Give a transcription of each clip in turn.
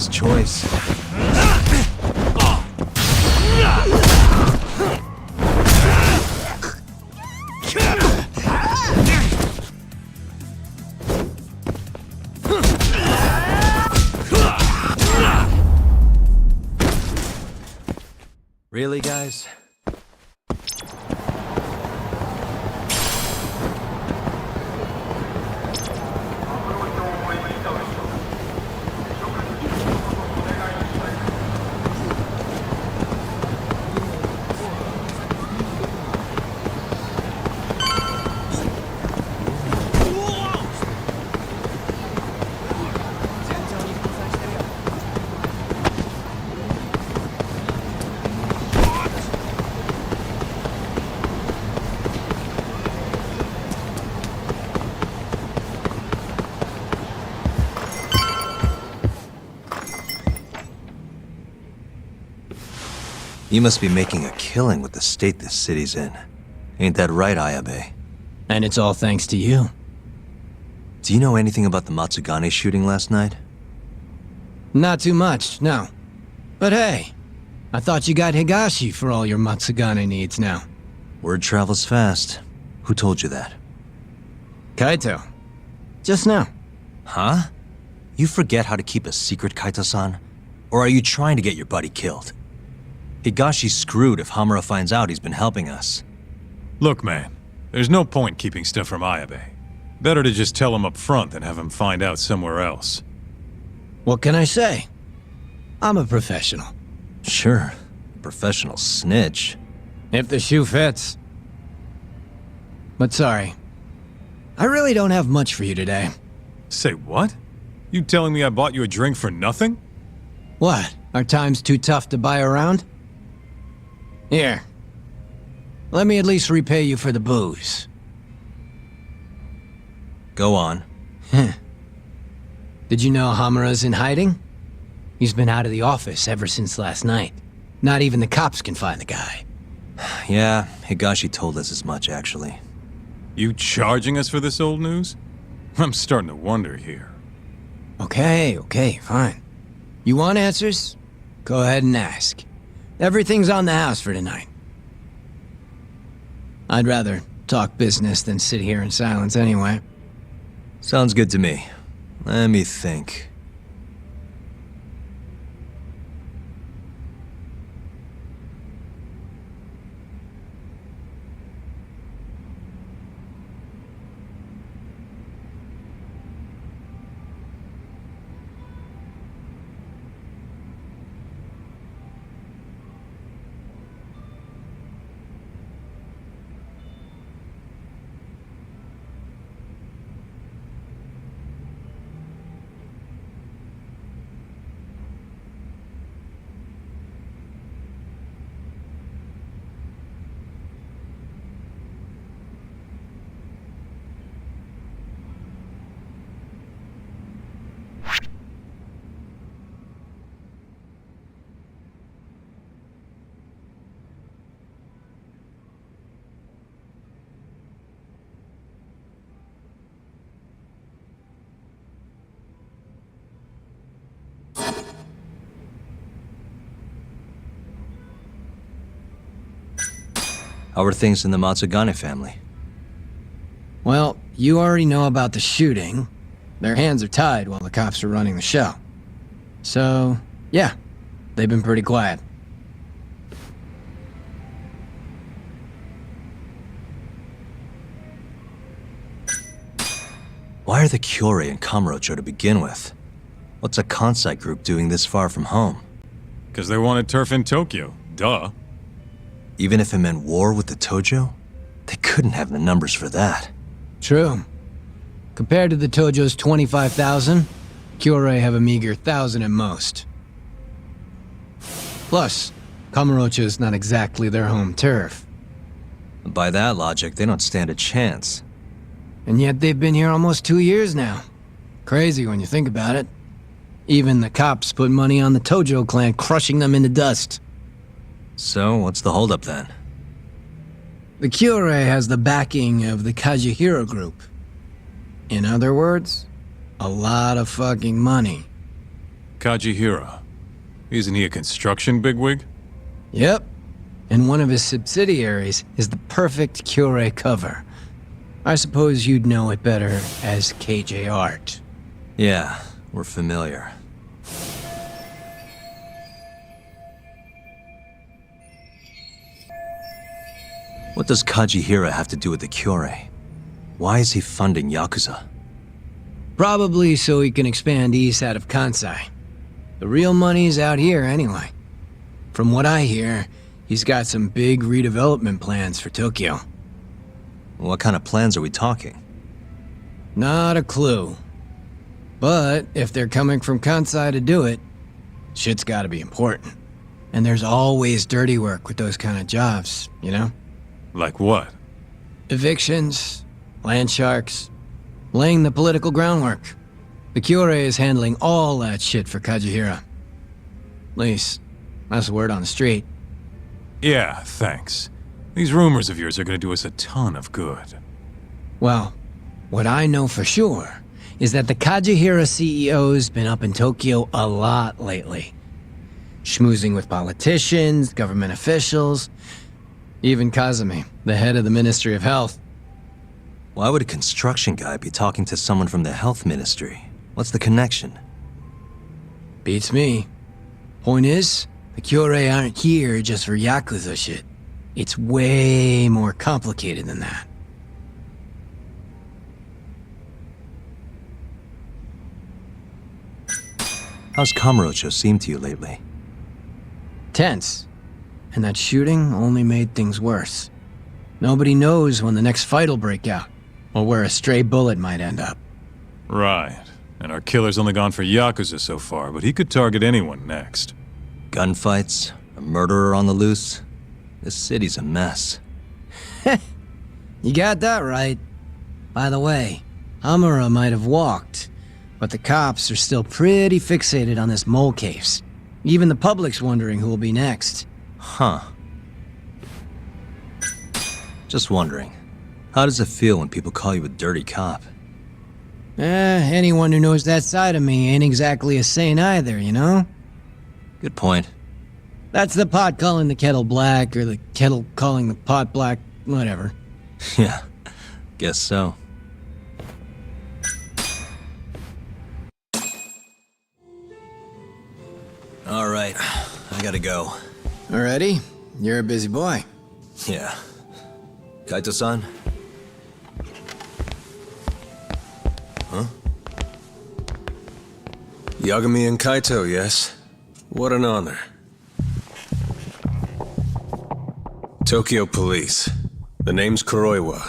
Nice choice. Really, guys? You must be making a killing with the state this city's in. Ain't that right, Ayabe? And it's all thanks to you. Do you know anything about the Matsugane shooting last night? Not too much, no. But hey, I thought you got Higashi for all your Matsugane needs now. Word travels fast. Who told you that? Kaito. Just now. Huh? You forget how to keep a secret, Kaito-san? Or are you trying to get your buddy killed? Higashi's screwed if Hamura finds out he's been helping us. Look, man, there's no point keeping stuff from Ayabe. Better to just tell him up front than have him find out somewhere else. What can I say? I'm a professional. Sure, professional snitch. If the shoe fits. But sorry. I really don't have much for you today. Say what? You telling me I bought you a drink for nothing? What? Are times too tough to buy around? Here. Let me at least repay you for the booze. Go on. Did you know Hamura's in hiding? He's been out of the office ever since last night. Not even the cops can find the guy. Yeah, Higashi told us as much, actually. You charging us for this old news? I'm starting to wonder here. Okay, fine. You want answers? Go ahead and ask. Everything's on the house for tonight. I'd rather talk business than sit here in silence anyway. Sounds good to me. Let me think. How are things in the Matsugane family? Well, you already know about the shooting. Their hands are tied while the cops are running the show. So, yeah, they've been pretty quiet. Why are the Kyorei in Kamurocho to begin with? What's a Kansai group doing this far from home? Because they wanted turf in Tokyo. Duh. Even if it meant war with the Tojo? They couldn't have the numbers for that. True. Compared to the Tojo's 25,000, Kyorei have a meager 1,000 at most. Plus, Kamurocho's not exactly their home turf. By that logic, they don't stand a chance. And yet they've been here almost 2 years now. Crazy when you think about it. Even the cops put money on the Tojo clan crushing them into dust. So, what's the holdup then? The Kyorei has the backing of the Kajihiro group. In other words, a lot of fucking money. Kajihira. Isn't he a construction bigwig? Yep. And one of his subsidiaries is the perfect Cure cover. I suppose you'd know it better as KJ Art. Yeah, we're familiar. What does Kajihira have to do with the Cure? Why is he funding Yakuza? Probably so he can expand east out of Kansai. The real money's out here anyway. From what I hear, he's got some big redevelopment plans for Tokyo. What kind of plans are we talking? Not a clue. But if they're coming from Kansai to do it, shit's gotta be important. And there's always dirty work with those kind of jobs, you know? Like what? Evictions, land sharks, laying the political groundwork. The Cure is handling all that shit for Kajihira. At least, that's the word on the street. Yeah, thanks. These rumors of yours are gonna do us a ton of good. Well, what I know for sure is that the Kajihira CEO's been up in Tokyo a lot lately. Schmoozing with politicians, government officials, even Kazumi, the head of the Ministry of Health. Why would a construction guy be talking to someone from the health ministry? What's the connection? Beats me. Point is, the Cure aren't here just for Yakuza shit. It's way more complicated than that. How's Kamurocho seem to you lately? Tense. And that shooting only made things worse. Nobody knows when the next fight'll break out, or where a stray bullet might end up. Right. And our killer's only gone for Yakuza so far, but he could target anyone next. Gunfights? A murderer on the loose? This city's a mess. You got that right. By the way, Hamura might have walked, but the cops are still pretty fixated on this mole case. Even the public's wondering who will be next. Huh. Just wondering, how does it feel when people call you a dirty cop? Anyone who knows that side of me ain't exactly a saint either, you know? Good point. That's the pot calling the kettle black, or the kettle calling the pot black, whatever. Yeah, guess so. All right, I gotta go. Already? You're a busy boy. Yeah. Kaito-san? Huh? Yagami and Kaito, yes? What an honor. Tokyo Police. The name's Kuroiwa.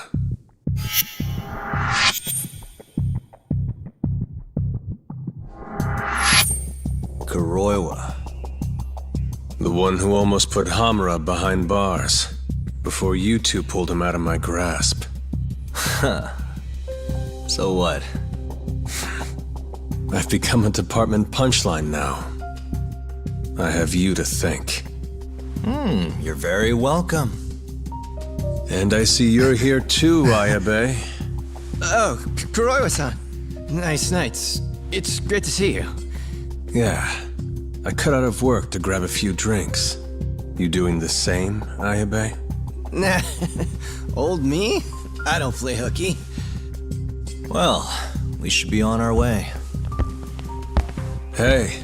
Kuroiwa. The one who almost put Hamura behind bars, before you two pulled him out of my grasp. Huh. So what? I've become a department punchline now. I have you to thank. You're very welcome. And I see you're here too, Ayabe. Oh, Kuroiwa-san. Nice nights. It's great to see you. Yeah. I cut out of work to grab a few drinks. You doing the same, Ayabe? Nah, old me? I don't play hooky. Well, we should be on our way. Hey,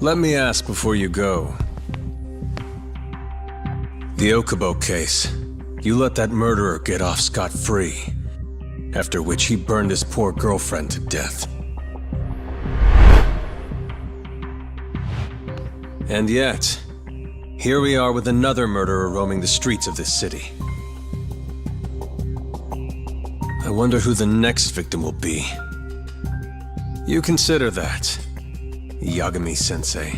let me ask before you go. The Okubo case. You let that murderer get off scot-free. After which he burned his poor girlfriend to death. And yet, here we are with another murderer roaming the streets of this city. I wonder who the next victim will be. You consider that, Yagami-sensei.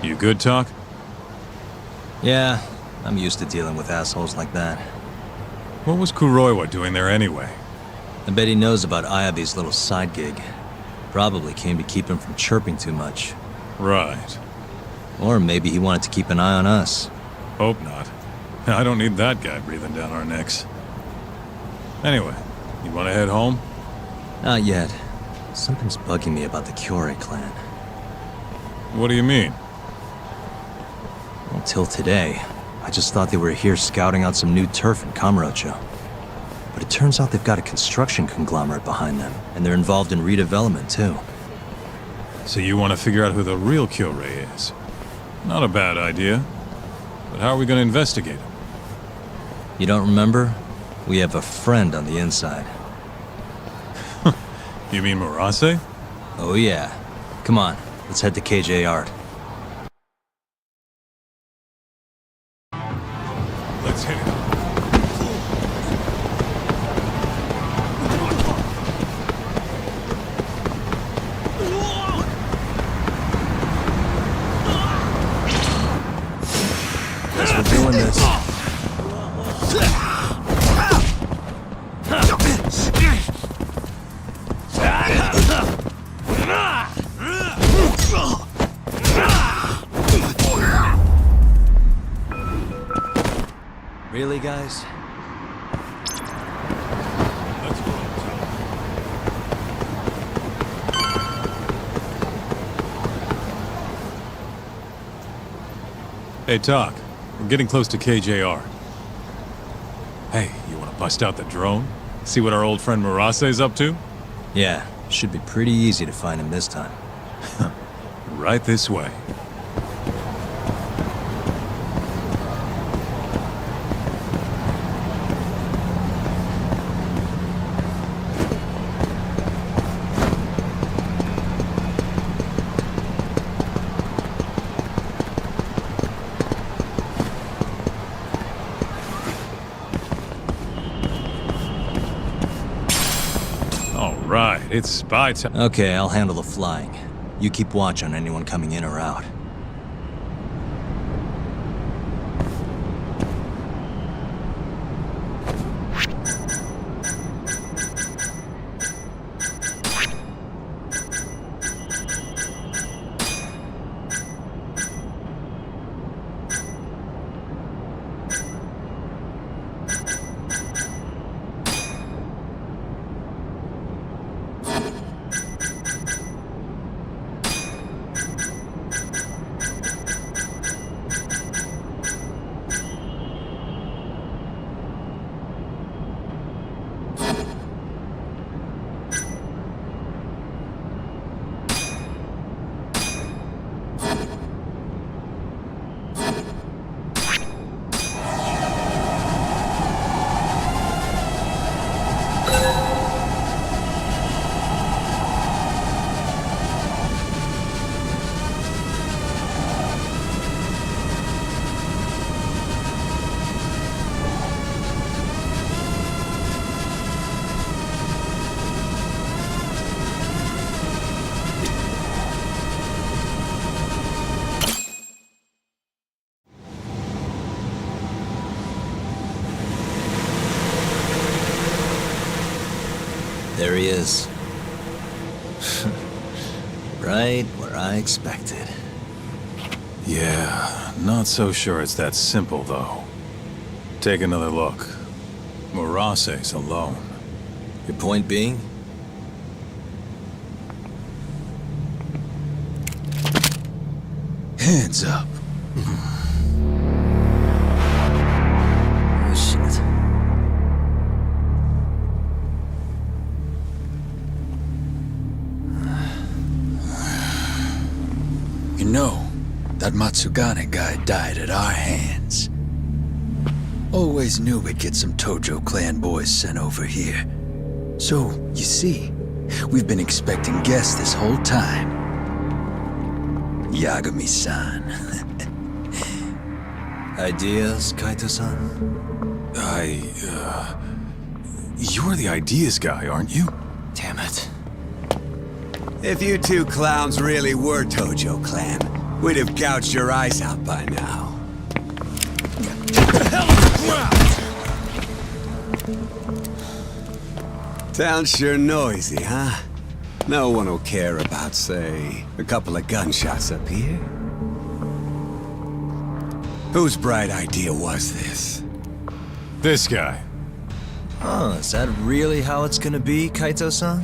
You good, Talk? Yeah, I'm used to dealing with assholes like that. What was Kuroiwa doing there anyway? I bet he knows about Ayabe's little side gig. Probably came to keep him from chirping too much. Right. Or maybe he wanted to keep an eye on us. Hope not. I don't need that guy breathing down our necks. Anyway, you want to head home? Not yet. Something's bugging me about the Kyorei clan. What do you mean? Until today, I just thought they were here scouting out some new turf in Kamurocho. But it turns out they've got a construction conglomerate behind them, and they're involved in redevelopment too. So you want to figure out who the real Kyorei is? Not a bad idea. But how are we going to investigate him? You don't remember? We have a friend on the inside. You mean Murase? Oh yeah. Come on, let's head to KJ Art. Let's hit it. Guess we're doing this. Really, guys? Let's roll. Hey, Talk. We're getting close to KJR. Hey, you want to bust out the drone? See what our old friend Murase's up to? Yeah, should be pretty easy to find him this time. Right this way. All right, it's spy time. Okay, I'll handle the flying. You keep watch on anyone coming in or out. There he is. Right where I expected. Yeah, not so sure it's that simple, though. Take another look. Murase's alone. Your point being? Hands up. Oh, shit. You know, that Matsugane guy died at our hands. Always knew we'd get some Tojo clan boys sent over here. So, you see, we've been expecting guests this whole time. Yagami-san. Ideas, Kaito-san? You're the ideas guy, aren't you? Damn it. If you two clowns really were Tojo clan, we'd have gouged your eyes out by now. Town's sure noisy, huh? No one will care about, say, a couple of gunshots up here. Whose bright idea was this? This guy. Oh, is that really how it's gonna be, Kaito-san?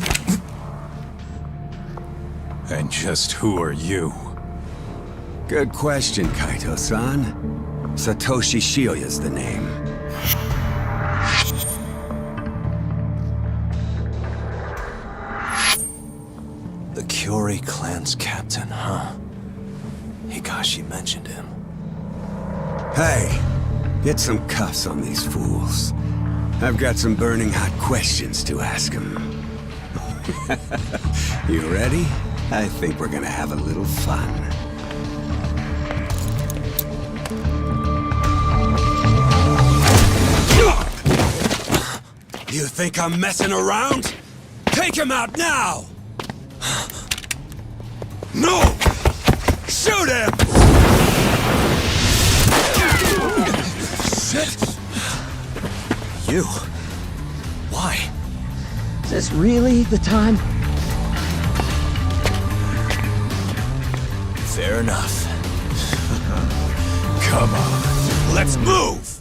And just who are you? Good question, Kaito-san. Satoshi Shioya's the name. The Kyori clan's captain, huh? Higashi mentioned him. Hey, get some cuffs on these fools. I've got some burning hot questions to ask them. You ready? I think we're gonna have a little fun. You think I'm messing around? Take him out now! No! Shoot him! Shit! You? Why? Is this really the time? Fair enough. Come on, let's move!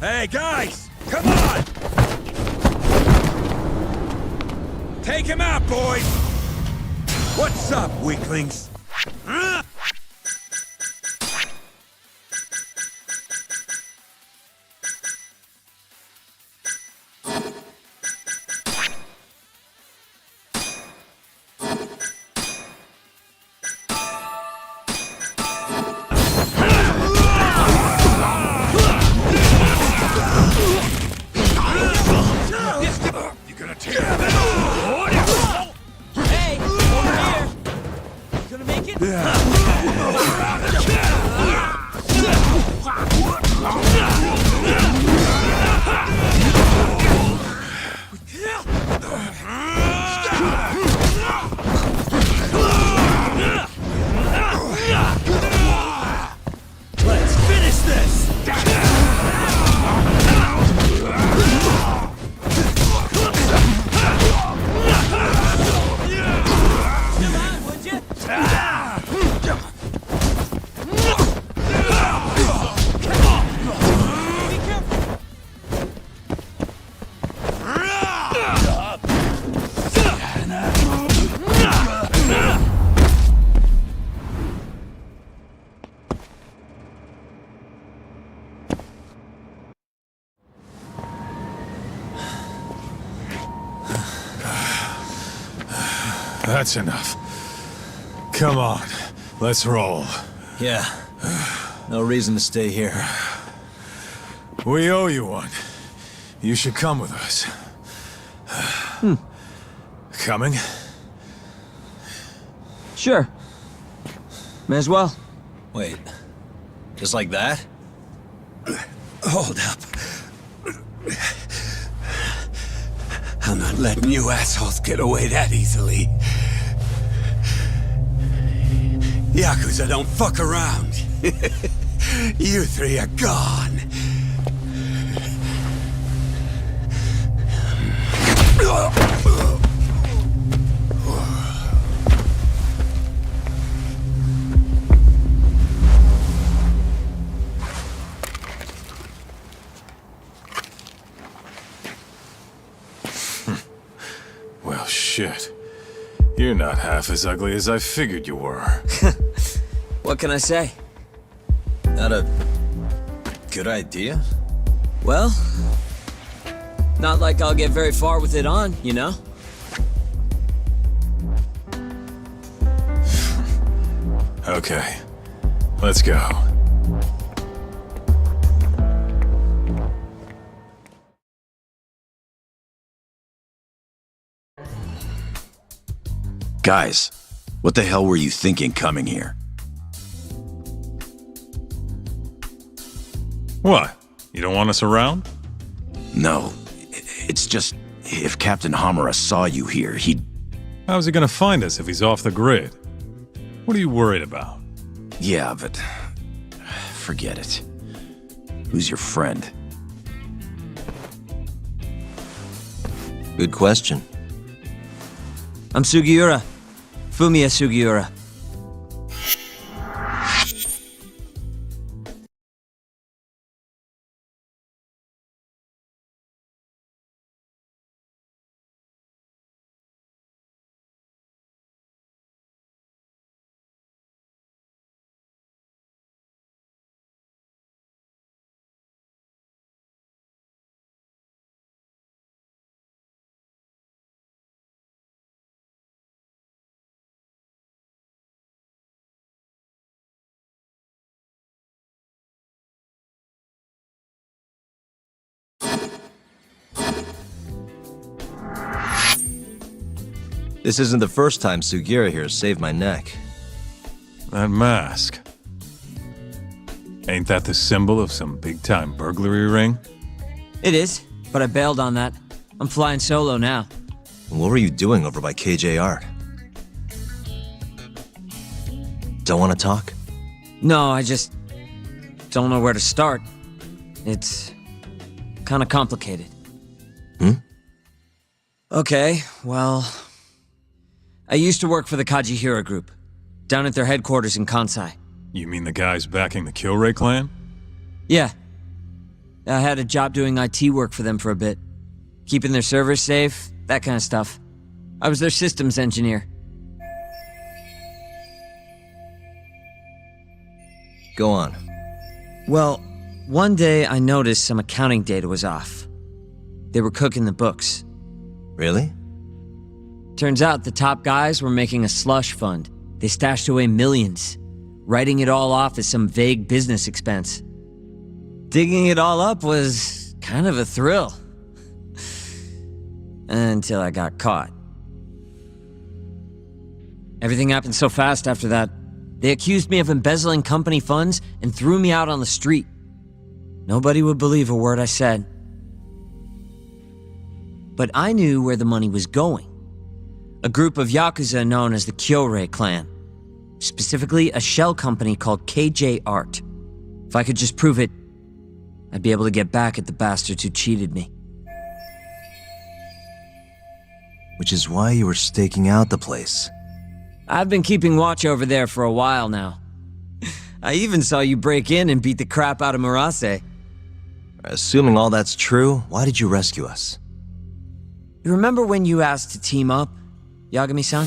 Hey, guys! Come on! Take him out, boys! What's up, weaklings? Let's finish this! That's enough. Come on, let's roll. Yeah. No reason to stay here. We owe you one. You should come with us. Coming? Sure. May as well. Wait. Just like that? Hold up. I'm not letting you assholes get away that easily. Yakuza don't fuck around. You three are gone. Well, shit. You're not half as ugly as I figured you were. What can I say? Not a good idea? Well, not like I'll get very far with it on, you know? Okay, let's go. Guys, what the hell were you thinking coming here? What? You don't want us around? No, it's just, if Captain Hamura saw you here, he'd... How's he gonna find us if he's off the grid? What are you worried about? Yeah, but... forget it. Who's your friend? Good question. I'm Sugiura. Fumiya Sugiura. This isn't the first time Sugiura here has saved my neck. That mask. Ain't that the symbol of some big-time burglary ring? It is, but I bailed on that. I'm flying solo now. What were you doing over by KJ Art? Don't want to talk? No, I just don't know where to start. It's kind of complicated. Okay, well... I used to work for the Kajihira Group, down at their headquarters in Kansai. You mean the guys backing the Killray clan? Yeah. I had a job doing IT work for them for a bit. Keeping their servers safe, that kind of stuff. I was their systems engineer. Go on. Well, one day I noticed some accounting data was off. They were cooking the books. Really? Turns out the top guys were making a slush fund. They stashed away millions, writing it all off as some vague business expense. Digging it all up was kind of a thrill. Until I got caught. Everything happened so fast after that. They accused me of embezzling company funds and threw me out on the street. Nobody would believe a word I said. But I knew where the money was going. A group of Yakuza known as the Kyorai clan. Specifically, a shell company called KJ Art. If I could just prove it, I'd be able to get back at the bastards who cheated me. Which is why you were staking out the place. I've been keeping watch over there for a while now. I even saw you break in and beat the crap out of Murase. Assuming all that's true, why did you rescue us? You remember when you asked to team up, Yagami-san?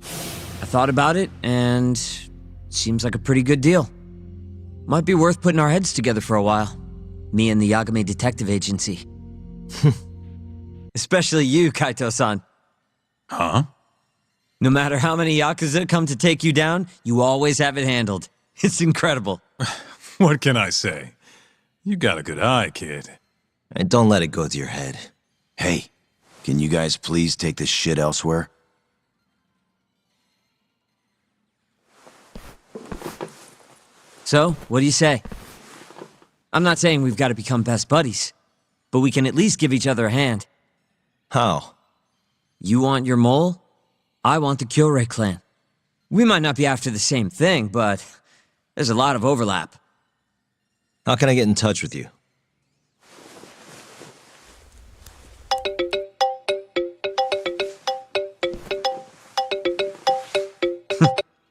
I thought about it, and it seems like a pretty good deal. Might be worth putting our heads together for a while. Me and the Yagami Detective Agency. Especially you, Kaito-san. Huh? No matter how many Yakuza come to take you down, you always have it handled. It's incredible. What can I say? You got a good eye, kid. And don't let it go to your head. Hey, can you guys please take this shit elsewhere? So, what do you say? I'm not saying we've got to become best buddies, but we can at least give each other a hand. How? You want your mole? I want the Kyorai clan. We might not be after the same thing, but there's a lot of overlap. How can I get in touch with you?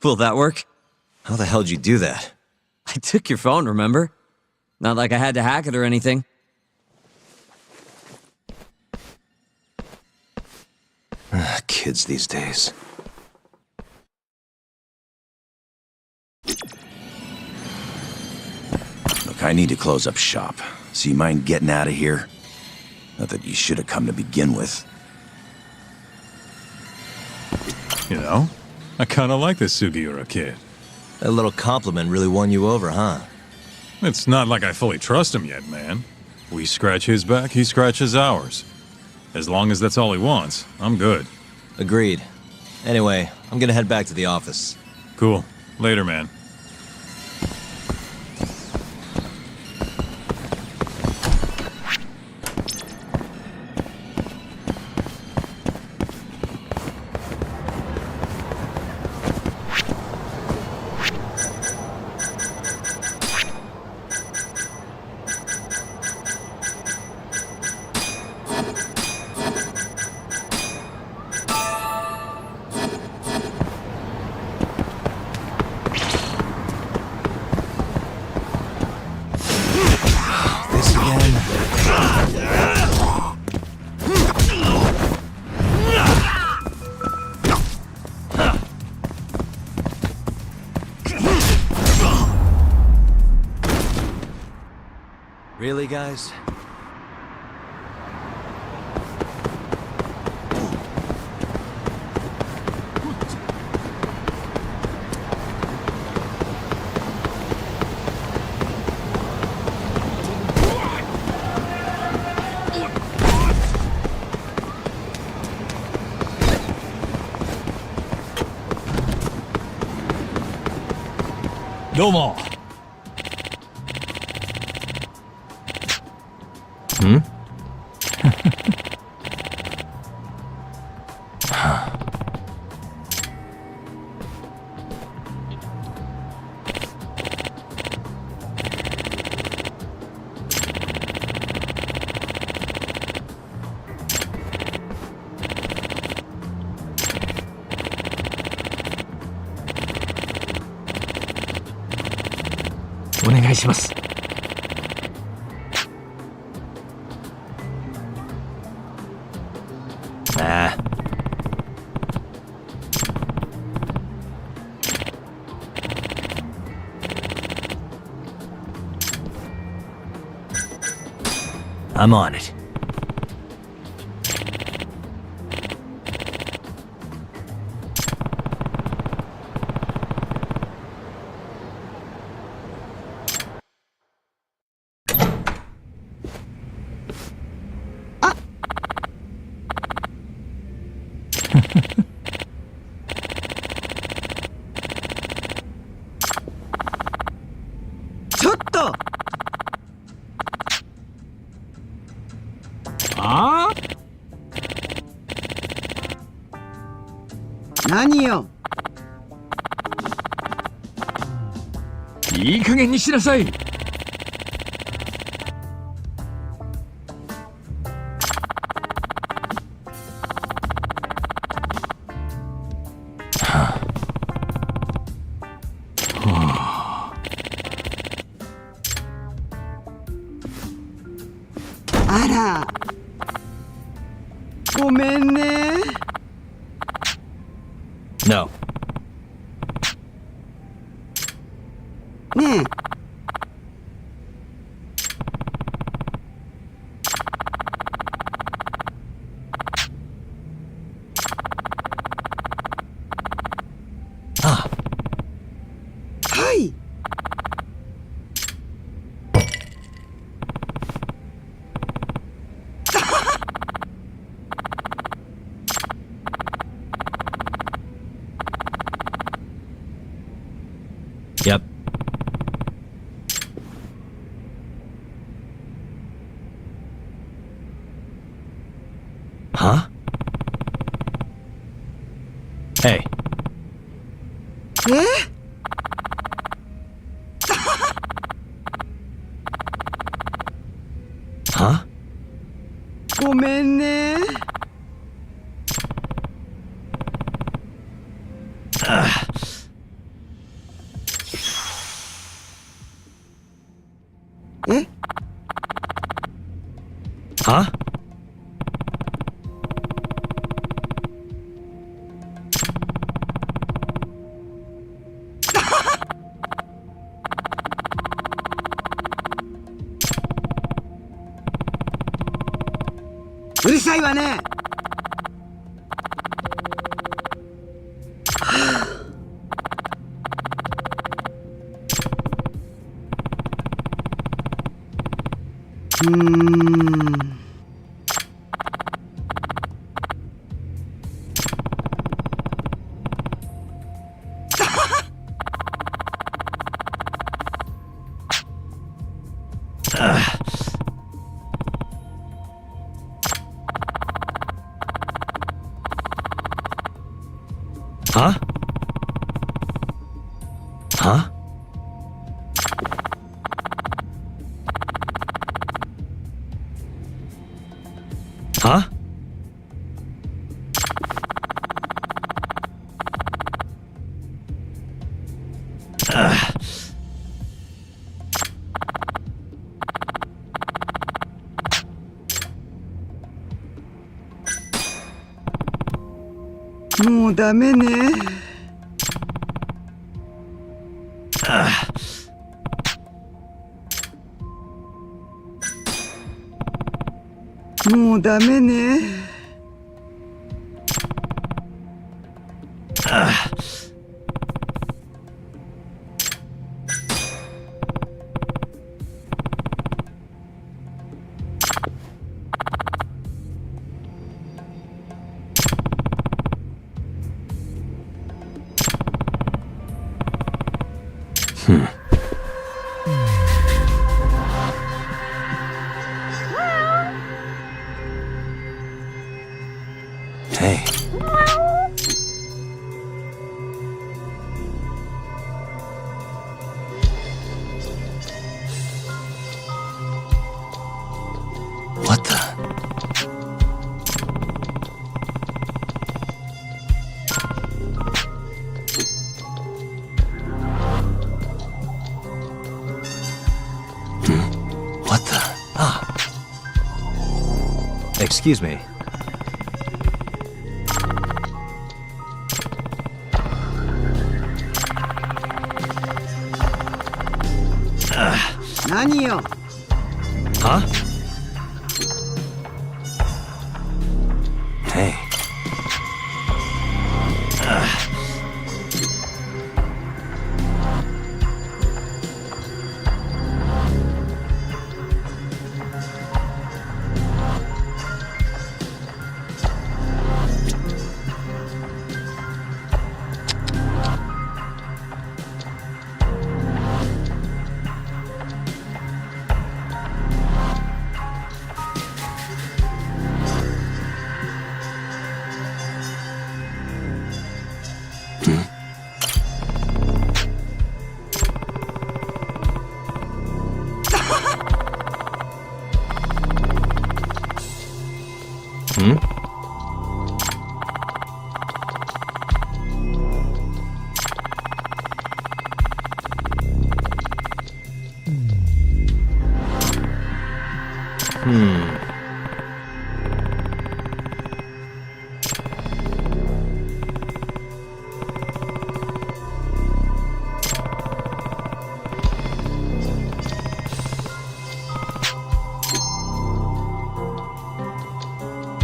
Will that work? How the hell did you do that? I took your phone, remember? Not like I had to hack it or anything. Kids these days. Look, I need to close up shop. So you mind getting out of here? Not that you should have come to begin with. You know, I kinda like this Sugiura kid. That little compliment really won you over, huh? It's not like I fully trust him yet, man. We scratch his back, he scratches ours. As long as that's all he wants, I'm good. Agreed. Anyway, I'm gonna head back to the office. Cool. Later, man. This again? Really, guys? Domo. Nah. I'm on it. No. Ah. Yep. Huh? Hey. Huh? Huh? るさいわね。Huh? Huh? Huh? Ugh. もうダメね。もうダメね。Hey. What the? What the? Ah. Excuse me. Huh? Hey.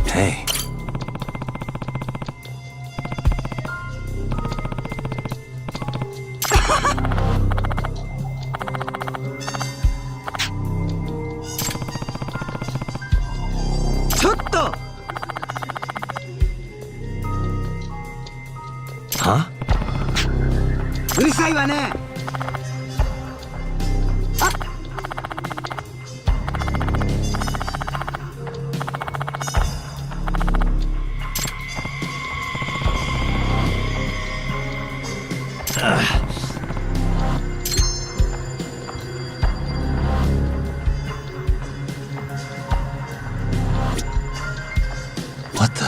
Hey. Huh? うるさいわね。What the?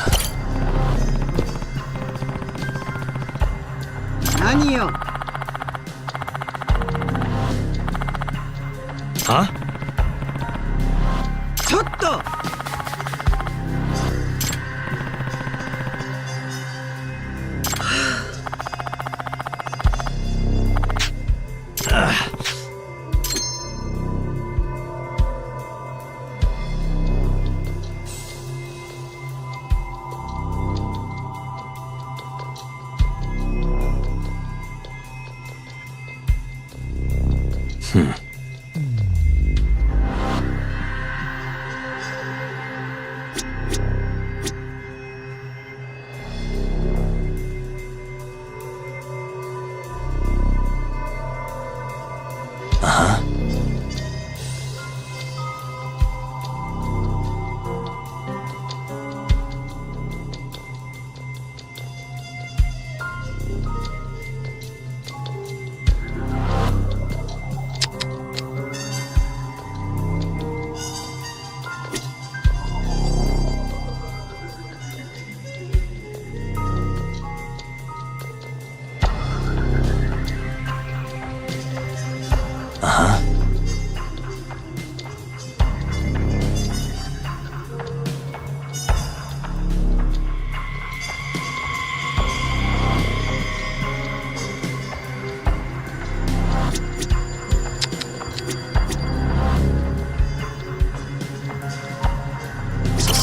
何よ。Huh? ちょっと。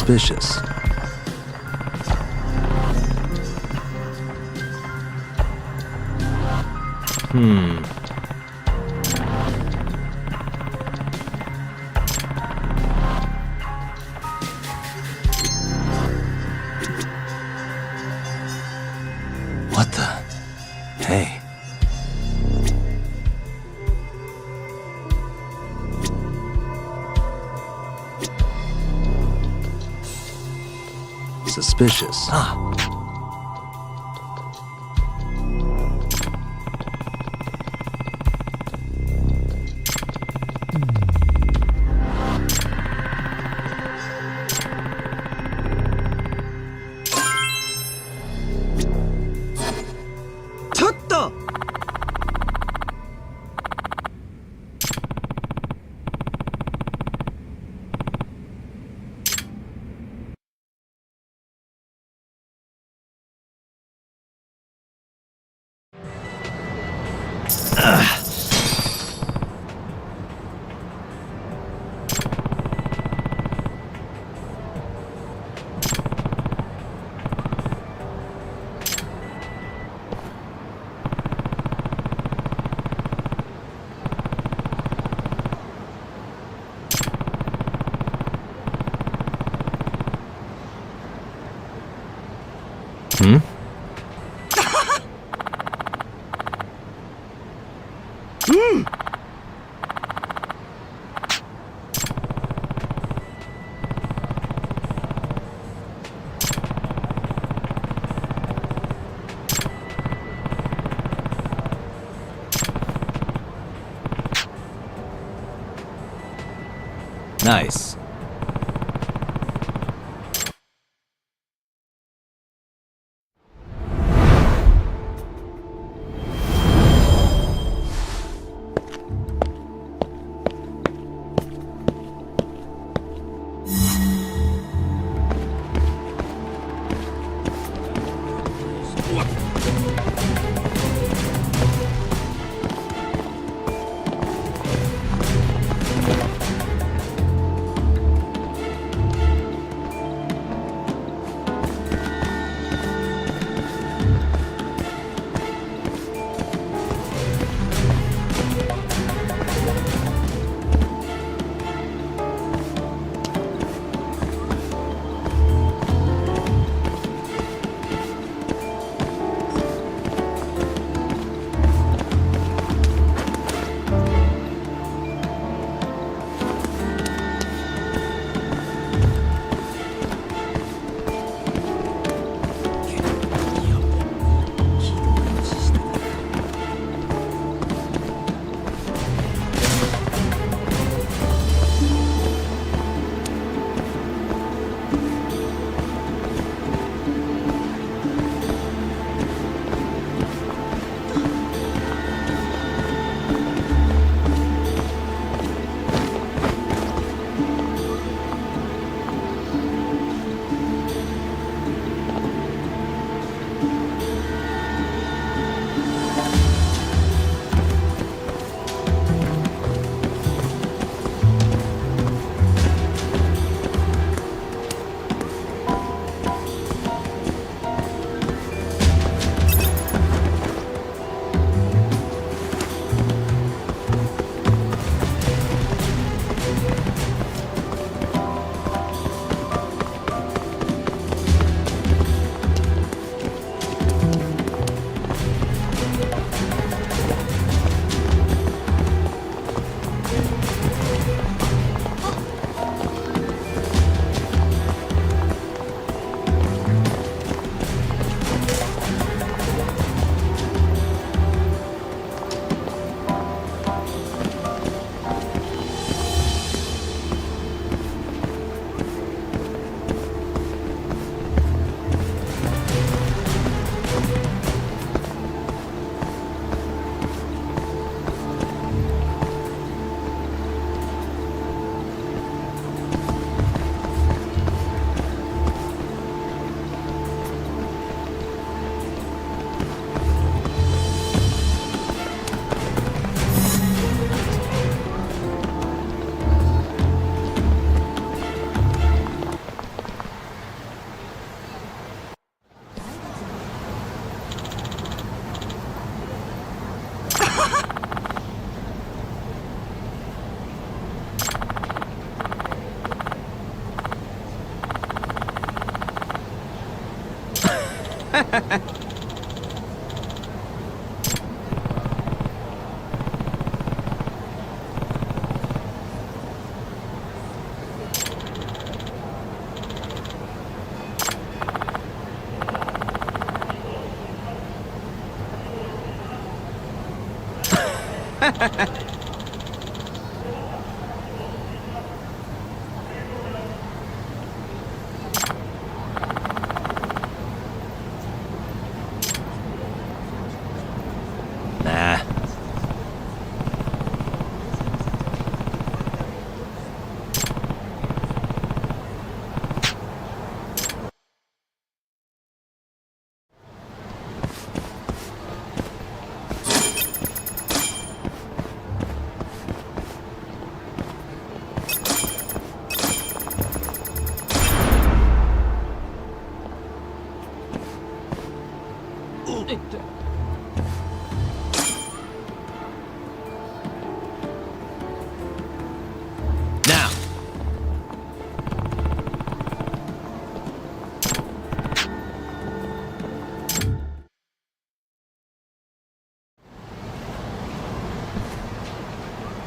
Suspicious. What the? Hey. Suspicious. Nice. Nah. Now.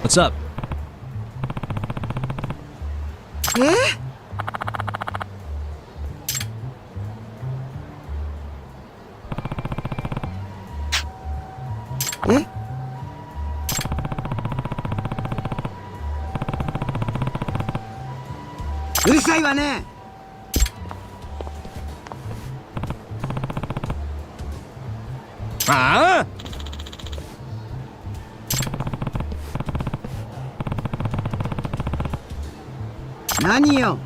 What's up? うるさいわね。ああ何よ。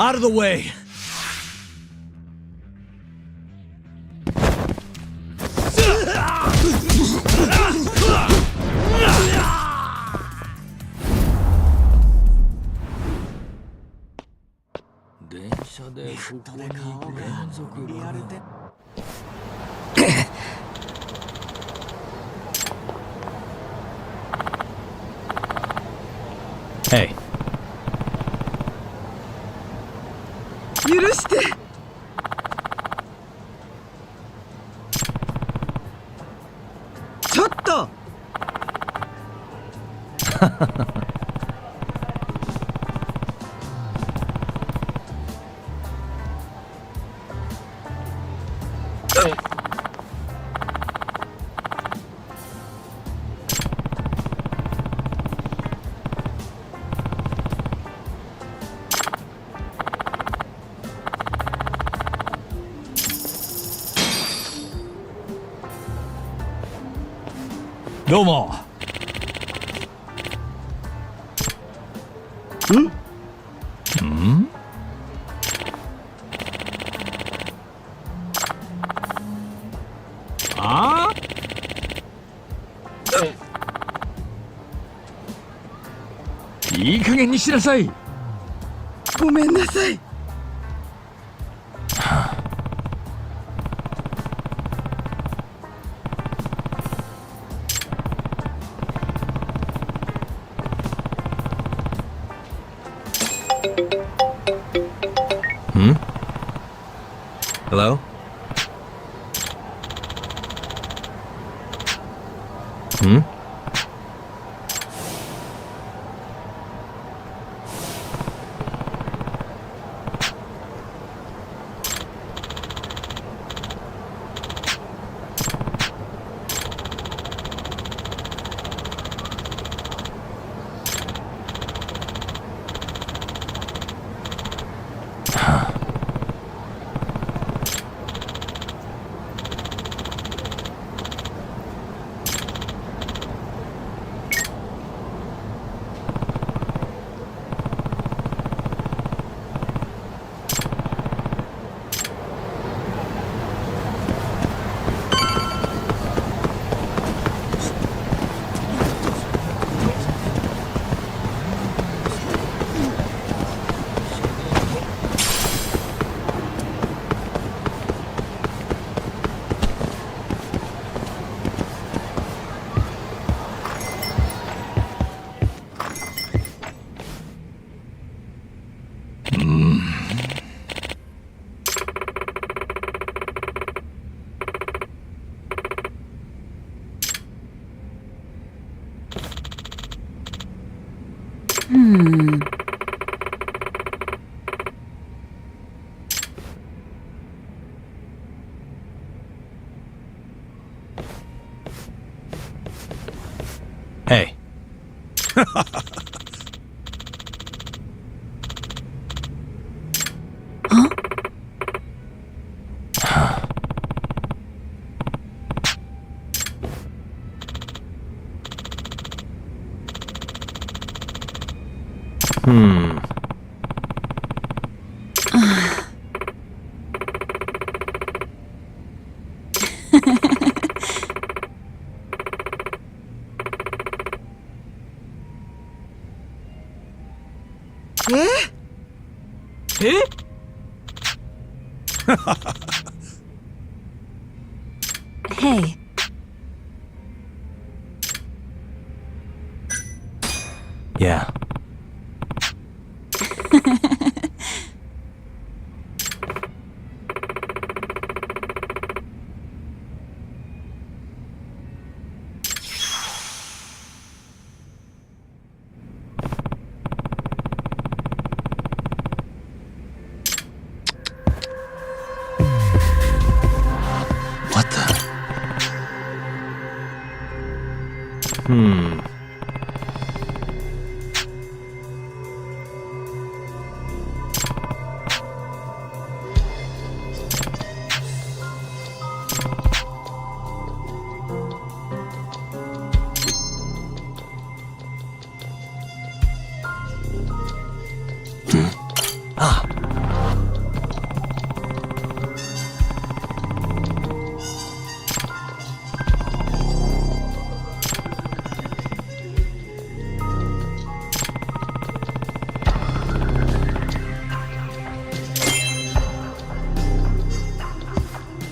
Out of the way. Hey. 許して。ちょっと。どうも。ああいい加減にしなさい。ごめんなさい。Hello? Hey. Hey. Yeah. What the?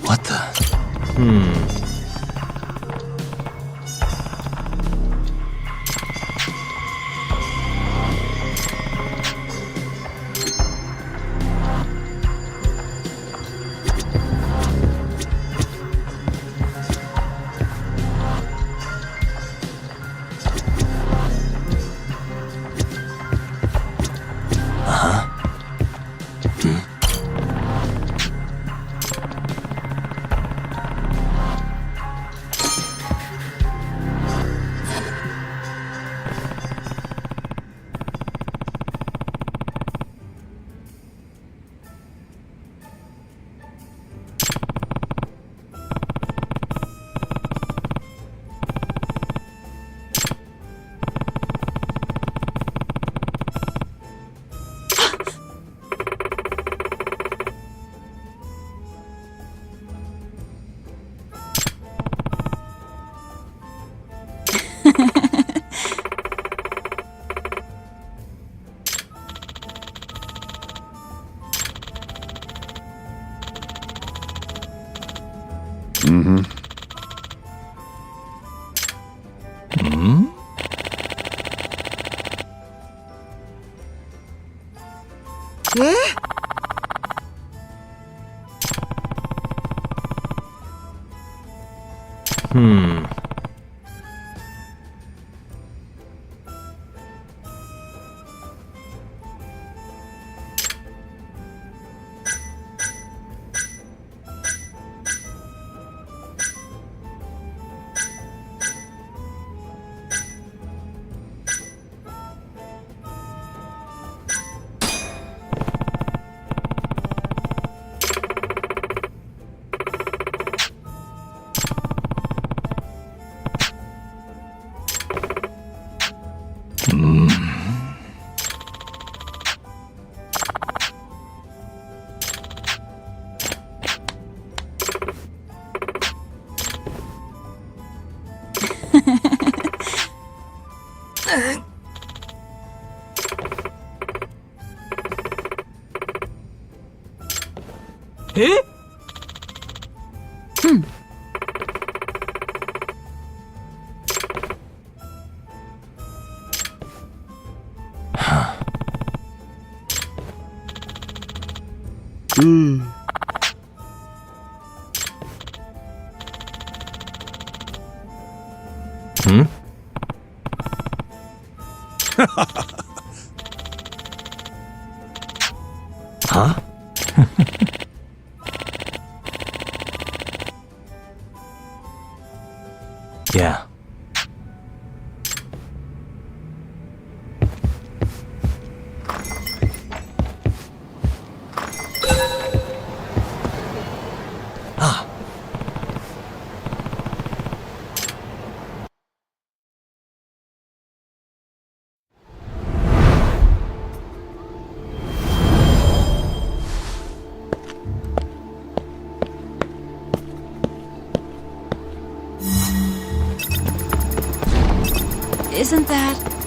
What the? Huh? Yeah. isn't that...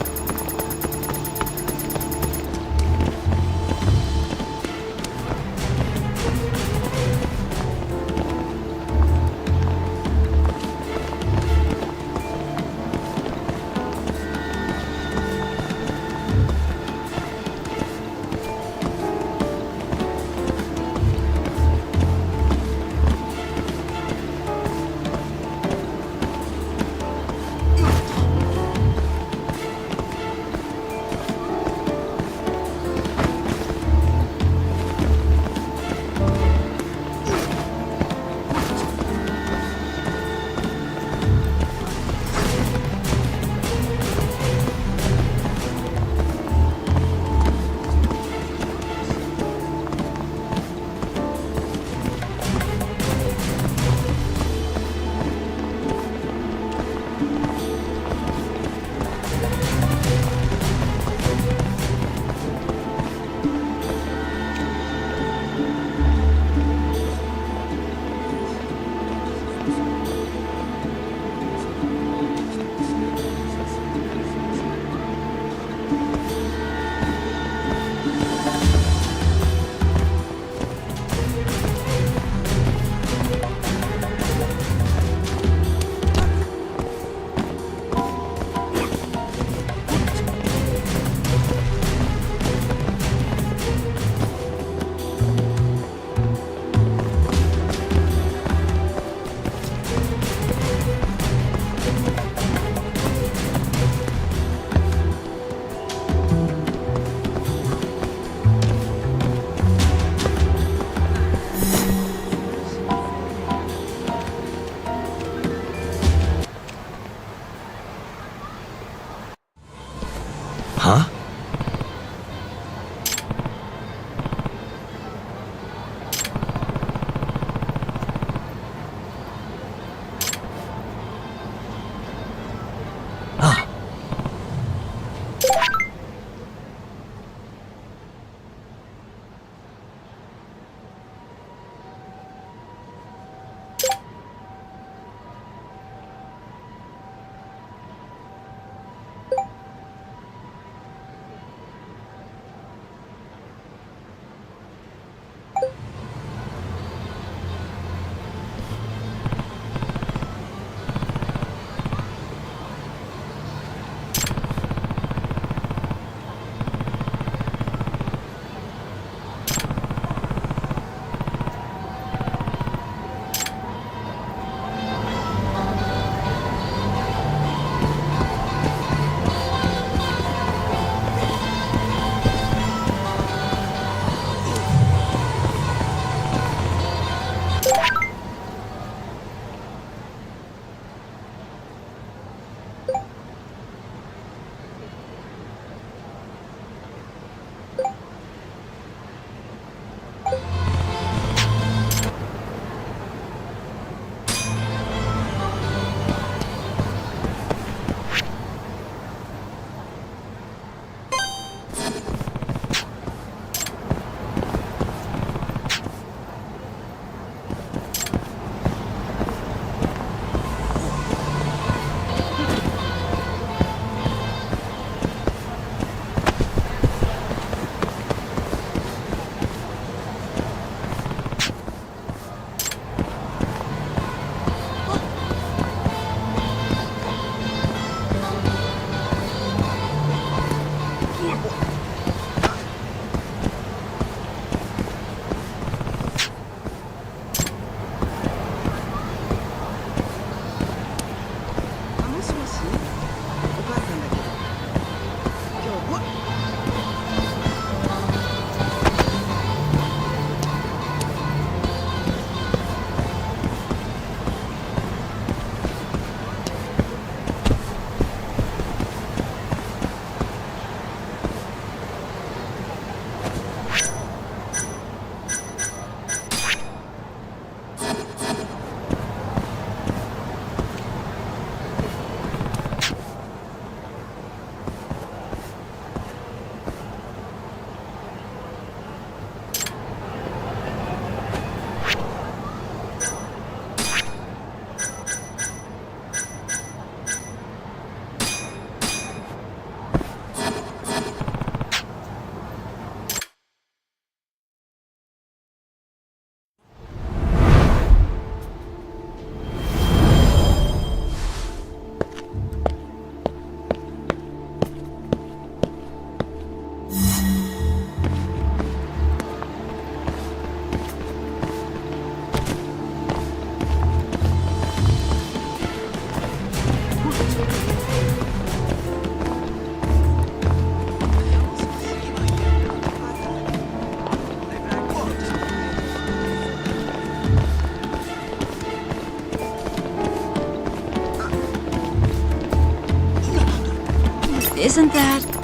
isn't that...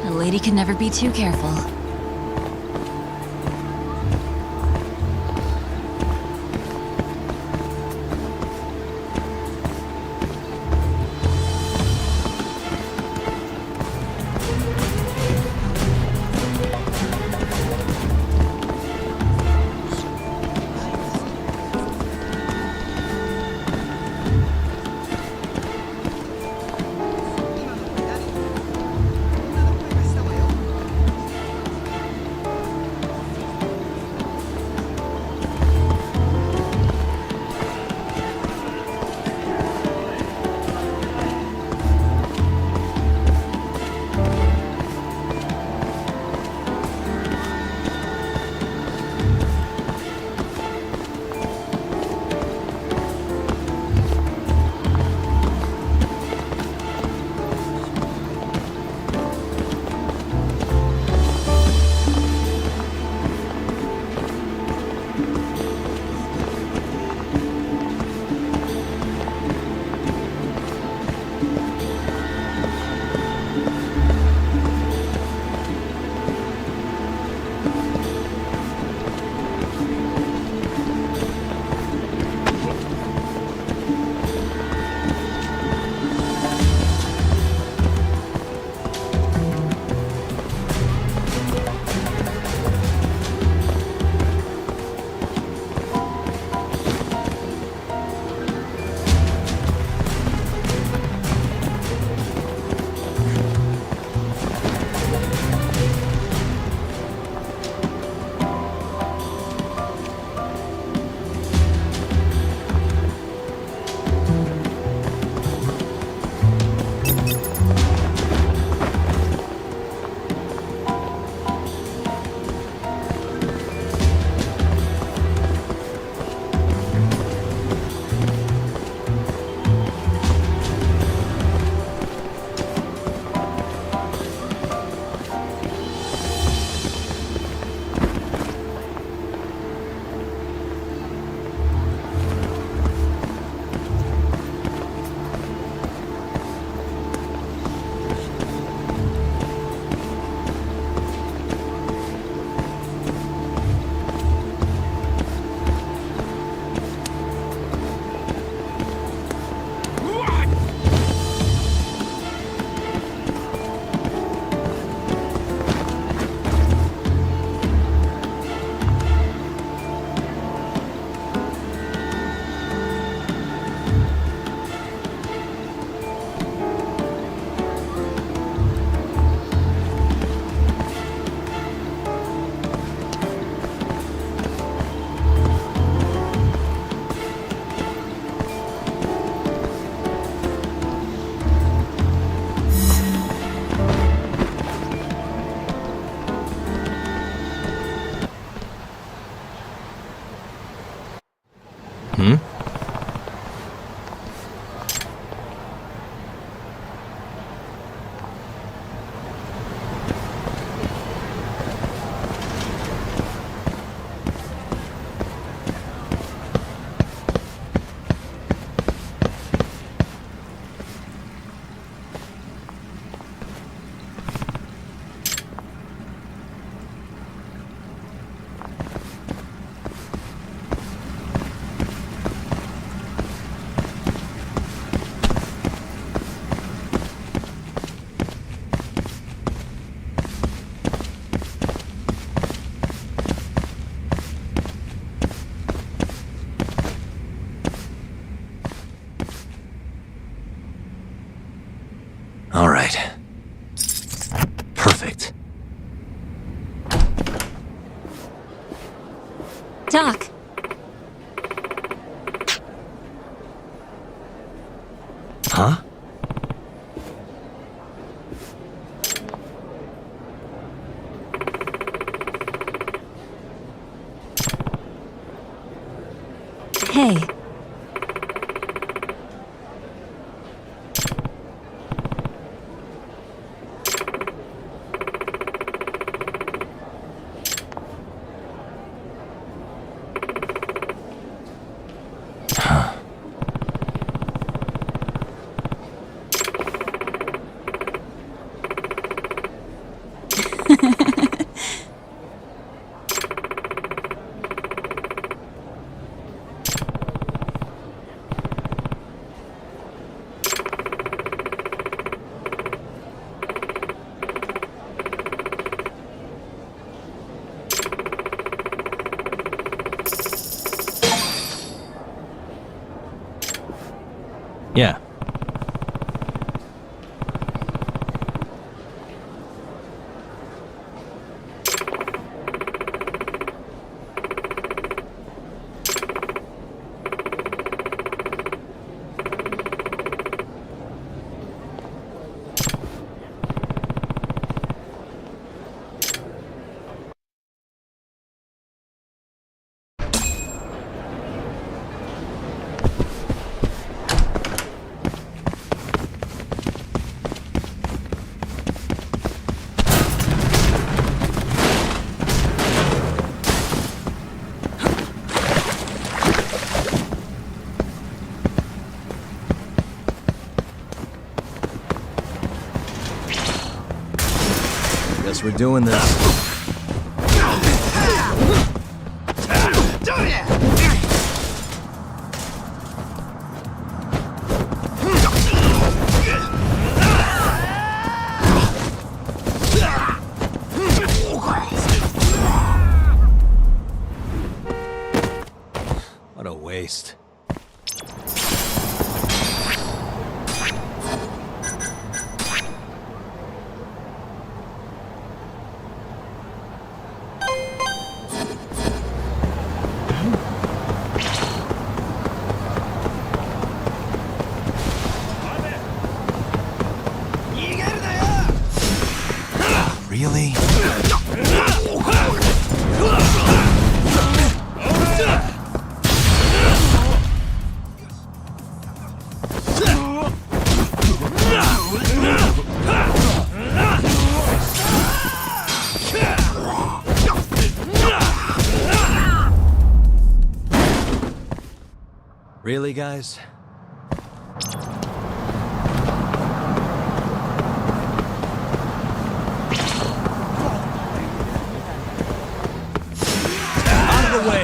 A lady can never be too careful. All right. Perfect. Doc. Huh? Hey. Yeah. Guess we're doing this. What a waste. Really? Really, guys? Out of the way!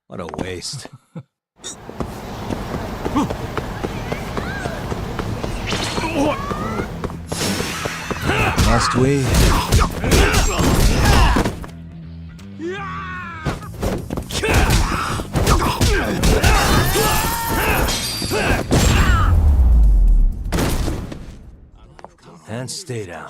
What a waste. Must we? And stay down.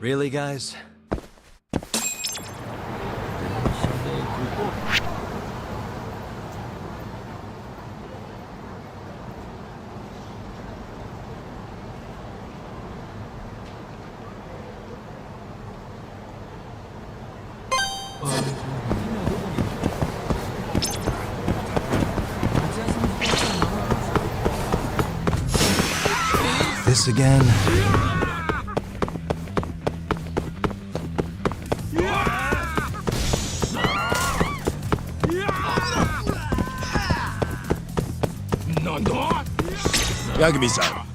Really, guys? This again? Yagami-san.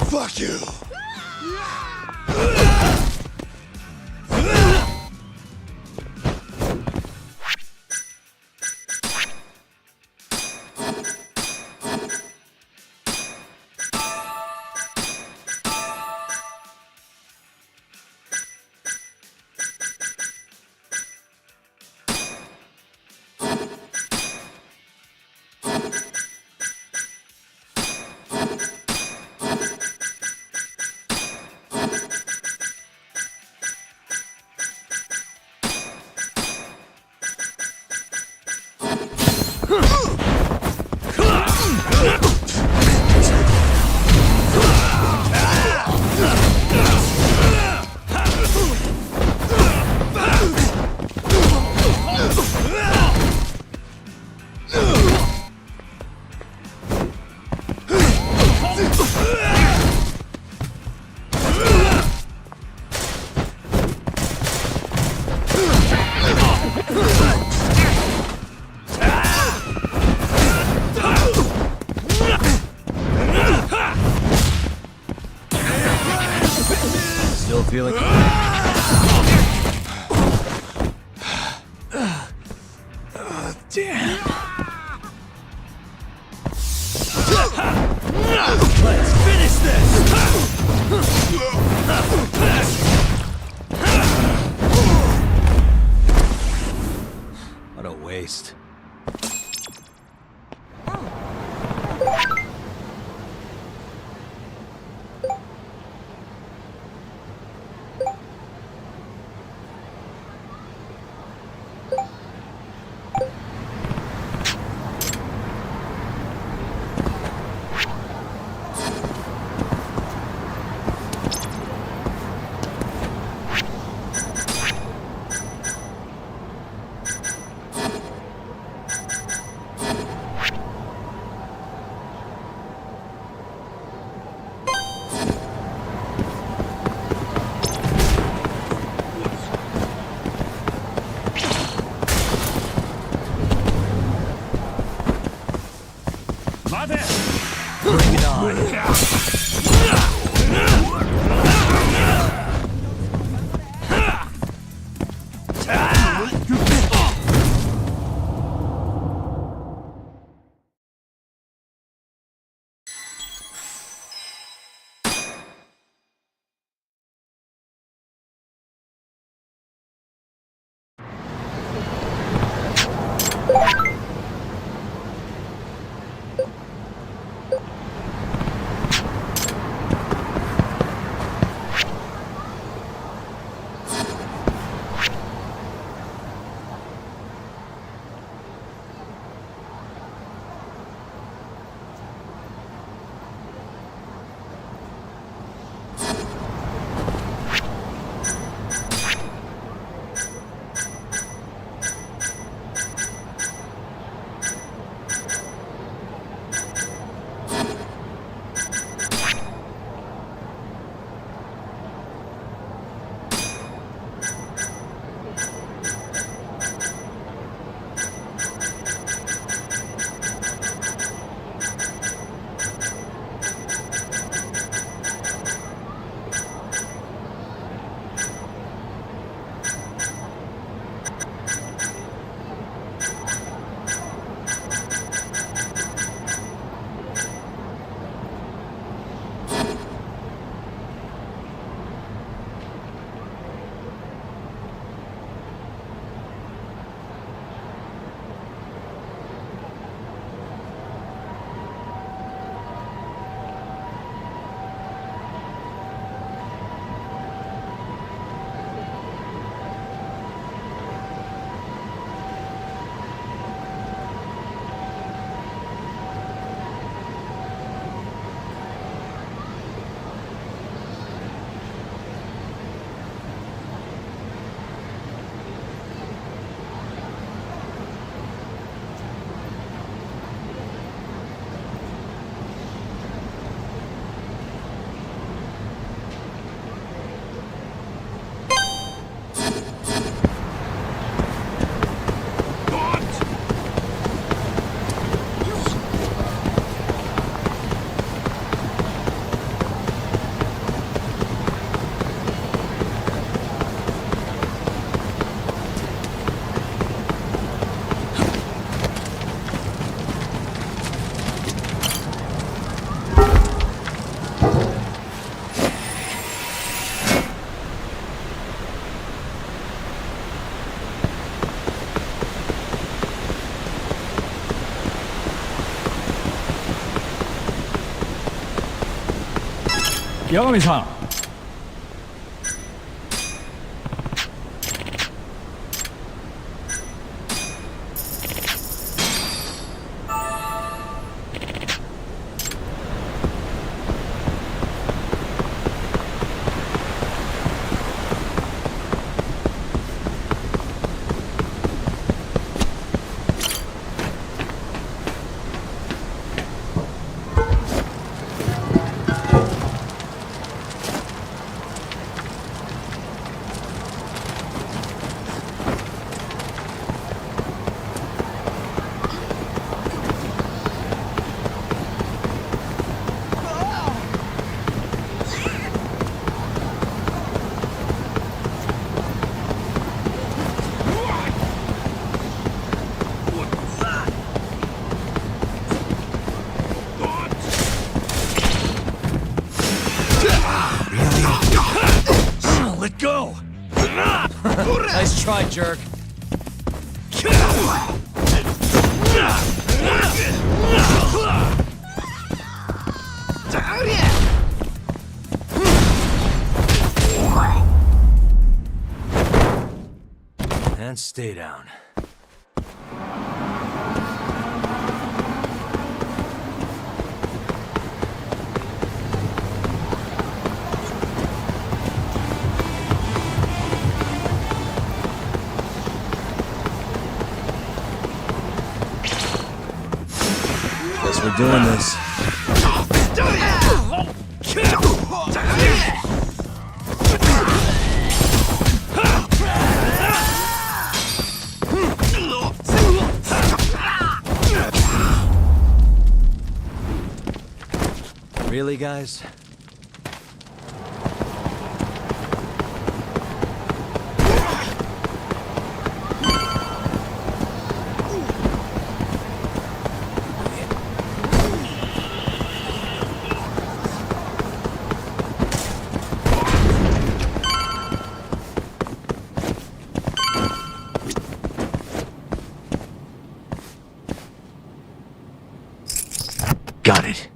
Fuck you! Still feel it? Damn. Let's finish this! What a waste. 八神さん。Let go! Nice try, jerk. And stay down. Guess we're doing this. Really, guys? Got it.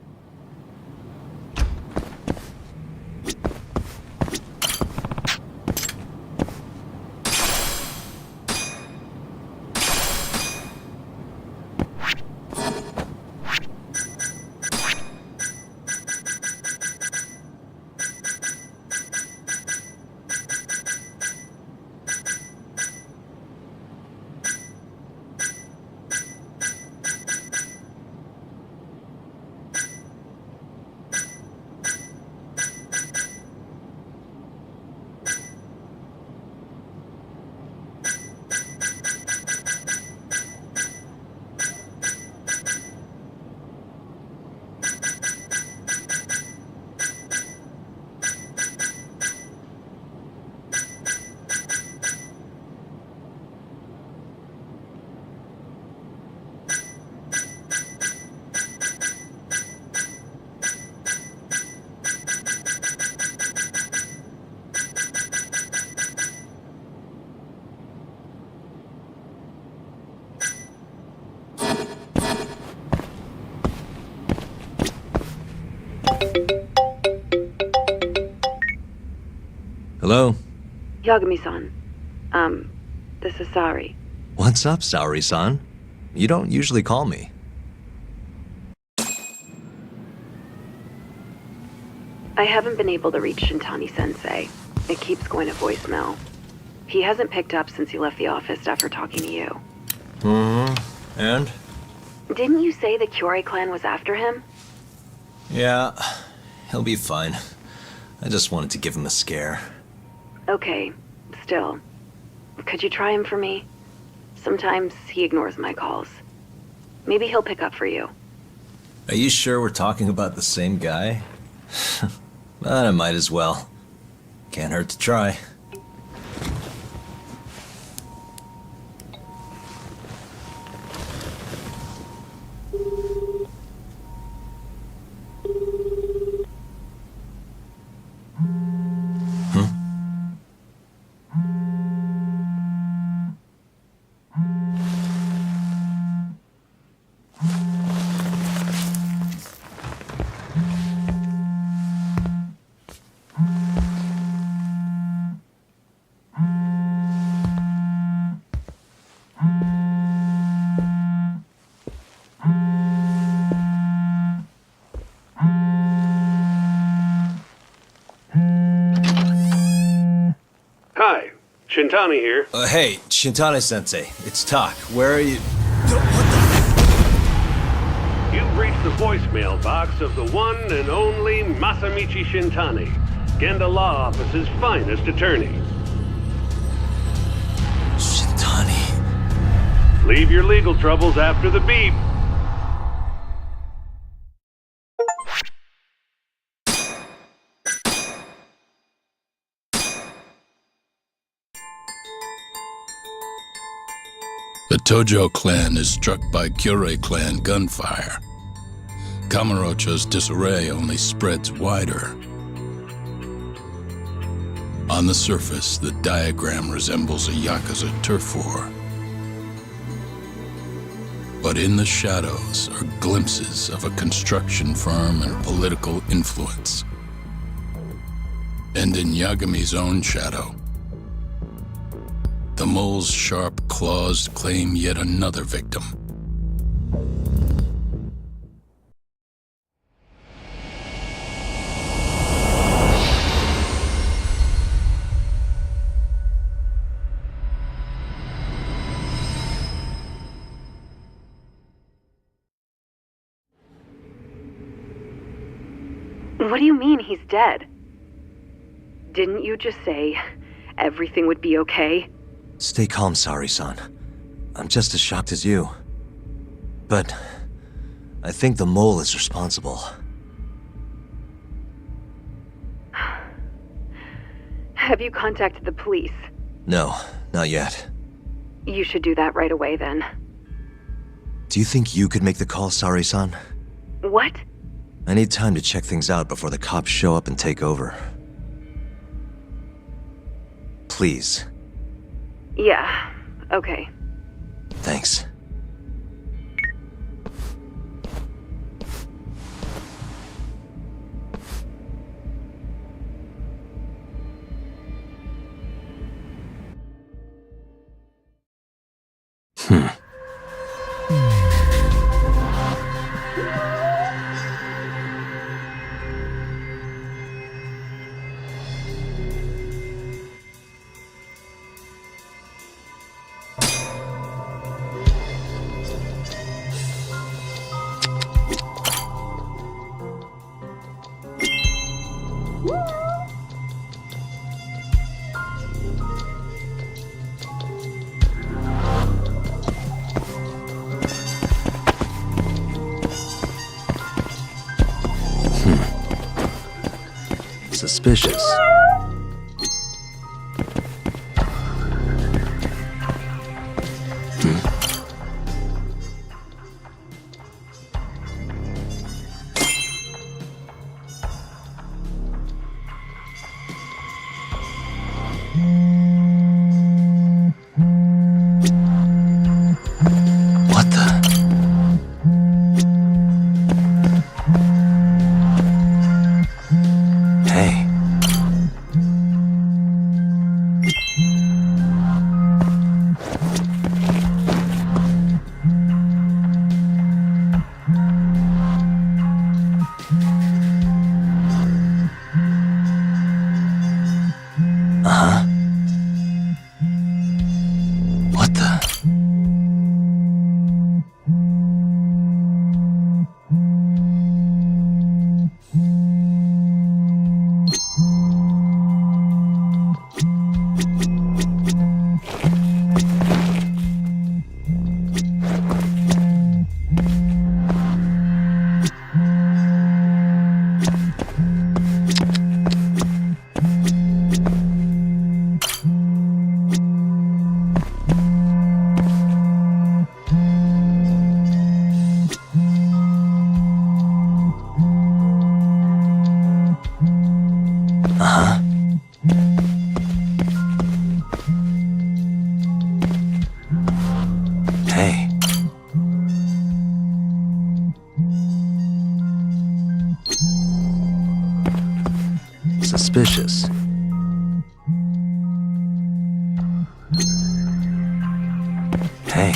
Hello? Yagami-san. This is Sari. What's up, Saori-san? You don't usually call me. I haven't been able to reach Shintani-sensei. It keeps going to voicemail. He hasn't picked up since he left the office after talking to you. Mm-hmm. And? Didn't you say the Kyorei clan was after him? Yeah, he'll be fine. I just wanted to give him a scare. Okay, still. Could you try him for me? Sometimes he ignores my calls. Maybe he'll pick up for you. Are you sure we're talking about the same guy? But I might as well. Can't hurt to try. Hi, Shintani here. Hey, Shintani-sensei, it's Tak. Where are you? You've reached the voicemail box of the one and only Masamichi Shintani, Genda Law Office's finest attorney. Shintani. Leave your legal troubles after the beep. The Tojo clan is struck by Kyorei clan gunfire. Kamurocho's disarray only spreads wider. On the surface, the diagram resembles a Yakuza turf war. But in the shadows are glimpses of a construction firm and political influence. And in Yagami's own shadow, the mole's sharp claws claim yet another victim. What do you mean he's dead? Didn't you just say everything would be okay? Stay calm, Saori-san. I'm just as shocked as you. But I think the mole is responsible. Have you contacted the police? No, not yet. You should do that right away then. Do you think you could make the call, Sari-san? What? I need time to check things out before the cops show up and take over. Please. Yeah, okay. Thanks. Suspicious. What the? Hey. Uh-huh. What the? Uh-huh. Hey. Suspicious. Hey.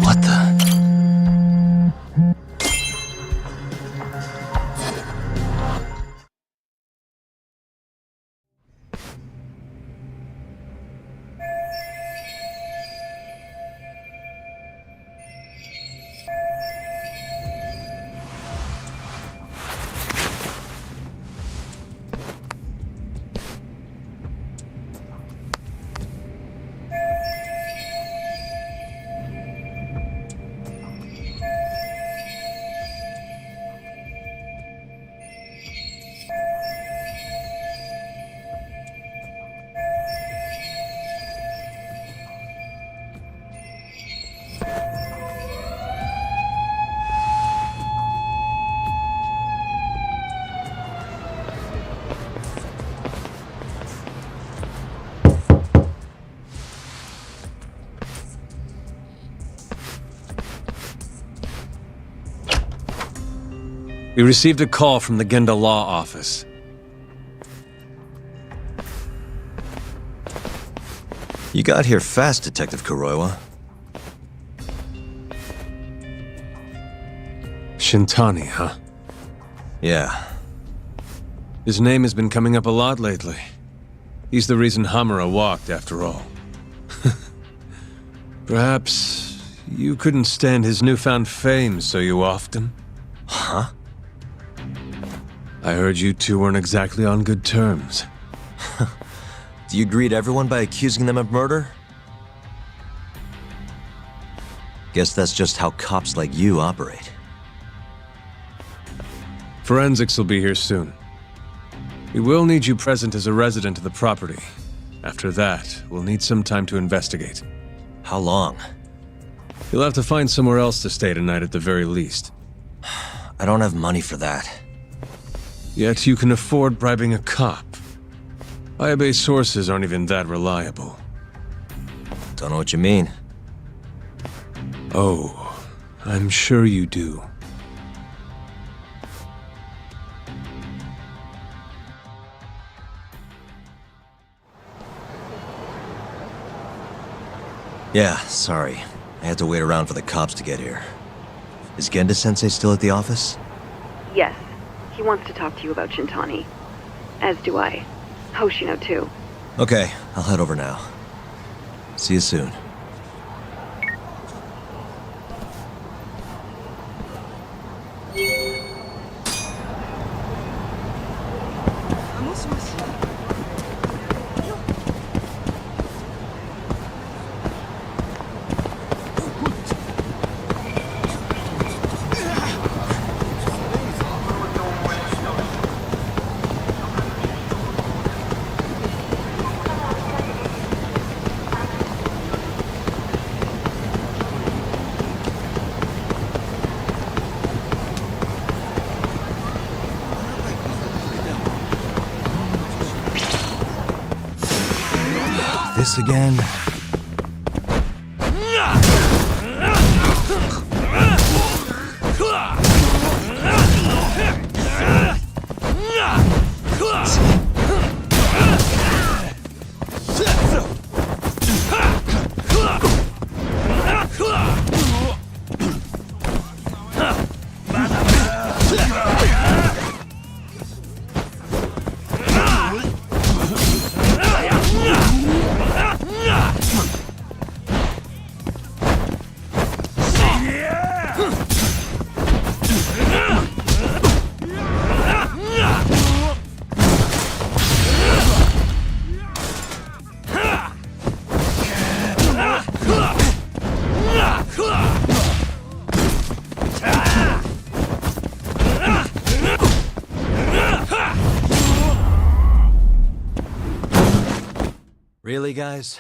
What the? We received a call from the Genda Law Office. You got here fast, Detective Kuroiwa. Shintani, huh? Yeah. His name has been coming up a lot lately. He's the reason Hamura walked, after all. Perhaps you couldn't stand his newfound fame so you often? Huh? I heard you two weren't exactly on good terms. Do you greet everyone by accusing them of murder? Guess that's just how cops like you operate. Forensics will be here soon. We will need you present as a resident of the property. After that, we'll need some time to investigate. How long? You'll have to find somewhere else to stay tonight at the very least. I don't have money for that. Yet you can afford bribing a cop. Ayabe's sources aren't even that reliable. Don't know what you mean. Oh, I'm sure you do. Yeah, sorry. I had to wait around for the cops to get here. Is Genda-sensei still at the office? Yes. He wants to talk to you about Shintani. As do I. Hoshino, too. Okay, I'll head over now. See you soon. This again? Really, guys?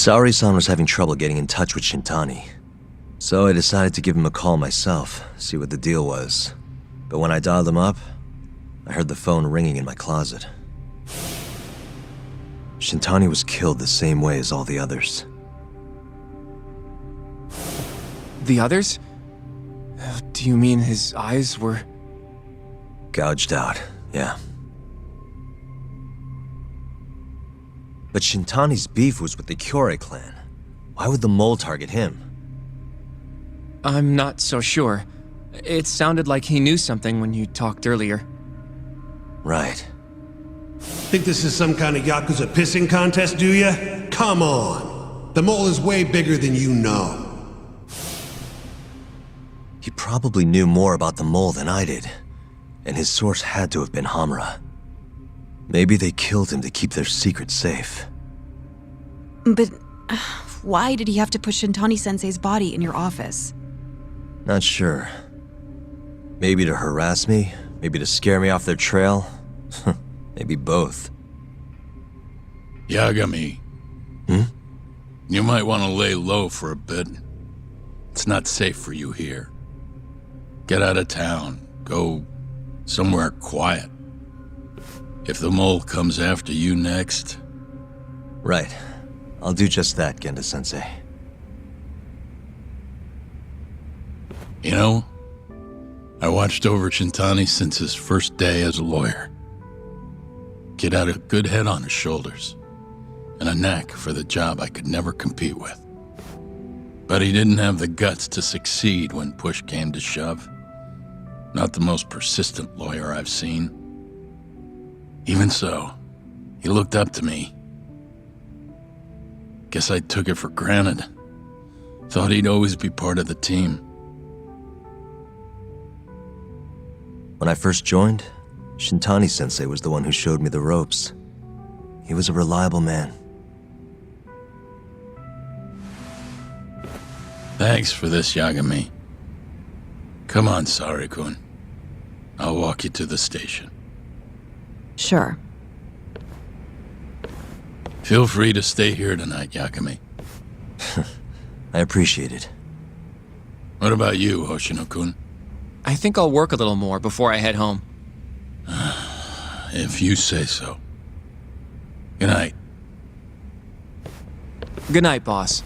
Saori-san was having trouble getting in touch with Shintani, so I decided to give him a call myself, see what the deal was. But when I dialed him up, I heard the phone ringing in my closet. Shintani was killed the same way as all the others. The others? Do you mean his eyes were... Gouged out, yeah. But Shintani's beef was with the Kyorei clan. Why would the mole target him? I'm not so sure. It sounded like he knew something when you talked earlier. Right. Think this is some kind of Yakuza pissing contest, do ya? Come on! The mole is way bigger than you know. He probably knew more about the mole than I did, and his source had to have been Hamura. Maybe they killed him to keep their secret safe. But why did he have to put Shintani-sensei's body in your office? Not sure. Maybe to harass me, maybe to scare me off their trail. Maybe both. Yagami. You might want to lay low for a bit. It's not safe for you here. Get out of town. Go somewhere quiet. If the mole comes after you next... Right. I'll do just that, I watched over Shintani since his first day as a lawyer. Kid had a good head on his shoulders, and a knack for the job I could never compete with. But he didn't have the guts to succeed when push came to shove. Not the most persistent lawyer I've seen. Even so, he looked up to me. Guess I took it for granted. Thought he'd always be part of the team. When I first joined, Shintani-sensei was the one who showed me the ropes. He was a reliable man. Thanks for this, Yagami. Come on, Sari-kun. I'll walk you to the station. Sure. Feel free to stay here tonight, Yagami. I appreciate it. What about you, Hoshino-kun? I think I'll work a little more before I head home. If you say so. Good night. Good night, boss.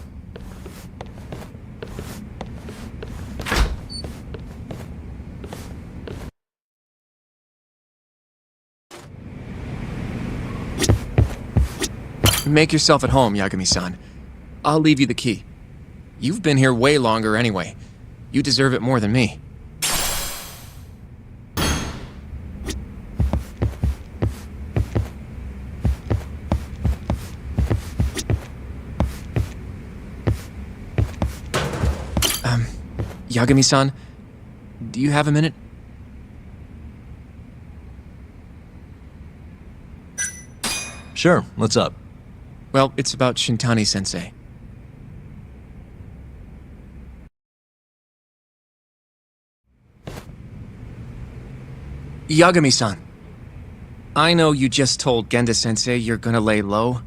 Make yourself at home, Yagami-san. I'll leave you the key. You've been here way longer anyway. You deserve it more than me. Yagami-san, do you have a minute? Sure, what's up? Well, it's about Shintani-sensei. Yagami-san, I know you just told Genda-sensei you're gonna lay low,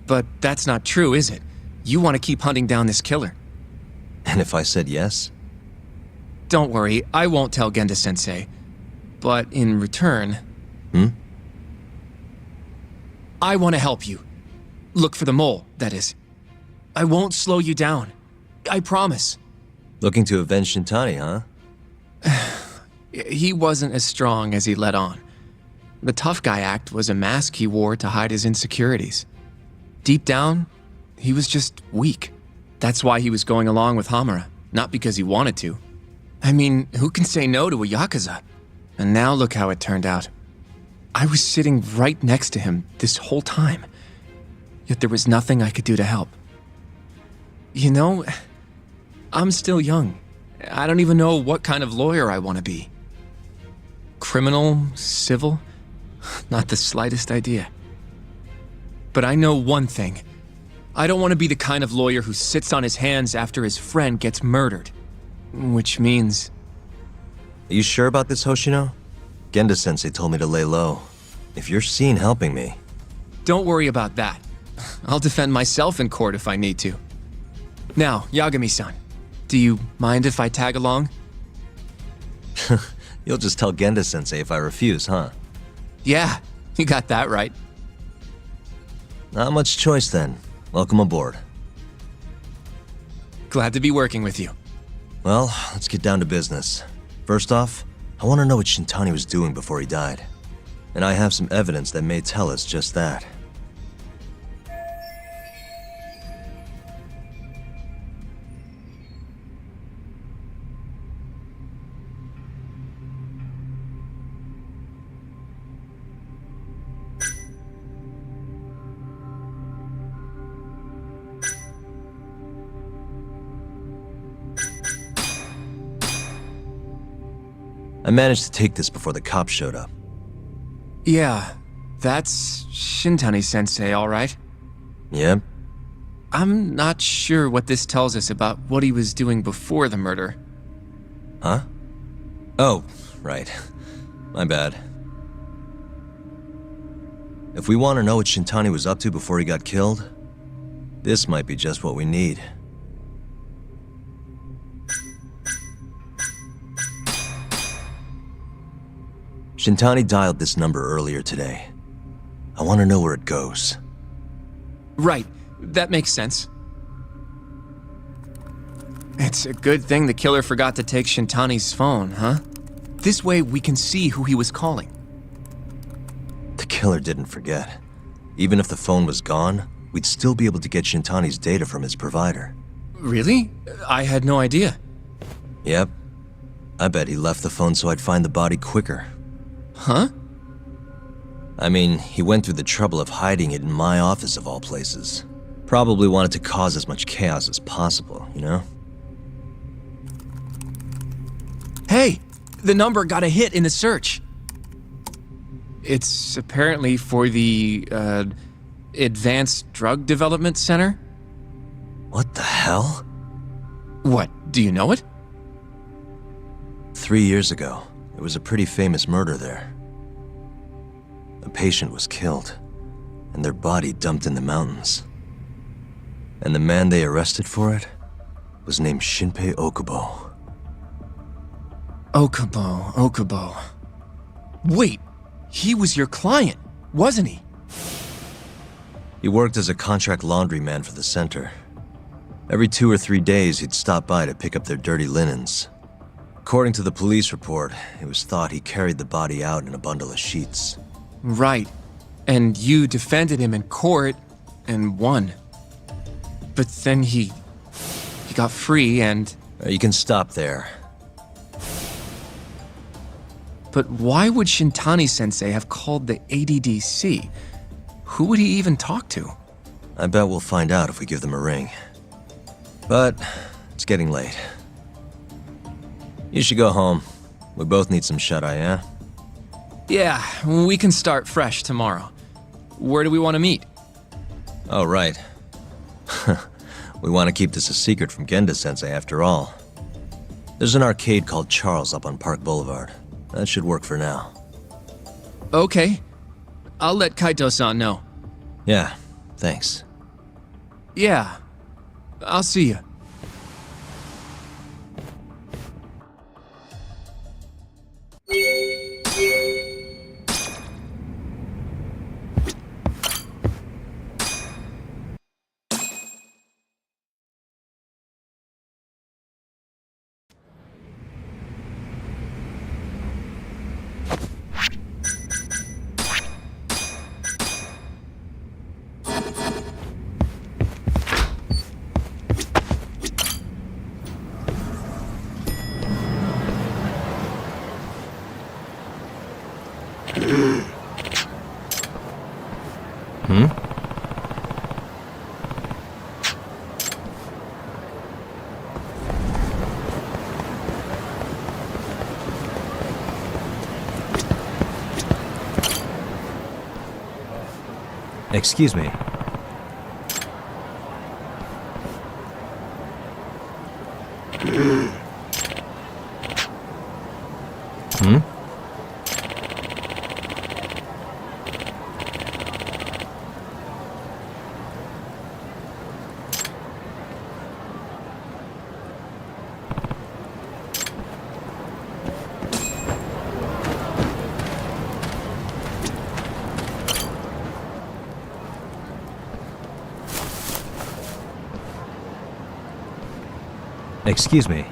but that's not true, is it? You want to keep hunting down this killer. And if I said yes? Don't worry, I won't tell Genda-sensei. But in return... I want to help you. Look for the mole, that is. I won't slow you down. I promise. Looking to avenge Shintani, huh? He wasn't as strong as he let on. The tough guy act was a mask he wore to hide his insecurities. Deep down, he was just weak. That's why he was going along with Hamura, not because he wanted to. I mean, who can say no to a Yakuza? And now look how it turned out. I was sitting right next to him this whole time, yet there was nothing I could do to help. You know, I'm still young. I don't even know what kind of lawyer I want to be. Criminal? Civil? Not the slightest idea. But I know one thing. I don't want to be the kind of lawyer who sits on his hands after his friend gets murdered. Which means... Are you sure about this, Hoshino? Genda-sensei told me to lay low. If you're seen helping me... Don't worry about that. I'll defend myself in court if I need to. Now, Yagami-san, do you mind if I tag along? You'll just tell Genda-sensei if I refuse, huh? Yeah, you got that right. Not much choice then. Welcome aboard. Glad to be working with you. Well, let's get down to business. First off, I want to know what Shintani was doing before he died. And I have some evidence that may tell us just that. I managed to take this before the cops showed up. Yeah, that's Shintani-sensei, all right? Yep. I'm not sure what this tells us about what he was doing before the murder. Huh? Oh, right. My bad. If we want to know what Shintani was up to before he got killed, this might be just what we need. Shintani dialed this number earlier today. I want to know where it goes. Right, that makes sense. It's a good thing the killer forgot to take Shintani's phone, huh? This way we can see who he was calling. The killer didn't forget. Even if the phone was gone, we'd still be able to get Shintani's data from his provider. Really? I had no idea. Yep. I bet he left the phone so I'd find the body quicker. Huh? I mean, he went through the trouble of hiding it in my office of all places. Probably wanted to cause as much chaos as possible, you know? Hey! The number got a hit in the search. It's apparently for the, Advanced Drug Development Center? What the hell? What, do you know it? 3 years ago, there was a pretty famous murder there. A patient was killed, and their body dumped in the mountains. And the man they arrested for it was named Shinpei Okubo. Okubo. Wait, he was your client, wasn't he? He worked as a contract laundryman for the center. Every 2 or 3 days, he'd stop by to pick up their dirty linens. According to the police report, it was thought he carried the body out in a bundle of sheets. Right. And you defended him in court and won. But then he got free and... You can stop there. But why would Shintani-sensei have called the ADDC? Who would he even talk to? I bet we'll find out if we give them a ring. But it's getting late. You should go home. We both need some shut-eye, yeah? Yeah, we can start fresh tomorrow. Where do we want to meet? Oh, right. We want to keep this a secret from Genda-sensei after all. There's an arcade called Charles up on Park Boulevard. That should work for now. Okay. I'll let Kaito-san know. Yeah, thanks. Yeah. I'll see you. Excuse me. Excuse me.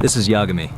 This is Yagami.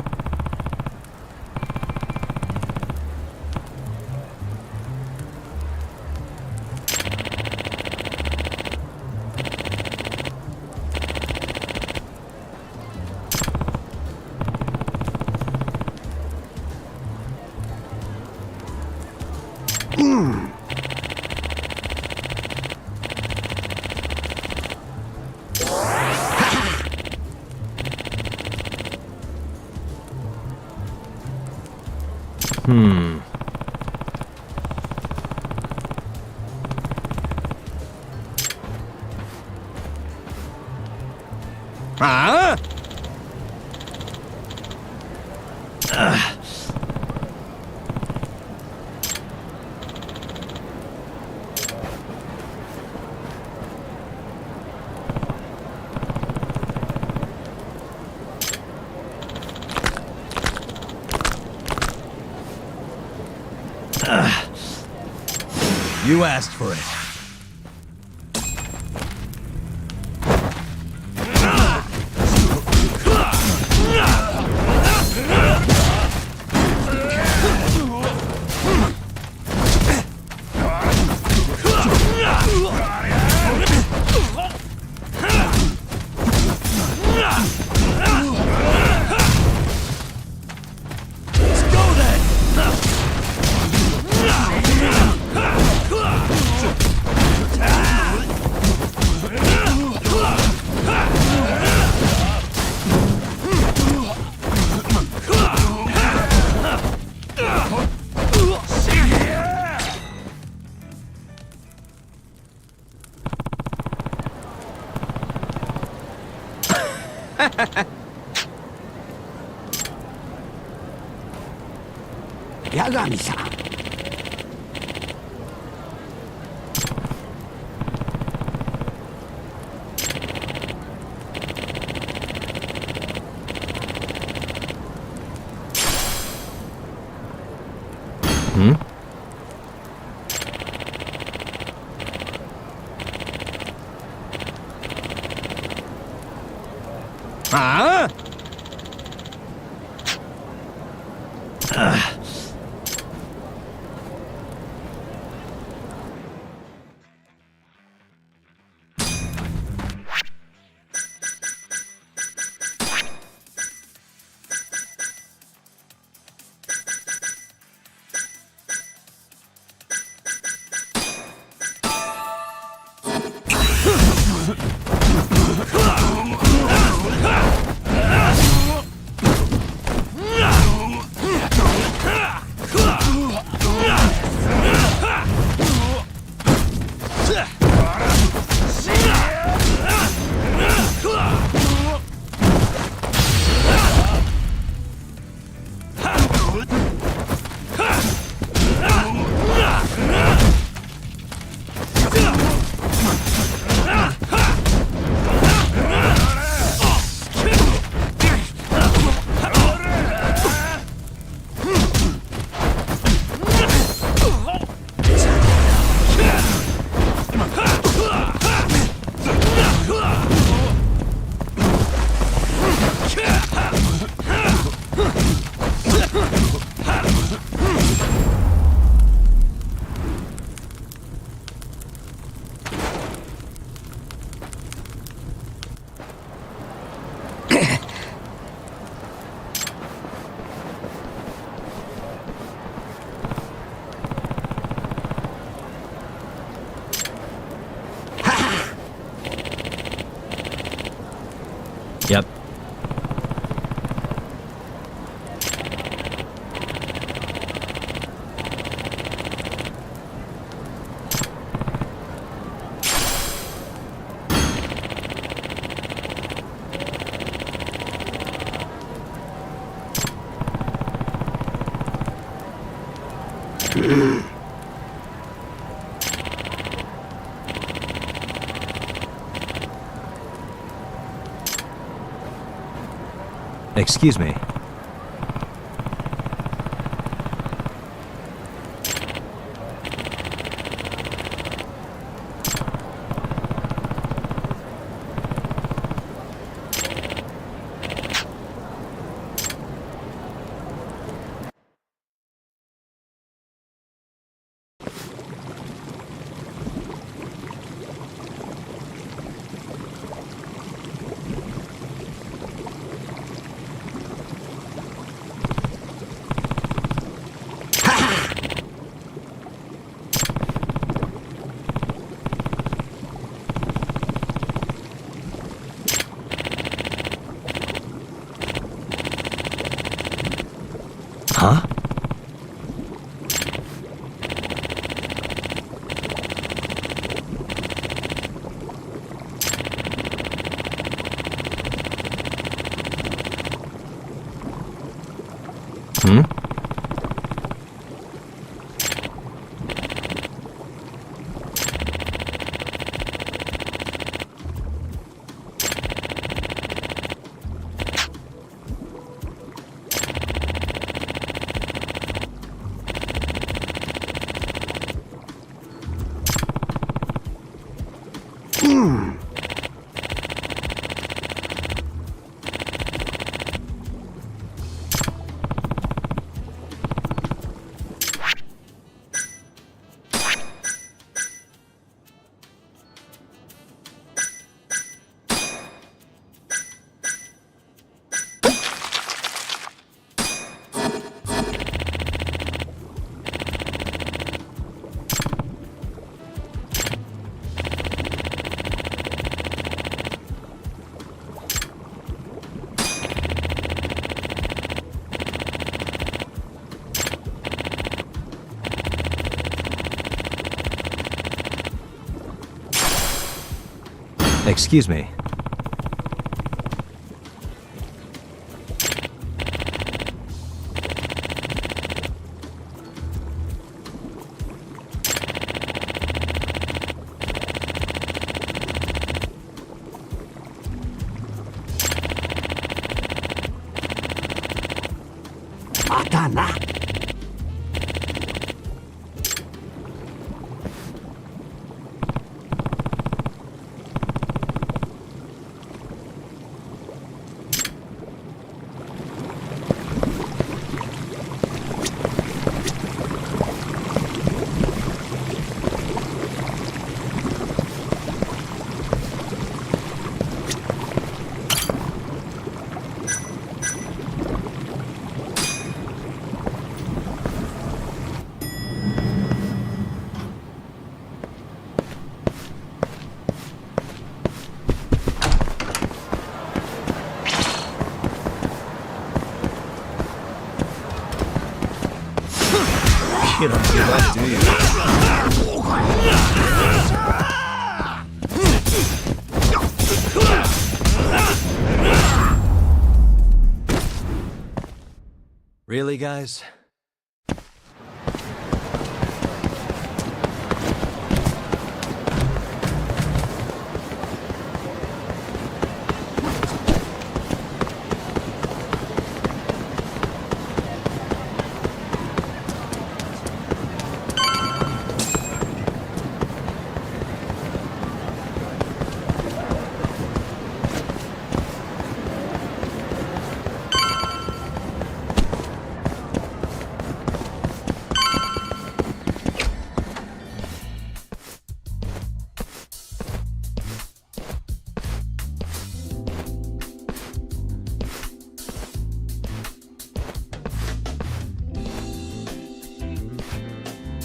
Ah! You asked for it. Yagami-san. Ah! Yep. Excuse me. Excuse me. You don't give up, do you? Really, guys?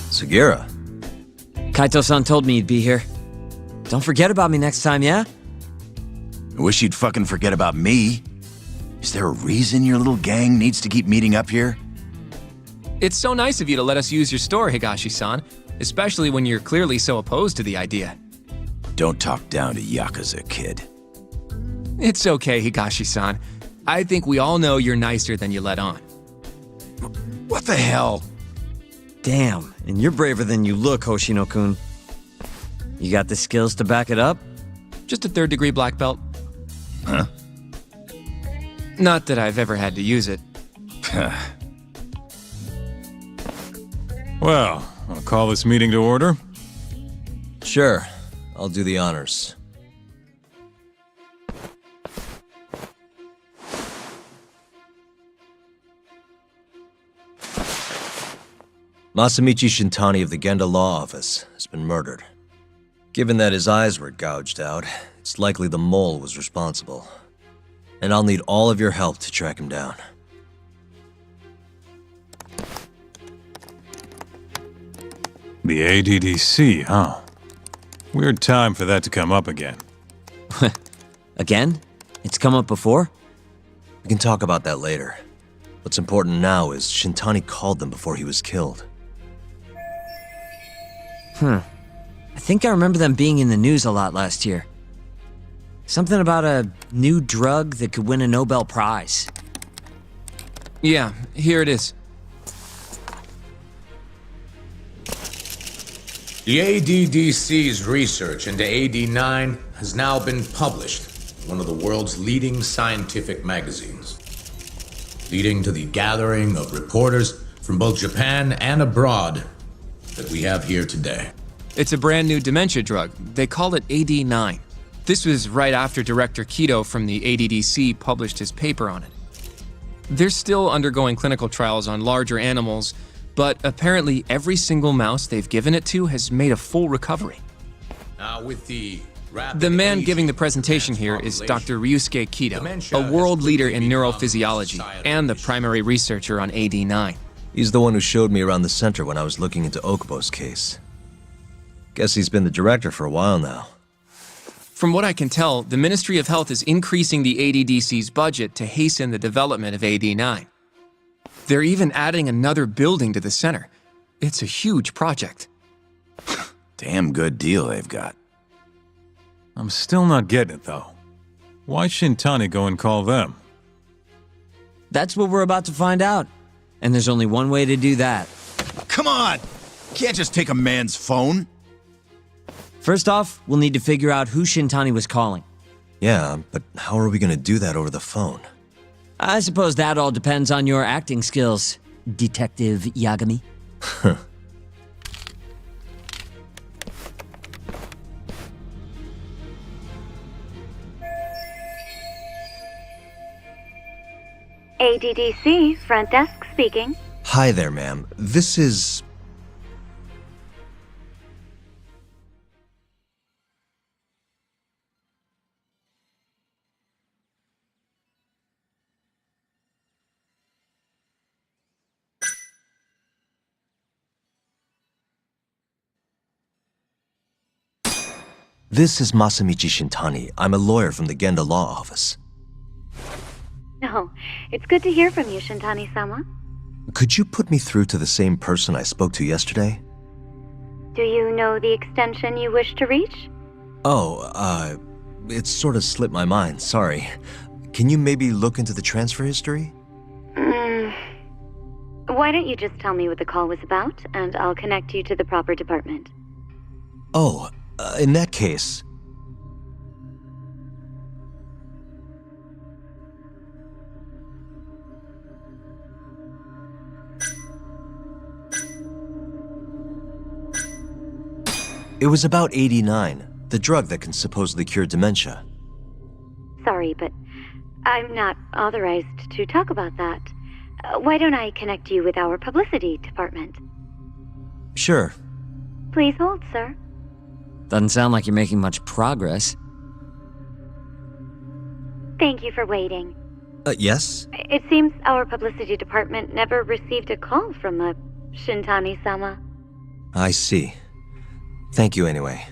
Sugiura. Kaito-san told me you'd be here. Don't forget about me next time, yeah? I wish you'd fucking forget about me. Is there a reason your little gang needs to keep meeting up here? It's so nice of you to let us use your store, Higashi-san, especially when you're clearly so opposed to the idea. Don't talk down to Yakuza, kid. It's okay, Higashi-san. I think we all know you're nicer than you let on. What the hell? Damn, and you're braver than you look, Hoshino-kun. You got the skills to back it up? Just a third-degree black belt. Huh? Not that I've ever had to use it. Well, I'll call this meeting to order. Sure, I'll do the honors. Masamichi Shintani of the Genda Law Office has been murdered. Given that his eyes were gouged out, it's likely the mole was responsible. And I'll need all of your help to track him down. The ADDC, huh? Weird time for that to come up again. Again? It's come up before? We can talk about that later. What's important now is Shintani called them before he was killed. I think I remember them being in the news a lot last year. Something about a new drug that could win a Nobel Prize. Yeah, here it is. The ADDC's research into AD9 has now been published in one of the world's leading scientific magazines, leading to the gathering of reporters from both Japan and abroad that we have here today. It's a brand new dementia drug. They call it AD9. This was right after Director Keto from the ADDC published his paper on it. They're still undergoing clinical trials on larger animals, but apparently every single mouse they've given it to has made a full recovery. Now, with the man giving the presentation here is Dr. Ryusuke Keto, a world leader in neurophysiology and the primary researcher on AD9. He's the one who showed me around the center when I was looking into Okubo's case. Guess he's been the director for a while now. From what I can tell, the Ministry of Health is increasing the ADDC's budget to hasten the development of AD9. They're even adding another building to the center. It's a huge project. Damn good deal they've got. I'm still not getting it, though. Why Shintani go and call them? That's what we're about to find out. And there's only one way to do that. Come on! Can't just take a man's phone. First off, we'll need to figure out who Shintani was calling. Yeah, but how are we gonna do that over the phone? I suppose that all depends on your acting skills, Detective Yagami. ADDC, front desk speaking. Hi there, ma'am. This is... This is Masamichi Shintani. I'm a lawyer from the Genda Law Office. No, it's good to hear from you, Shintani-sama. Could you put me through to the same person I spoke to yesterday? Do you know the extension you wish to reach? Oh, it sort of slipped my mind, sorry. Can you maybe look into the transfer history? Why don't you just tell me what the call was about, and I'll connect you to the proper department. Oh, in that case... It was about AD9, the drug that can supposedly cure dementia. Sorry, but I'm not authorized to talk about that. Why don't I connect you with our publicity department? Sure. Please hold, sir. Doesn't sound like you're making much progress. Thank you for waiting. Yes? It seems our publicity department never received a call from a Shintani-sama. I see. Thank you anyway.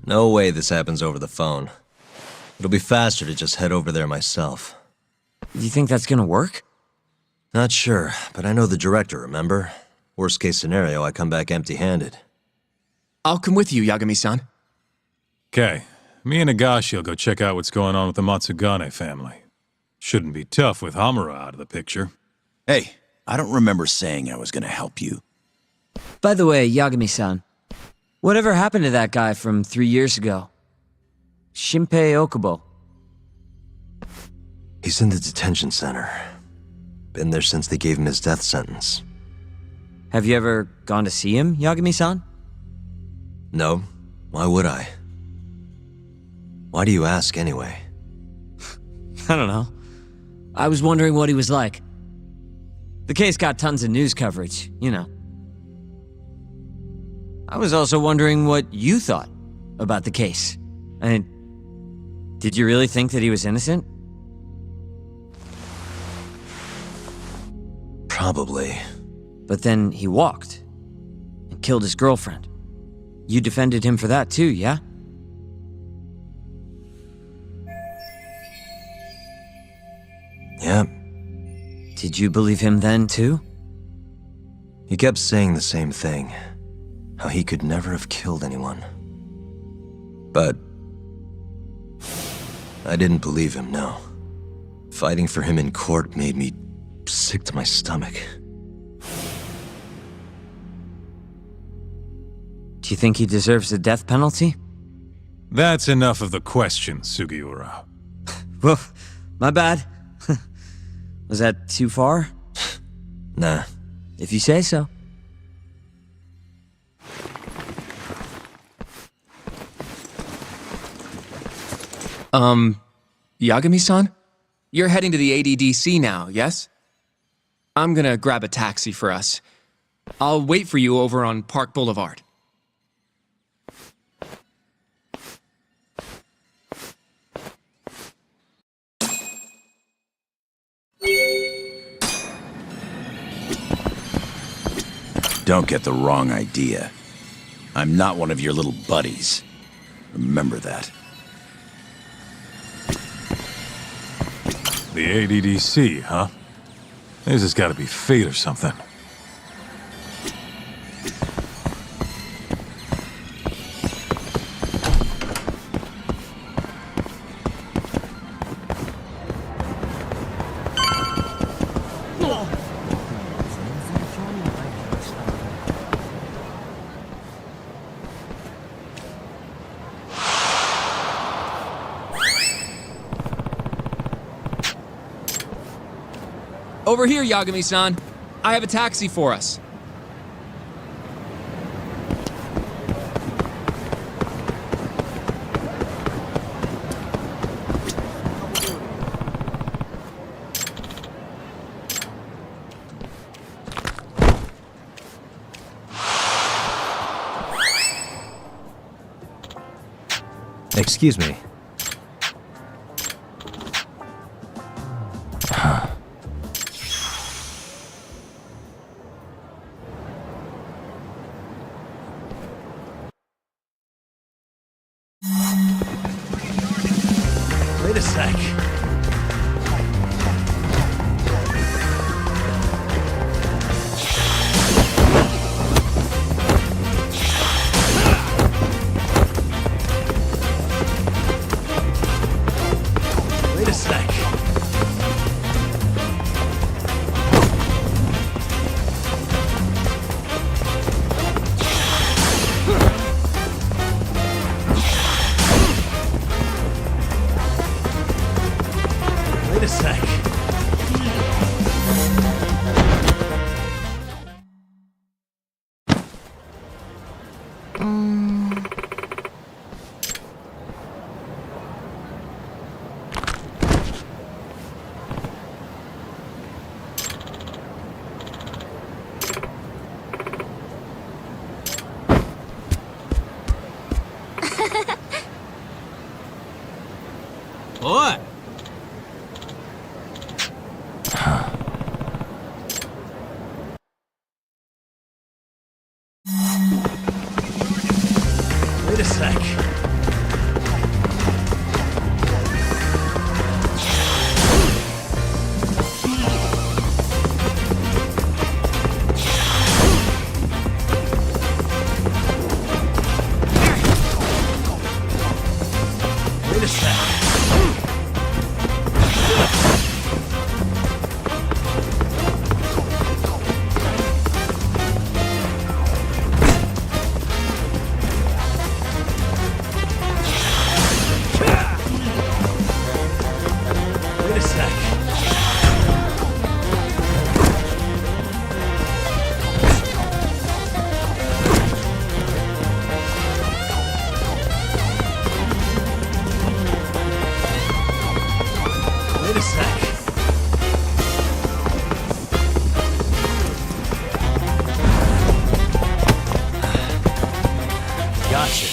No way this happens over the phone. It'll be faster to just head over there myself. Do you think that's gonna work? Not sure, but I know the director, remember? Worst case scenario, I come back empty-handed. I'll come with you, Yagami-san. Okay, me and Nagashi will go check out what's going on with the Matsugane family. Shouldn't be tough with Hamura out of the picture. Hey, I don't remember saying I was gonna help you. By the way, Yagami-san, whatever happened to that guy from 3 years ago? Shinpei Okubo. He's in the detention center. Been there since they gave him his death sentence. Have you ever gone to see him, Yagami-san? No. Why would I? Why do you ask anyway? I don't know. I was wondering what he was like. The case got tons of news coverage, you know. I was also wondering what you thought about the case. I mean, did you really think that he was innocent? Probably. But then he walked and killed his girlfriend. You defended him for that too, yeah? Yeah. Did you believe him then too? He kept saying the same thing. How he could never have killed anyone. But I didn't believe him, no. Fighting for him in court made me sick to my stomach. Do you think he deserves the death penalty? That's enough of the question, Sugiura. Well, my bad. Was that too far? Nah. If you say so. Yagami-san? You're heading to the ADDC now, yes? I'm gonna grab a taxi for us. I'll wait for you over on Park Boulevard. Don't get the wrong idea. I'm not one of your little buddies. Remember that. The ADDC, huh? This has got to be fate or something. Over here, Yagami-san. I have a taxi for us. Excuse me. Wait a sec. Wait a sec. Wait a sec. What? Wait a sec. Wait a sec. Wait a sec. Wait a sec. Gotcha.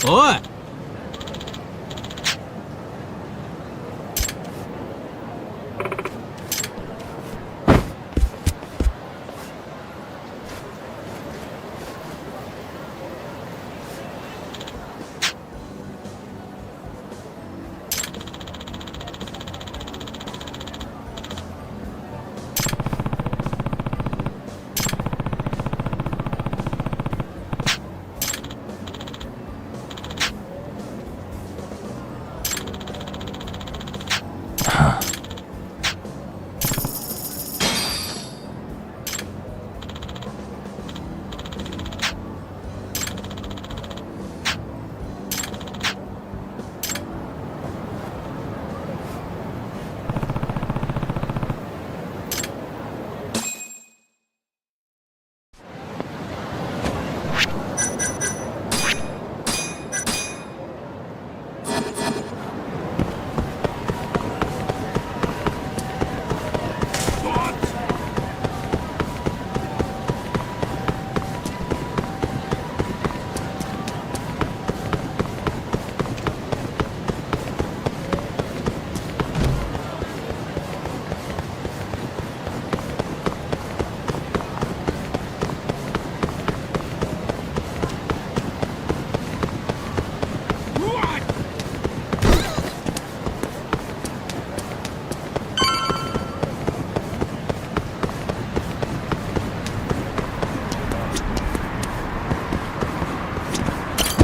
What?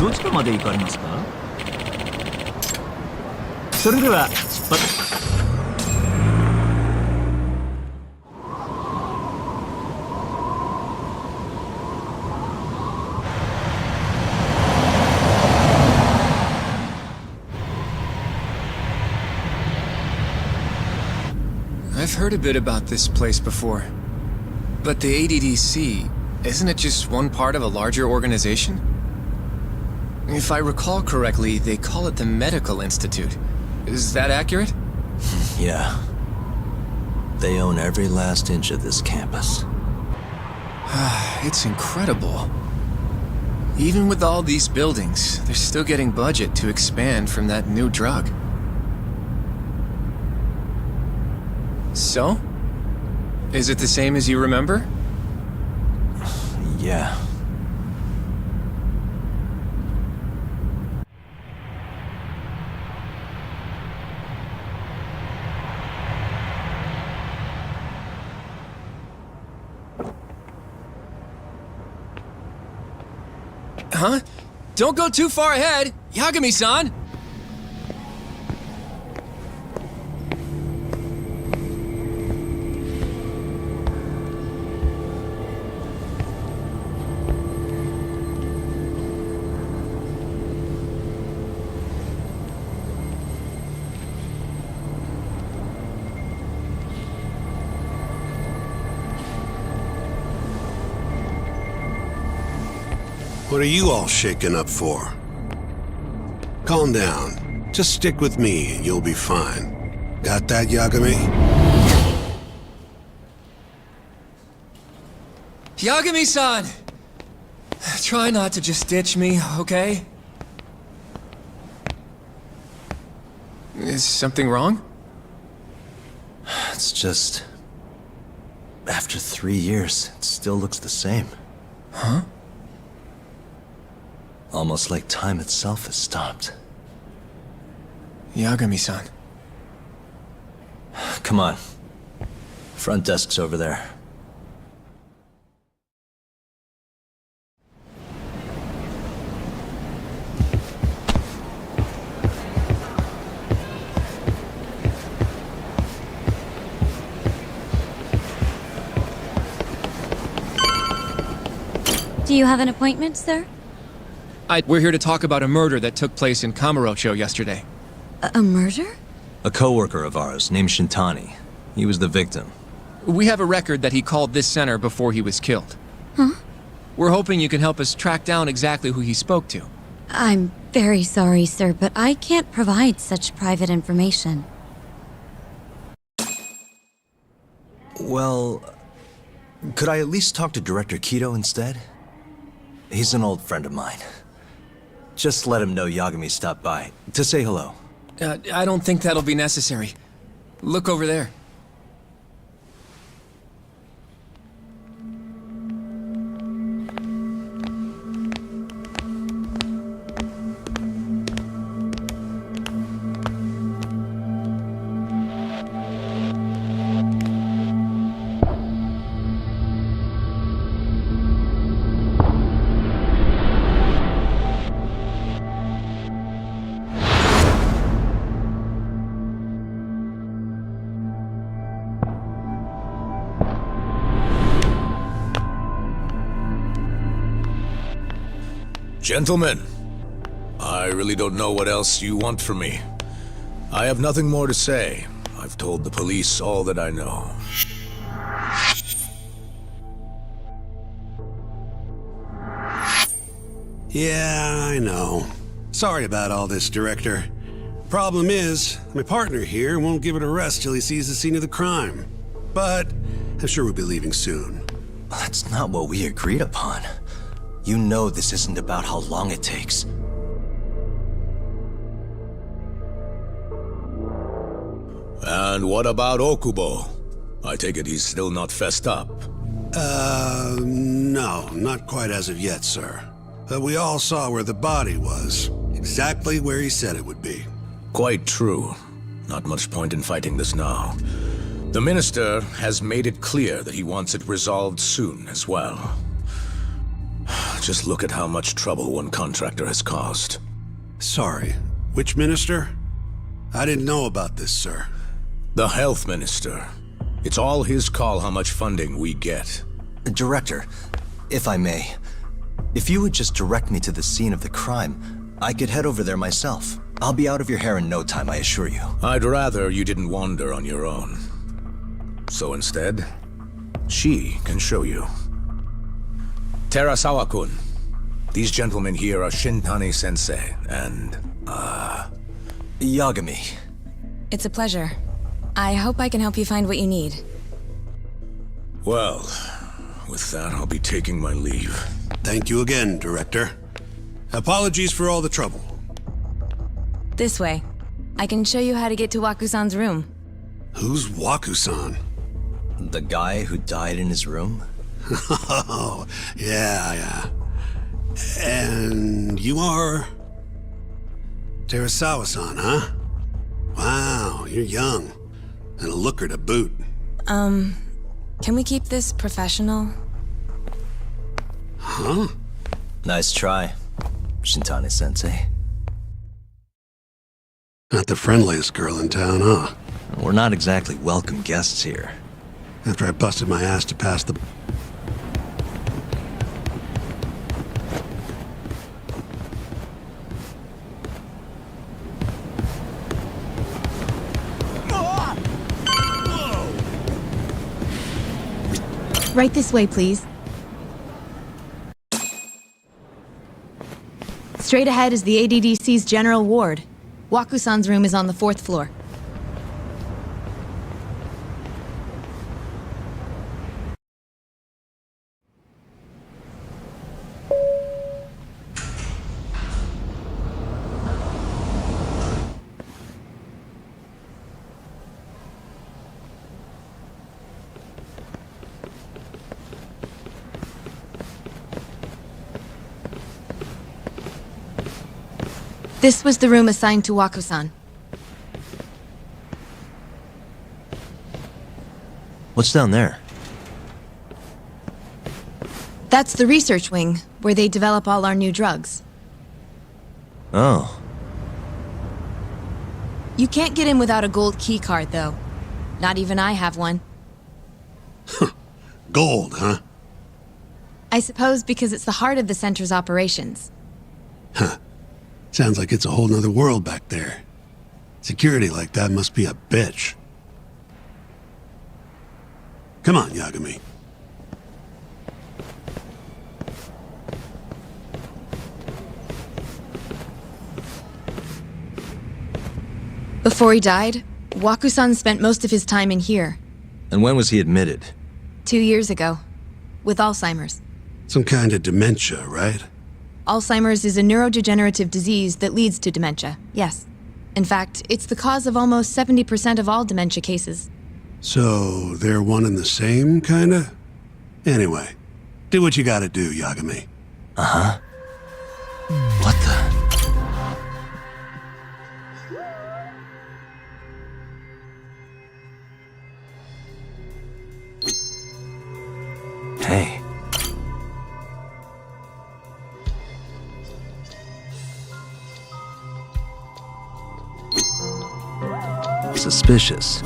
どちらまで行かれますか？それでは出発。I've heard a bit about this place before. But the ADDC, isn't it just one part of a larger organization? If I recall correctly, they call it the Medical Institute. Is that accurate? Yeah. They own every last inch of this campus. It's incredible. Even with all these buildings, they're still getting budget to expand from that new drug. So? Is it the same as you remember? Yeah. Huh? Don't go too far ahead! Yagami-san! What are you all shaken up for? Calm down. Just stick with me and you'll be fine. Got that, Yagami? Yagami-san! Try not to just ditch me, okay? Is something wrong? It's just... After 3 years, it still looks the same. Huh? Almost like time itself has stopped. Yagami-san. Come on. Front desk's over there. Do you have an appointment, sir? We're here to talk about a murder that took place in Kamurocho yesterday. A murder? A coworker of ours named Shintani. He was the victim. We have a record that he called this center before he was killed. Huh? We're hoping you can help us track down exactly who he spoke to. I'm very sorry, sir, but I can't provide such private information. Well, could I at least talk to Director Kido instead? He's an old friend of mine. Just let him know Yagami stopped by, to say hello. I don't think that'll be necessary. Look over there. Gentlemen, I really don't know what else you want from me. I have nothing more to say. I've told the police all that I know. Yeah, I know. Sorry about all this, Director. Problem is, my partner here won't give it a rest till he sees the scene of the crime. But I'm sure we'll be leaving soon. That's not what we agreed upon. You know this isn't about how long it takes. And what about Okubo? I take it he's still not fessed up. No, not quite as of yet, sir. But we all saw where the body was. Exactly where he said it would be. Quite true. Not much point in fighting this now. The Minister has made it clear that he wants it resolved soon as well. just look at how much trouble one contractor has caused. Sorry, which minister? I didn't know about this, sir. The health minister. It's all his call how much funding we get. Director, if I may, if you would just direct me to the scene of the crime, I could head over there myself. I'll be out of your hair in no time, I assure you. I'd rather you didn't wander on your own. So instead, she can show you. Terasawa-kun. These gentlemen here are Shintani-sensei and, Yagami. It's a pleasure. I hope I can help you find what you need. Well, with that, I'll be taking my leave. Thank you again, Director. Apologies for all the trouble. This way. I can show you how to get to Waku-san's room. Who's Waku-san? The guy who died in his room? Oh, yeah. And you are... Terasawa-san, huh? Wow, you're young. And a looker to boot. Can we keep this professional? Huh? Nice try, Shintani-sensei. Not the friendliest girl in town, huh? We're not exactly welcome guests here. After I busted my ass to pass the... Right this way, please. Straight ahead is the ADDC's general ward. Waku-san's room is on the 4th floor. This was the room assigned to Waku-san. What's down there? That's the research wing, where they develop all our new drugs. Oh. You can't get in without a gold key card, though. Not even I have one. Gold, huh? I suppose because it's the heart of the center's operations. Huh. Sounds like it's a whole nother world back there. Security like that must be a bitch. Come on, Yagami. Before he died, Waku-san spent most of his time in here. And when was he admitted? 2 years ago. With Alzheimer's. Some kind of dementia, right? Alzheimer's is a neurodegenerative disease that leads to dementia, yes. In fact, it's the cause of almost 70% of all dementia cases. So, they're one and the same, kinda? Anyway, do what you gotta do, Yagami. Uh-huh. What the... Hey. Suspicious.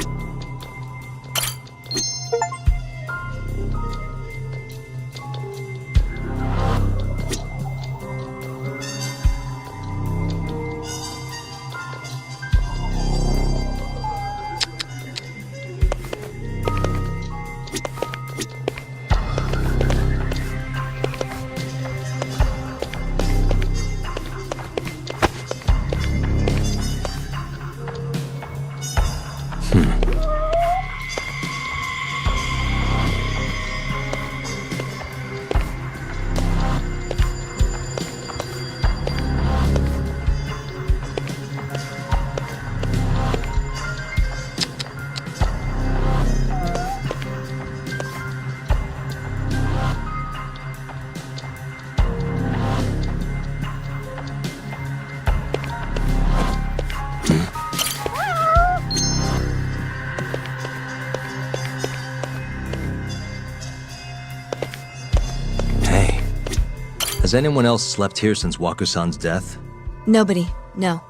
Has anyone else slept here since Wakusan's death? Nobody, no.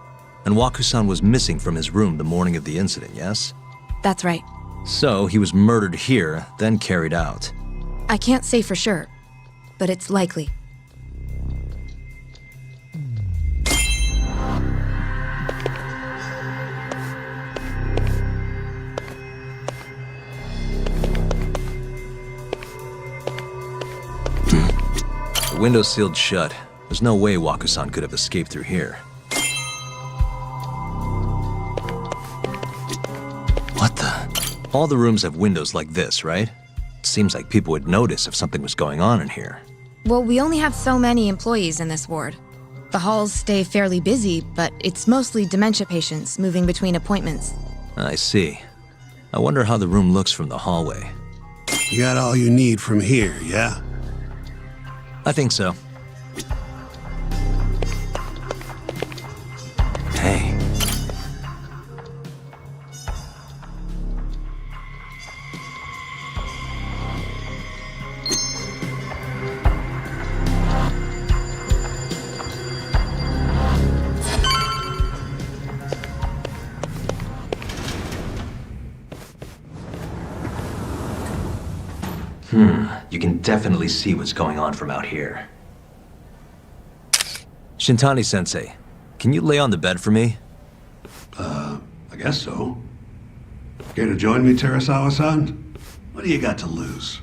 And Wakusan was missing from his room the morning of the incident, yes? That's right. So he was murdered here, then carried out. I can't say for sure, but it's likely. The window's sealed shut. There's no way Wakusan could have escaped through here. What the? All the rooms have windows like this, right? It seems like people would notice if something was going on in here. Well, we only have so many employees in this ward. The halls stay fairly busy, but it's mostly dementia patients moving between appointments. I see. I wonder how the room looks from the hallway. You got all you need from here, yeah? I think so. Hey. You can definitely see what's going on from out here. Shintani-sensei, can you lay on the bed for me? I guess so. Care to join me, Terasawa-san? What do you got to lose?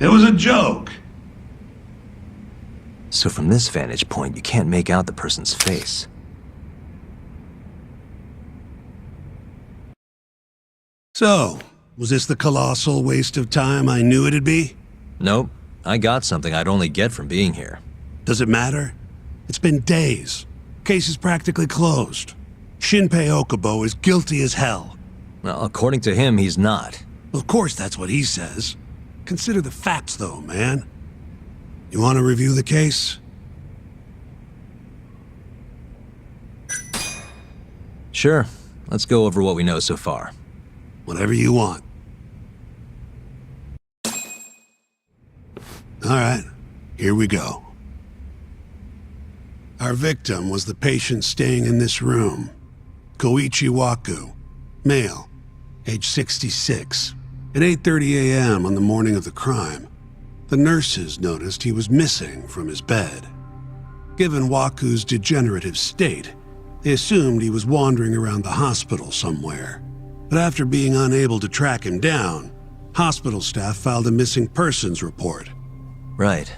It was a joke! So from this vantage point, you can't make out the person's face. So, was this the colossal waste of time I knew it'd be? Nope. I got something I'd only get from being here. Does it matter? It's been days. Case is practically closed. Shinpei Okubo is guilty as hell. Well, according to him, he's not. Well, of course that's what he says. Consider the facts, though, man. You want to review the case? Sure. Let's go over what we know so far. Whatever you want. All right, here we go. Our victim was the patient staying in this room. Koichi Waku, male, age 66. At 8:30 a.m. on the morning of the crime, the nurses noticed he was missing from his bed. Given Waku's degenerative state, they assumed he was wandering around the hospital somewhere. But after being unable to track him down, hospital staff filed a missing persons report. Right.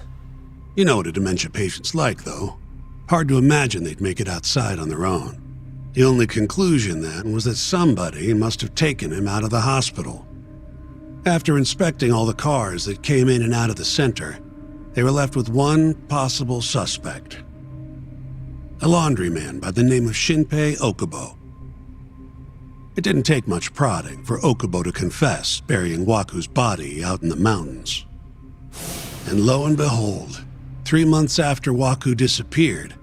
You know what a dementia patient's like, though. Hard to imagine they'd make it outside on their own. The only conclusion then was that somebody must have taken him out of the hospital. After inspecting all the cars that came in and out of the center, they were left with one possible suspect. A laundryman by the name of Shinpei Okubo. It didn't take much prodding for Okubo to confess burying Waku's body out in the mountains. And lo and behold, 3 months after Waku disappeared,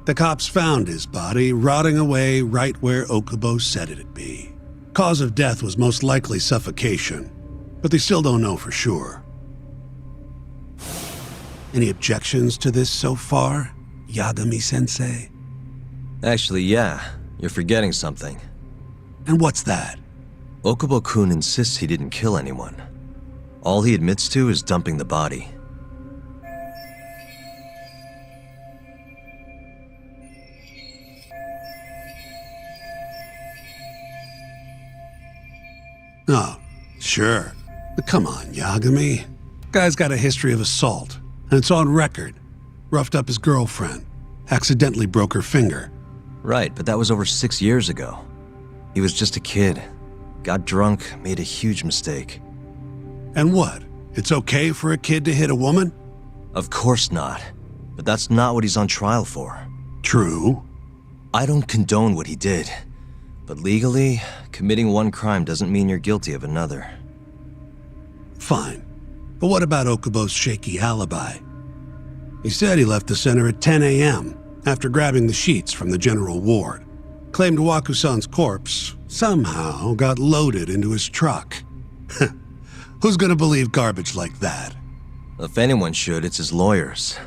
the cops found his body rotting away right where Okubo said it'd be. Cause of death was most likely suffocation, but they still don't know for sure. Any objections to this so far, Yagami-sensei? Actually, yeah. You're forgetting something. And what's that? Okubo-kun insists he didn't kill anyone. All he admits to is dumping the body. Oh, sure. But come on, Yagami. Guy's got a history of assault, and it's on record. Roughed up his girlfriend. Accidentally broke her finger. Right, but that was over 6 years ago. He was just a kid. Got drunk, made a huge mistake. And what? It's okay for a kid to hit a woman? Of course not. But that's not what he's on trial for. True. I don't condone what he did. But legally, committing one crime doesn't mean you're guilty of another. Fine. But what about Okubo's shaky alibi? He said he left the center at 10 a.m. after grabbing the sheets from the general ward. Claimed Waku-san's corpse somehow got loaded into his truck. Who's gonna believe garbage like that? If anyone should, it's his lawyers.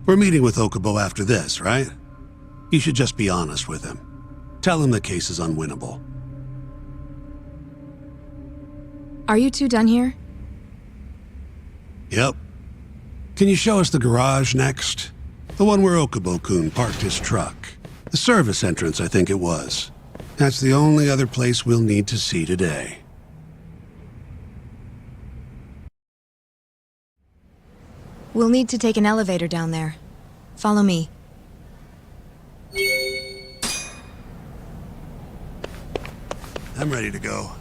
We're meeting with Okubo after this, right? You should just be honest with him. Tell him the case is unwinnable. Are you two done here? Yep. Can you show us the garage next? The one where Okubo-kun parked his truck. The service entrance, I think it was. That's the only other place we'll need to see today. We'll need to take an elevator down there. Follow me. I'm ready to go.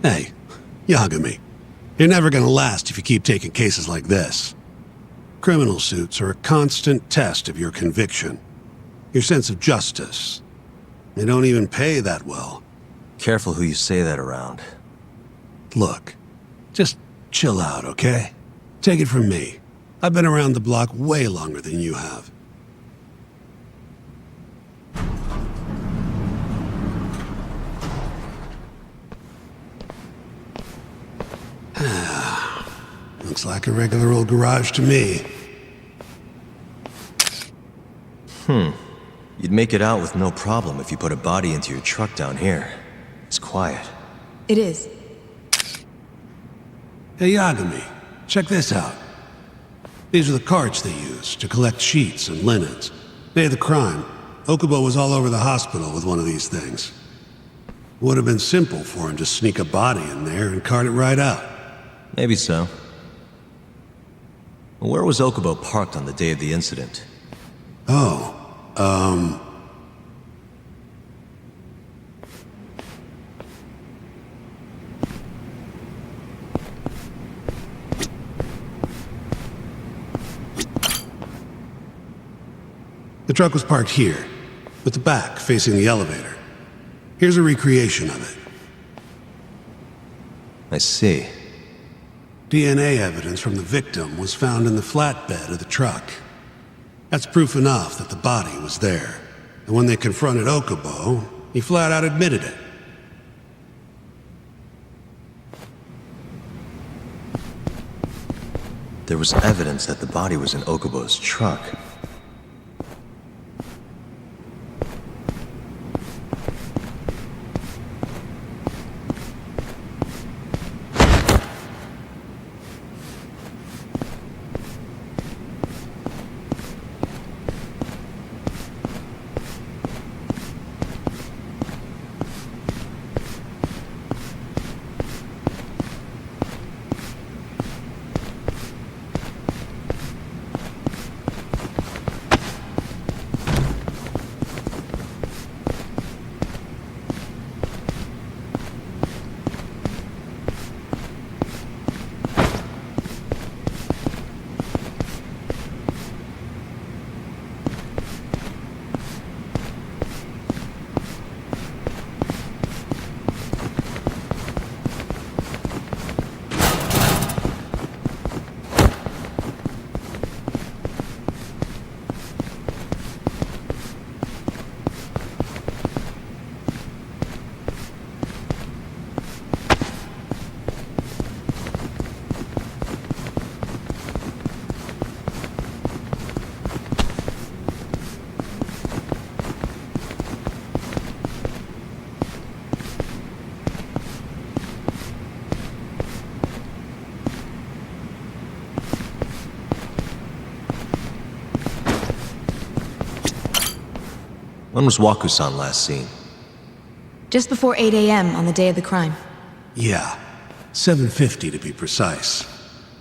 Hey, Yagami, you're never gonna last if you keep taking cases like this. Criminal suits are a constant test of your conviction, your sense of justice. They don't even pay that well. Careful who you say that around. Look, just chill out, okay? Take it from me. I've been around the block way longer than you have. Looks like a regular old garage to me. You'd make it out with no problem if you put a body into your truck down here. It's quiet. It is. Hey, Yagami, check this out. These are the carts they use to collect sheets and linens. Day of the crime, Okubo was all over the hospital with one of these things. Would have been simple for him to sneak a body in there and cart it right out. Maybe so. Where was Okubo parked on the day of the incident? The truck was parked here, with the back facing the elevator. Here's a recreation of it. I see. DNA evidence from the victim was found in the flatbed of the truck. That's proof enough that the body was there. And when they confronted Okubo, he flat out admitted it. There was evidence that the body was in Okubo's truck. When was Waku-san last seen? Just before 8 a.m. on the day of the crime. Yeah, 7:50 to be precise.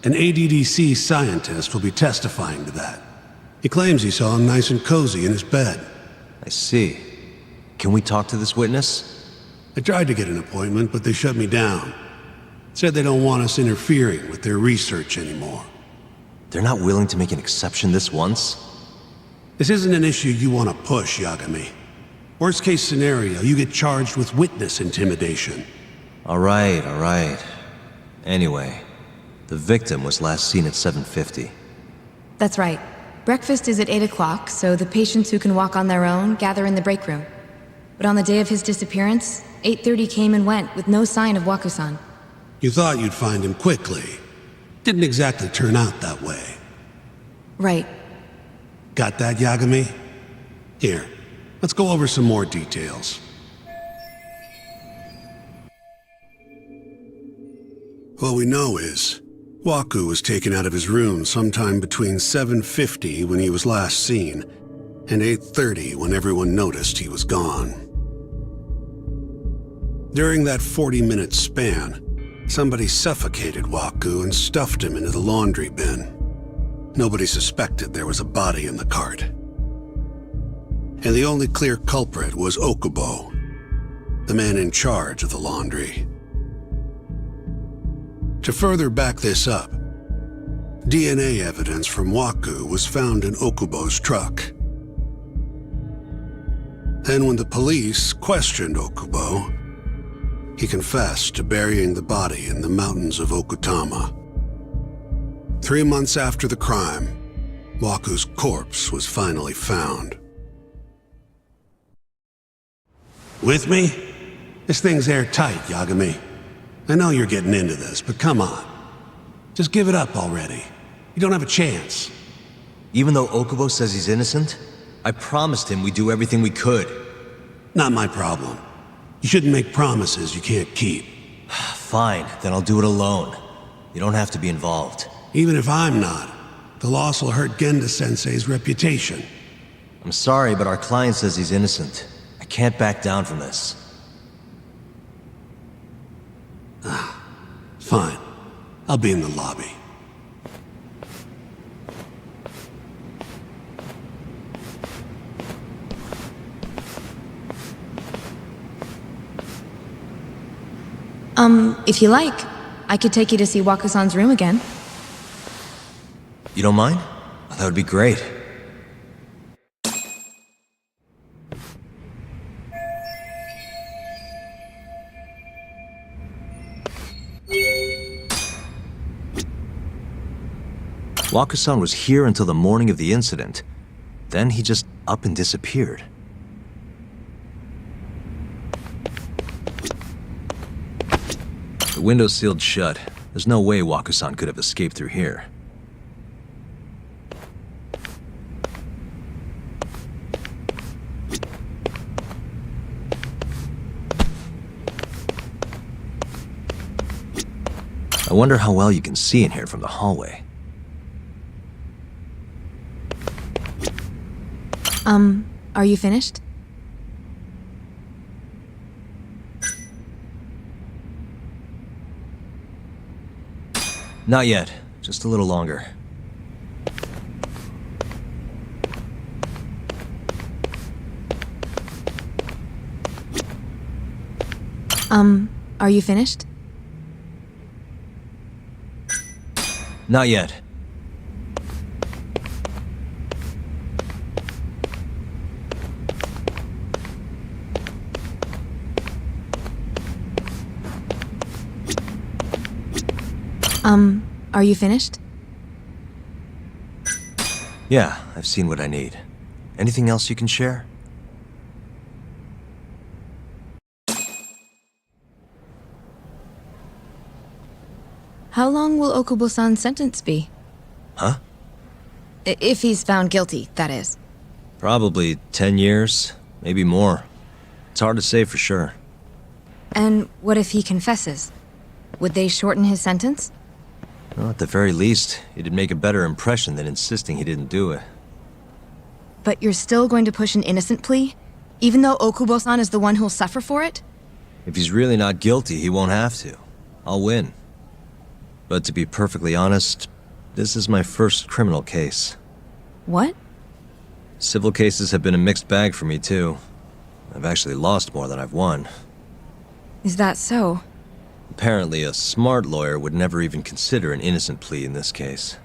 An ADDC scientist will be testifying to that. He claims he saw him nice and cozy in his bed. I see. Can we talk to this witness? I tried to get an appointment, but they shut me down. Said they don't want us interfering with their research anymore. They're not willing to make an exception this once? This isn't an issue you want to push, Yagami. Worst case scenario, you get charged with witness intimidation. All right. Anyway, the victim was last seen at 7:50. That's right. Breakfast is at 8 o'clock, so the patients who can walk on their own gather in the break room. But on the day of his disappearance, 8:30 came and went with no sign of Waku-san. You thought you'd find him quickly. Didn't exactly turn out that way. Right. Got that, Yagami? Here, let's go over some more details. What we know is, Waku was taken out of his room sometime between 7:50 when he was last seen, and 8:30 when everyone noticed he was gone. During that 40-minute span, somebody suffocated Waku and stuffed him into the laundry bin. Nobody suspected there was a body in the cart. And the only clear culprit was Okubo, the man in charge of the laundry. To further back this up, DNA evidence from Waku was found in Okubo's truck. Then when the police questioned Okubo, he confessed to burying the body in the mountains of Okutama. 3 months after the crime, Waku's corpse was finally found. With me? This thing's airtight, Yagami. I know you're getting into this, but come on. Just give it up already. You don't have a chance. Even though Okubo says he's innocent, I promised him we'd do everything we could. Not my problem. You shouldn't make promises you can't keep. Fine, then I'll do it alone. You don't have to be involved. Even if I'm not, the loss will hurt Genda-sensei's reputation. I'm sorry, but our client says he's innocent. I can't back down from this. Fine. I'll be in the lobby. If you like, I could take you to see Waku-san's room again. You don't mind? That would be great. Waku-san was here until the morning of the incident. Then he just up and disappeared. The window's sealed shut. There's no way Waku-san could have escaped through here. I wonder how well you can see in here from the hallway. Are you finished? Not yet. Just a little longer. Are you finished? Not yet. Are you finished? Yeah, I've seen what I need. Anything else you can share? How long will Okubo-san's sentence be? Huh? If he's found guilty, that is. Probably 10 years, maybe more. It's hard to say for sure. And what if he confesses? Would they shorten his sentence? Well, at the very least, it'd make a better impression than insisting he didn't do it. But you're still going to push an innocent plea? Even though Okubo-san is the one who'll suffer for it? If he's really not guilty, he won't have to. I'll win. But to be perfectly honest, this is my first criminal case. What? Civil cases have been a mixed bag for me, too. I've actually lost more than I've won. Is that so? Apparently, a smart lawyer would never even consider an innocent plea in this case.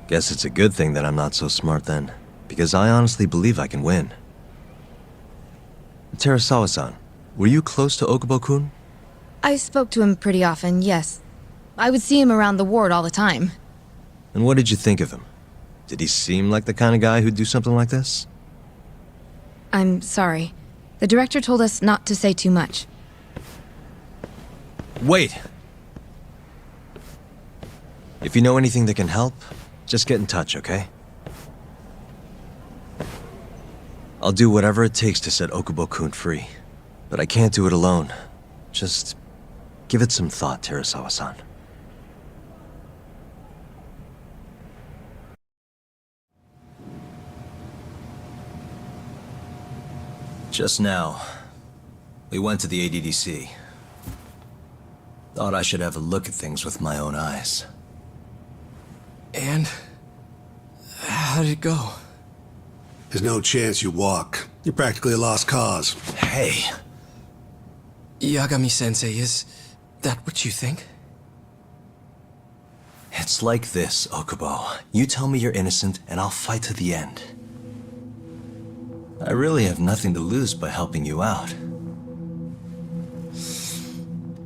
Guess it's a good thing that I'm not so smart then, because I honestly believe I can win. Terasawa-san, were you close to Okubo-kun? I spoke to him pretty often, yes. I would see him around the ward all the time. And what did you think of him? Did he seem like the kind of guy who'd do something like this? I'm sorry. The director told us not to say too much. Wait! If you know anything that can help, just get in touch, okay? I'll do whatever it takes to set Okubo-kun free. But I can't do it alone. Just give it some thought, Terasawa-san. Just now, we went to the ADDC. Thought I should have a look at things with my own eyes. And? How did it go? There's no chance you walk. You're practically a lost cause. Hey. Yagami-sensei, is that what you think? It's like this, Okubo. You tell me you're innocent, and I'll fight to the end. I really have nothing to lose by helping you out.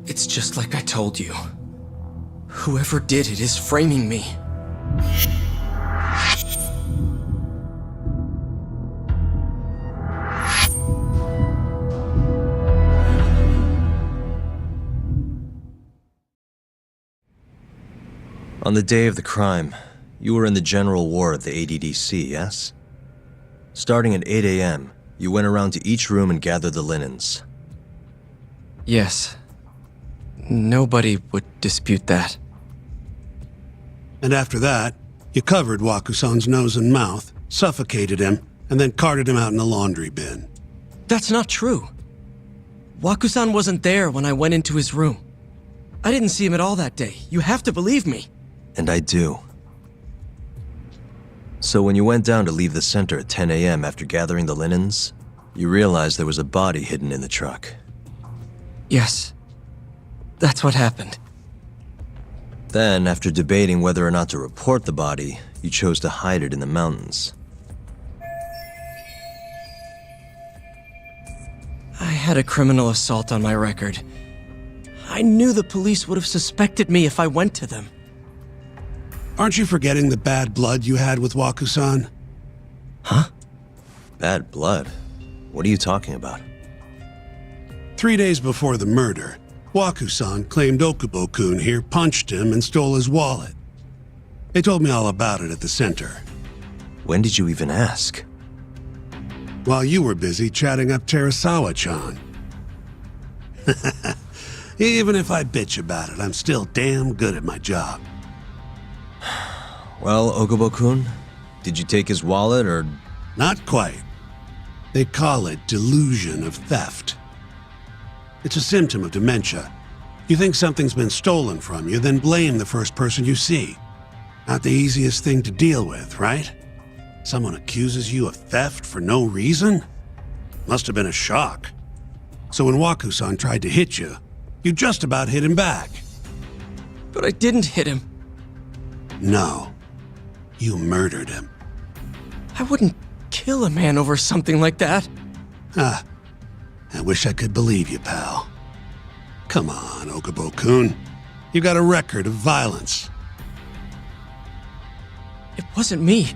It's just like I told you. Whoever did it is framing me. On the day of the crime, you were in the general ward of the ADDC, yes? Starting at 8 a.m., you went around to each room and gathered the linens. Yes. Nobody would dispute that. And after that, you covered Wakusan's nose and mouth, suffocated him, and then carted him out in a laundry bin. That's not true. Wakusan wasn't there when I went into his room. I didn't see him at all that day. You have to believe me. And I do. So when you went down to leave the center at 10 a.m. after gathering the linens, you realized there was a body hidden in the truck. Yes. That's what happened. Then, after debating whether or not to report the body, you chose to hide it in the mountains. I had a criminal assault on my record. I knew the police would have suspected me if I went to them. Aren't you forgetting the bad blood you had with Wakusan? Huh? Bad blood? What are you talking about? 3 days before the murder, Wakusan claimed Okubo-kun here punched him and stole his wallet. They told me all about it at the center. When did you even ask? While you were busy chatting up Terasawa-chan. Even if I bitch about it, I'm still damn good at my job. Well, Okubo-kun, did you take his wallet or... Not quite. They call it delusion of theft. It's a symptom of dementia. You think something's been stolen from you, then blame the first person you see. Not the easiest thing to deal with, right? Someone accuses you of theft for no reason? Must have been a shock. So when Wakusan tried to hit you, you just about hit him back. But I didn't hit him. No. You murdered him. I wouldn't kill a man over something like that. Ah. I wish I could believe you, pal. Come on, Okubo-kun. You got a record of violence. It wasn't me.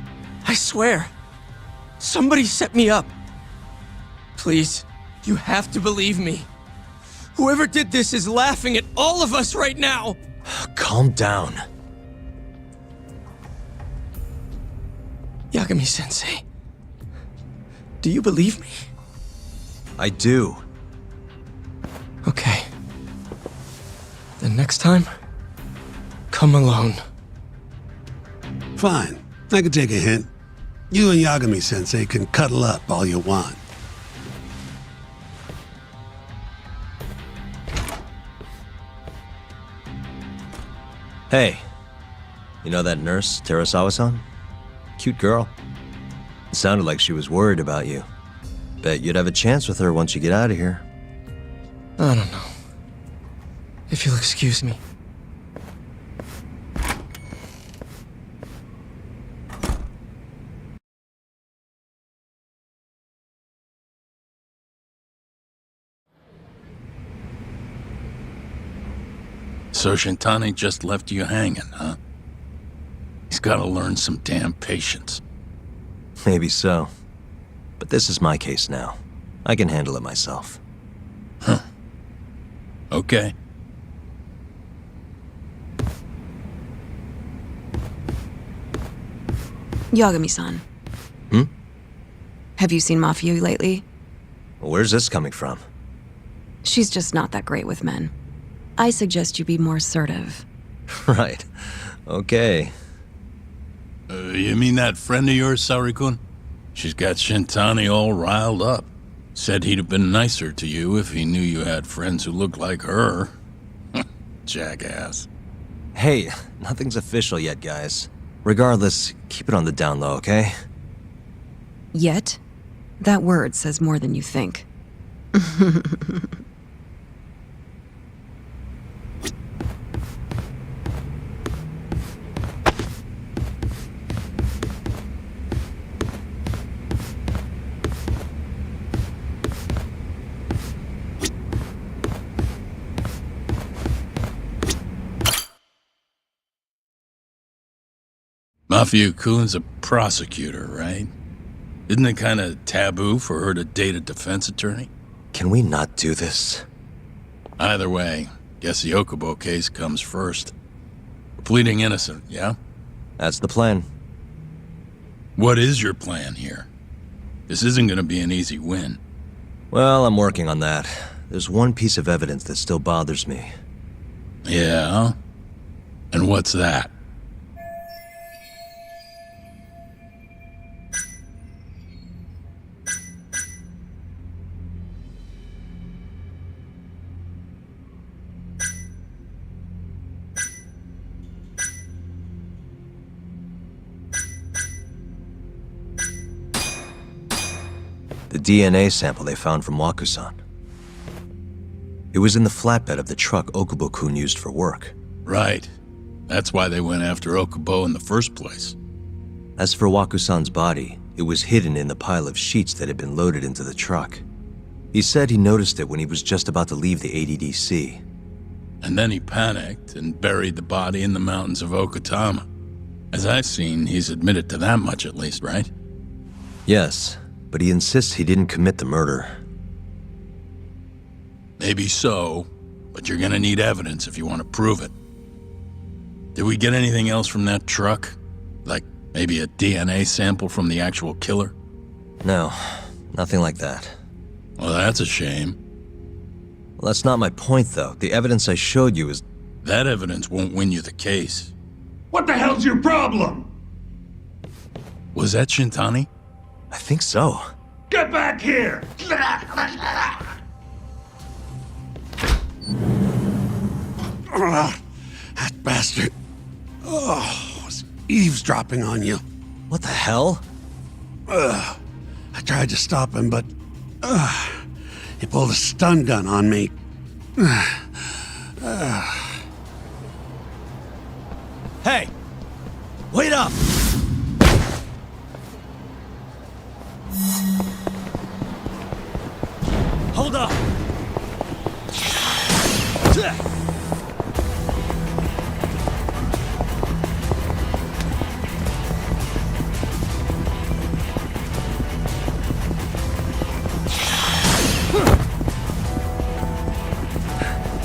I swear. Somebody set me up. Please, you have to believe me. Whoever did this is laughing at all of us right now. Calm down. Yagami-sensei, do you believe me? I do. Okay. Then next time, come alone. Fine. I can take a hint. You and Yagami-sensei can cuddle up all you want. Hey, you know that nurse, Terasawa-san? Cute girl. It sounded like she was worried about you. Bet you'd have a chance with her once you get out of here. I don't know. If you'll excuse me. So Shintani just left you hanging, huh? He's gotta learn some damn patience. Maybe so. But this is my case now. I can handle it myself. Huh. Okay. Yagami-san. Hmm? Have you seen Mafio lately? Where's this coming from? She's just not that great with men. I suggest you be more assertive. Right. Okay. You mean that friend of yours, Saori-kun? She's got Shintani all riled up. Said he'd have been nicer to you if he knew you had friends who looked like her. Jackass. Hey, nothing's official yet, guys. Regardless, keep it on the down low, okay? Yet? That word says more than you think. Mafio-kun's a prosecutor, right? Isn't it kind of taboo for her to date a defense attorney? Can we not do this? Either way, guess the Okubo case comes first. We're pleading innocent, yeah? That's the plan. What is your plan here? This isn't gonna be an easy win. Well, I'm working on that. There's one piece of evidence that still bothers me. Yeah? And what's that? The DNA sample they found from Wakusan. It was in the flatbed of the truck Okubo-kun used for work. Right. That's why they went after Okubo in the first place. As for Wakusan's body, it was hidden in the pile of sheets that had been loaded into the truck. He said he noticed it when he was just about to leave the ADDC. And then he panicked and buried the body in the mountains of Okutama. As I've seen, he's admitted to that much at least, right? Yes, but he insists he didn't commit the murder. Maybe so, but you're gonna need evidence if you want to prove it. Did we get anything else from that truck? Like maybe a DNA sample from the actual killer? No, nothing like that. Well, that's a shame. Well, that's not my point, though. The evidence I showed you is... That evidence won't win you the case. What the hell's your problem? Was that Shintani? I think so. Get back here! That bastard. Oh, was eavesdropping on you. What the hell? I tried to stop him, but he pulled a stun gun on me. Hey! Wait up! Hold up!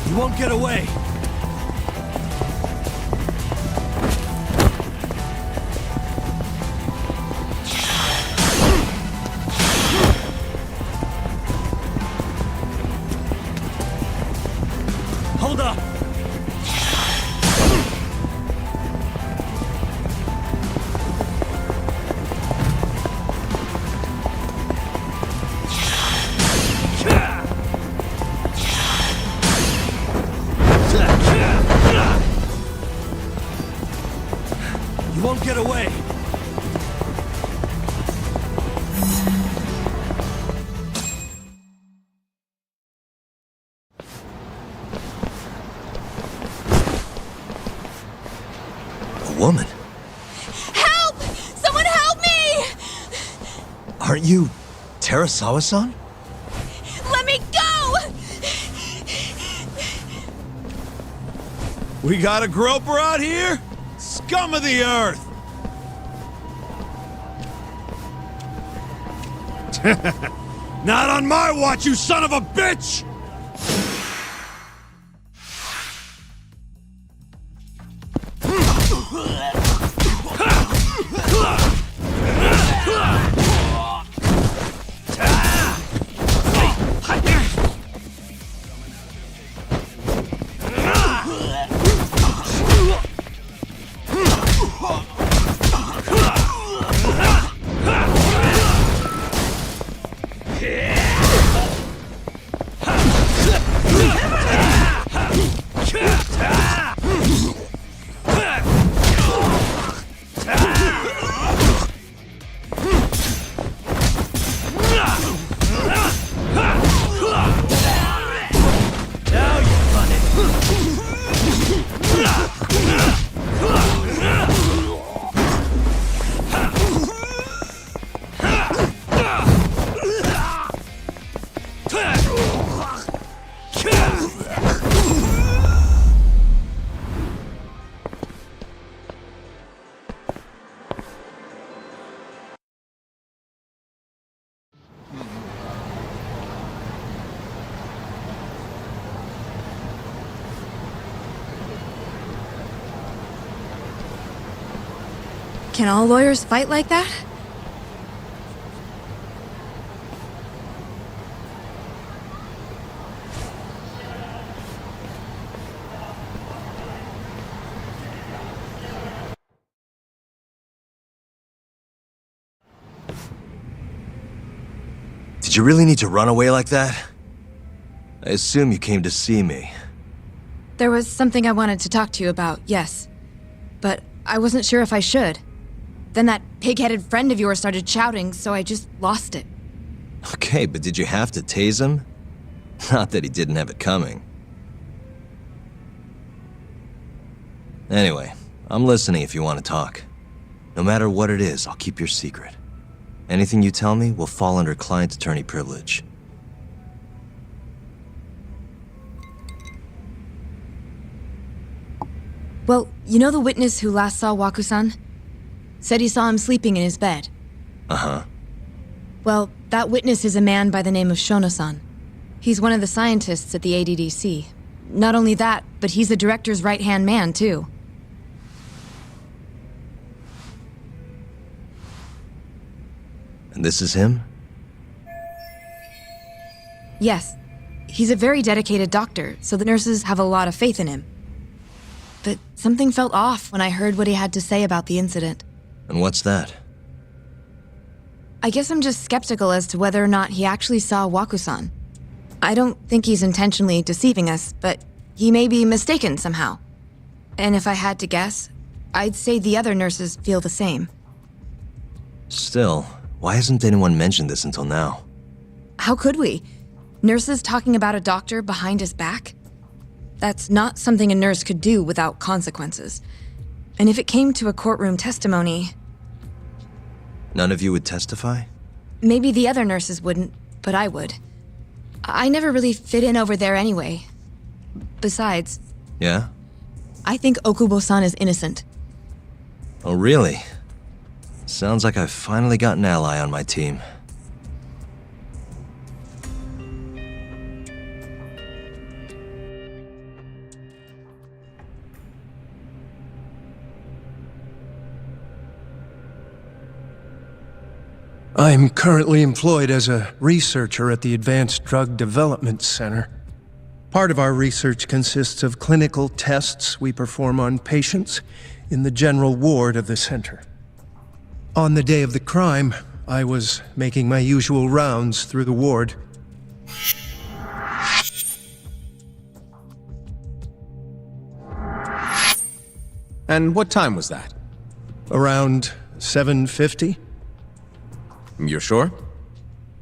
You won't get away! Hold up! A woman? Help! Someone help me! Aren't you Terasawa-san? Let me go! We got a groper out here? Scum of the earth! Not on my watch, you son of a bitch! Can all lawyers fight like that? Did you really need to run away like that? I assume you came to see me. There was something I wanted to talk to you about, yes. But I wasn't sure if I should. Then that pig-headed friend of yours started shouting, so I just lost it. Okay, but did you have to tase him? Not that he didn't have it coming. Anyway, I'm listening if you want to talk. No matter what it is, I'll keep your secret. Anything you tell me will fall under client-attorney privilege. Well, you know the witness who last saw Waku-san? Said he saw him sleeping in his bed. Uh-huh. Well, that witness is a man by the name of Shono-san. He's one of the scientists at the ADDC. Not only that, but he's the director's right-hand man, too. And this is him? Yes. He's a very dedicated doctor, so the nurses have a lot of faith in him. But something felt off when I heard what he had to say about the incident. And what's that? I guess I'm just skeptical as to whether or not he actually saw Waku-san. I don't think he's intentionally deceiving us, but he may be mistaken somehow. And if I had to guess, I'd say the other nurses feel the same. Still, why hasn't anyone mentioned this until now? How could we? Nurses talking about a doctor behind his back? That's not something a nurse could do without consequences. And if it came to a courtroom testimony... None of you would testify? Maybe the other nurses wouldn't, but I would. I never really fit in over there anyway. Besides... Yeah? I think Okubo-san is innocent. Oh, really? Sounds like I've finally got an ally on my team. I'm currently employed as a researcher at the Advanced Drug Development Center. Part of our research consists of clinical tests we perform on patients in the general ward of the center. On the day of the crime, I was making my usual rounds through the ward. And what time was that? Around 7:50? You're sure?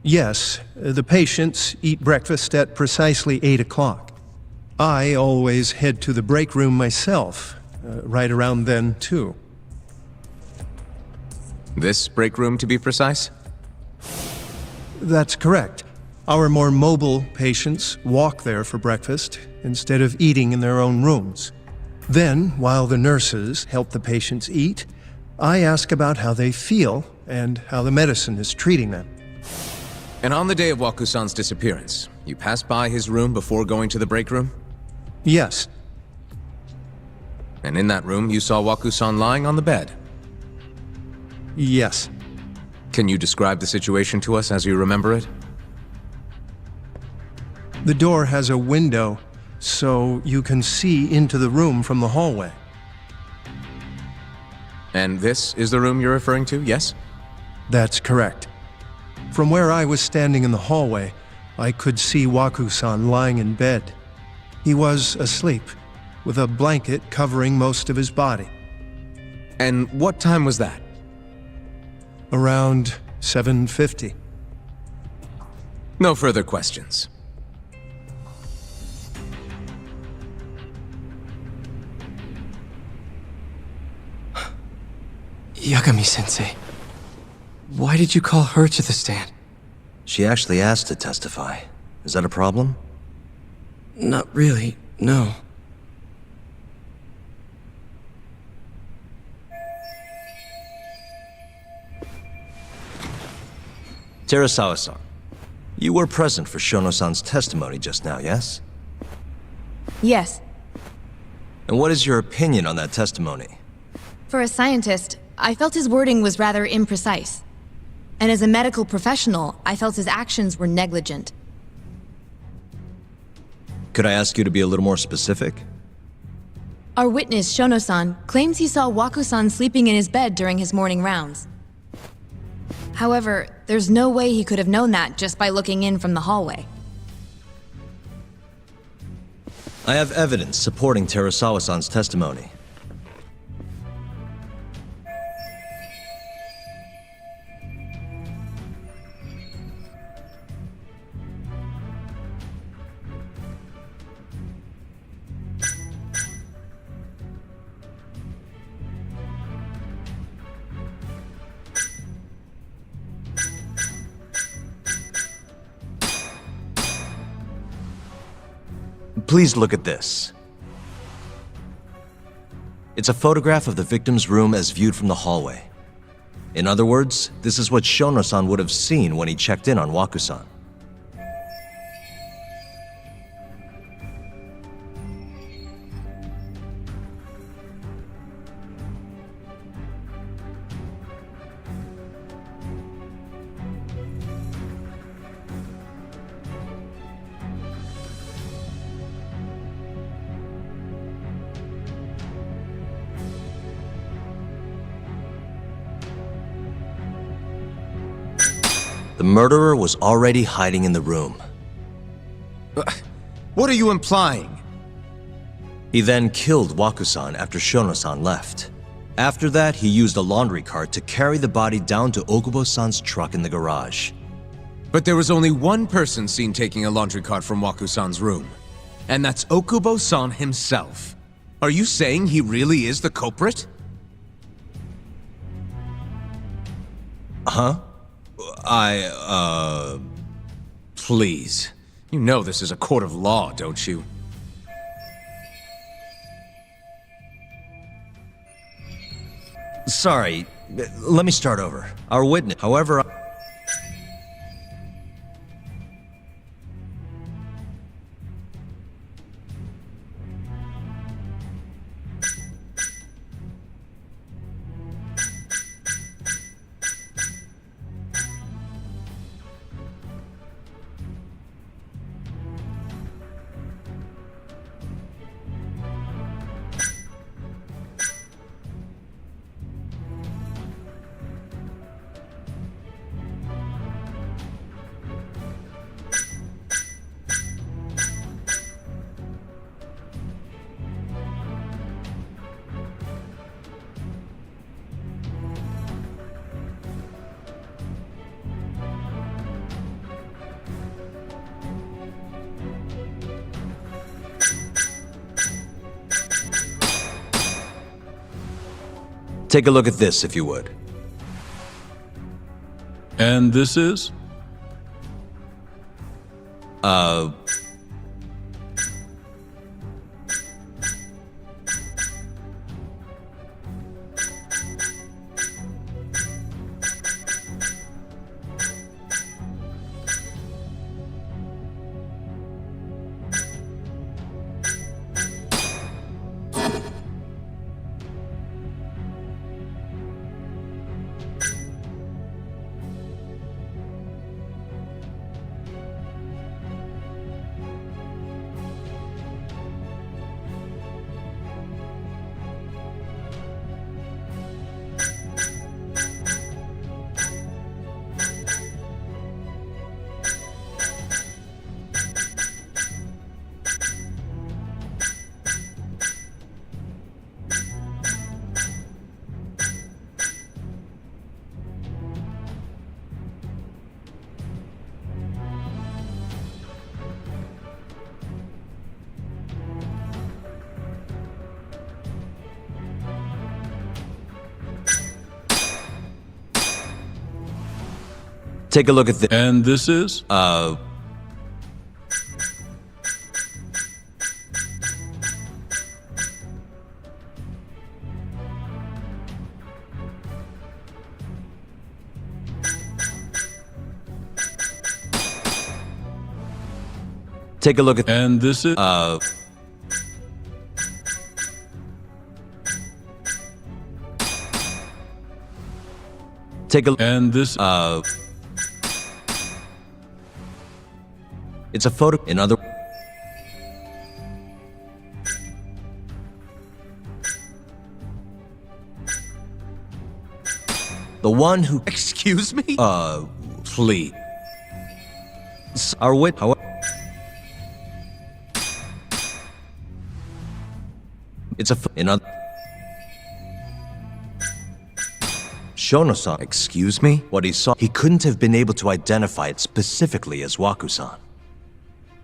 Yes, the patients eat breakfast at precisely 8 o'clock. I always head to the break room myself, right around then, too. This break room, to be precise? That's correct. Our more mobile patients walk there for breakfast instead of eating in their own rooms. Then, while the nurses help the patients eat, I ask about how they feel and how the medicine is treating them. And on the day of Wakusan's disappearance, you passed by his room before going to the break room? Yes. And in that room, you saw Wakusan lying on the bed? Yes. Can you describe the situation to us as you remember it? The door has a window, so you can see into the room from the hallway. And this is the room you're referring to, yes? That's correct. From where I was standing in the hallway, I could see Wakusan lying in bed. He was asleep, with a blanket covering most of his body. And what time was that? Around 7:50. No further questions. Yagami-sensei, why did you call her to the stand? She actually asked to testify. Is that a problem? Not really, no. Terasawa-san, you were present for Shono-san's testimony just now, yes? Yes. And what is your opinion on that testimony? For a scientist, I felt his wording was rather imprecise. And as a medical professional, I felt his actions were negligent. Could I ask you to be a little more specific? Our witness, Shono-san, claims he saw Waku-san sleeping in his bed during his morning rounds. However, there's no way he could have known that just by looking in from the hallway. I have evidence supporting Terasawa-san's testimony. Please look at this. It's a photograph of the victim's room as viewed from the hallway. In other words, this is what Shono-san would have seen when he checked in on Waku-san. The murderer was already hiding in the room. What are you implying? He then killed Waku-san after Shono-san left. After that, he used a laundry cart to carry the body down to Okubo-san's truck in the garage. But there was only one person seen taking a laundry cart from Waku-san's room. And that's Okubo-san himself. Are you saying he really is the culprit? Huh? Please. You know this is a court of law, don't you? Sorry, let me start over. Our witness, however... Take a look at this, if you would. And this is? Take a look at this. And this is? Take a look at. And this is? Take a. And this? It's a photo. In other. The one who. Excuse me? Please. Our wit. It's a. In other. Shono-san. Excuse me? What he saw. He couldn't have been able to identify it specifically as Waku-san.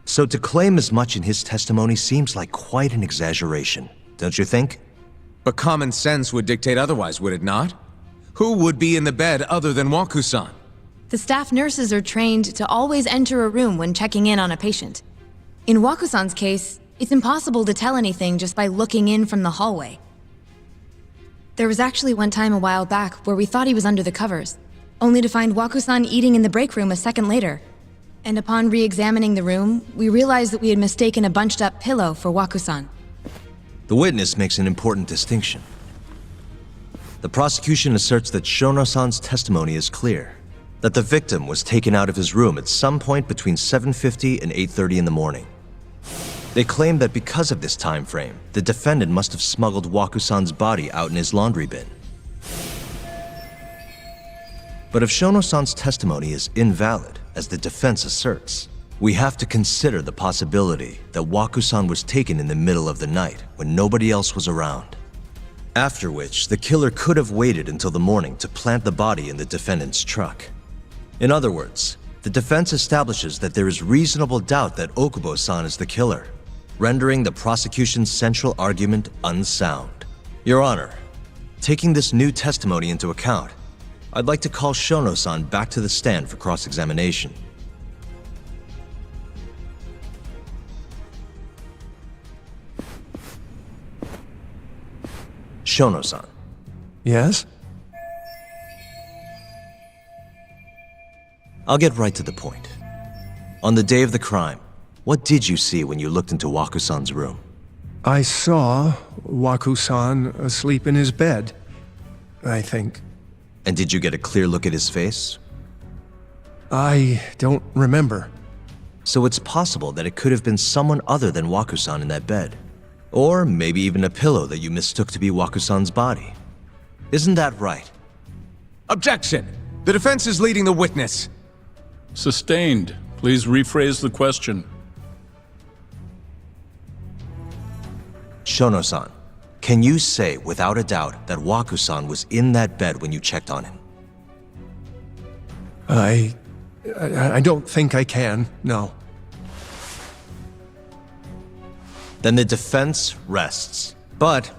So to claim as much in his testimony seems like quite an exaggeration, don't you think? But common sense would dictate otherwise, would it not? Who would be in the bed other than Waku-san? The staff nurses are trained to always enter a room when checking in on a patient. In Waku-san's case, it's impossible to tell anything just by looking in from the hallway. There was actually one time a while back where we thought he was under the covers, only to find Waku-san eating in the break room a second later. And upon re-examining the room, we realized that we had mistaken a bunched-up pillow for Waku-san. The witness makes an important distinction. The prosecution asserts that Shono-san's testimony is clear, that the victim was taken out of his room at some point between 7:50 and 8:30 in the morning. They claim that because of this time frame, the defendant must have smuggled Waku-san's body out in his laundry bin. But if Shono-san's testimony is invalid, as the defense asserts, we have to consider the possibility that Waku-san was taken in the middle of the night when nobody else was around. After which, the killer could have waited until the morning to plant the body in the defendant's truck. In other words, the defense establishes that there is reasonable doubt that Okubo-san is the killer, rendering the prosecution's central argument unsound. Your Honor, taking this new testimony into account, I'd like to call Shono-san back to the stand for cross-examination. Shono-san. Yes? I'll get right to the point. On the day of the crime, what did you see when you looked into Waku-san's room? I saw Waku-san asleep in his bed, I think. And did you get a clear look at his face? I don't remember. So it's possible that it could have been someone other than Waku-san in that bed. Or maybe even a pillow that you mistook to be Waku-san's body. Isn't that right? Objection! The defense is leading the witness. Sustained. Please rephrase the question. Shono-san, can you say without a doubt that Waku-san was in that bed when you checked on him? I don't think I can, no. Then the defense rests. But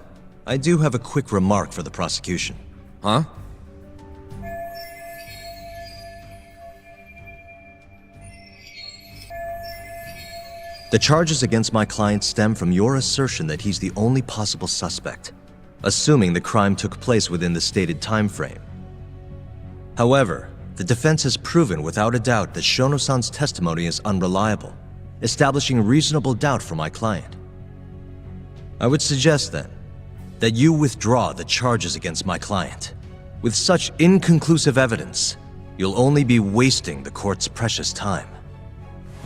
I do have a quick remark for the prosecution. Huh? The charges against my client stem from your assertion that he's the only possible suspect, assuming the crime took place within the stated time frame. However, the defense has proven without a doubt that Shono-san's testimony is unreliable, establishing reasonable doubt for my client. I would suggest then that you withdraw the charges against my client. With such inconclusive evidence, you'll only be wasting the court's precious time.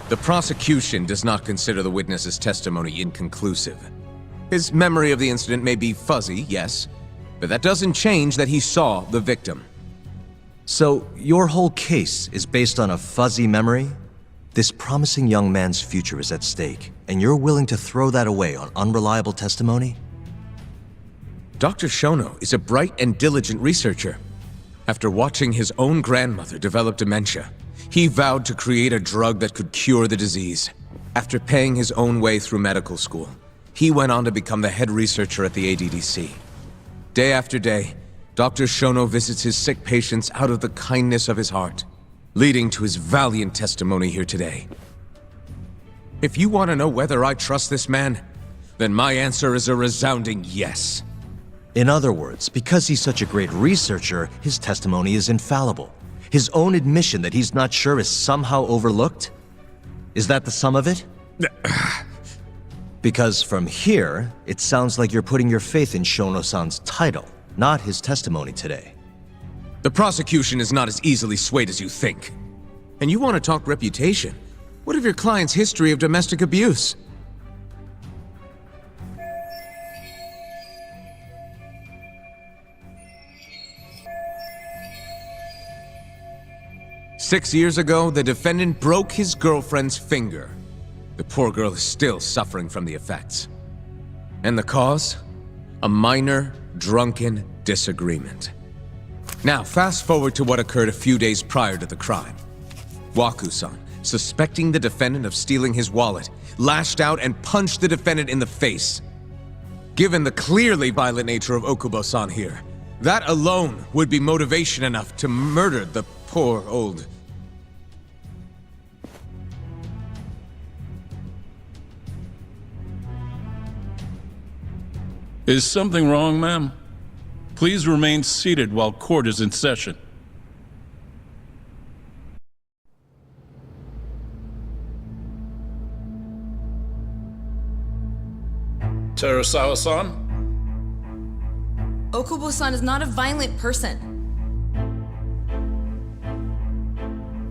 The prosecution does not consider the witness's testimony inconclusive. His memory of the incident may be fuzzy, yes, but that doesn't change that he saw the victim. So, your whole case is based on a fuzzy memory? This promising young man's future is at stake, and you're willing to throw that away on unreliable testimony? Dr. Shono is a bright and diligent researcher. After watching his own grandmother develop dementia, he vowed to create a drug that could cure the disease. After paying his own way through medical school, he went on to become the head researcher at the ADDC. Day after day, Dr. Shono visits his sick patients out of the kindness of his heart, leading to his valiant testimony here today. If you want to know whether I trust this man, then my answer is a resounding yes. In other words, because he's such a great researcher, his testimony is infallible. His own admission that he's not sure is somehow overlooked? Is that the sum of it? Because from here, it sounds like you're putting your faith in Shono-san's title, not his testimony today. The prosecution is not as easily swayed as you think. And you want to talk reputation? What of your client's history of domestic abuse? "6 years ago, the defendant broke his girlfriend's finger. The poor girl is still suffering from the effects. And the cause? A minor, drunken disagreement. Now, fast forward to what occurred a few days prior to the crime. Waku-san, suspecting the defendant of stealing his wallet, lashed out and punched the defendant in the face. Given the clearly violent nature of Okubo-san here, that alone would be motivation enough to murder the poor old... Is something wrong, ma'am? Please remain seated while court is in session. Terasawa-san? Okubo-san is not a violent person.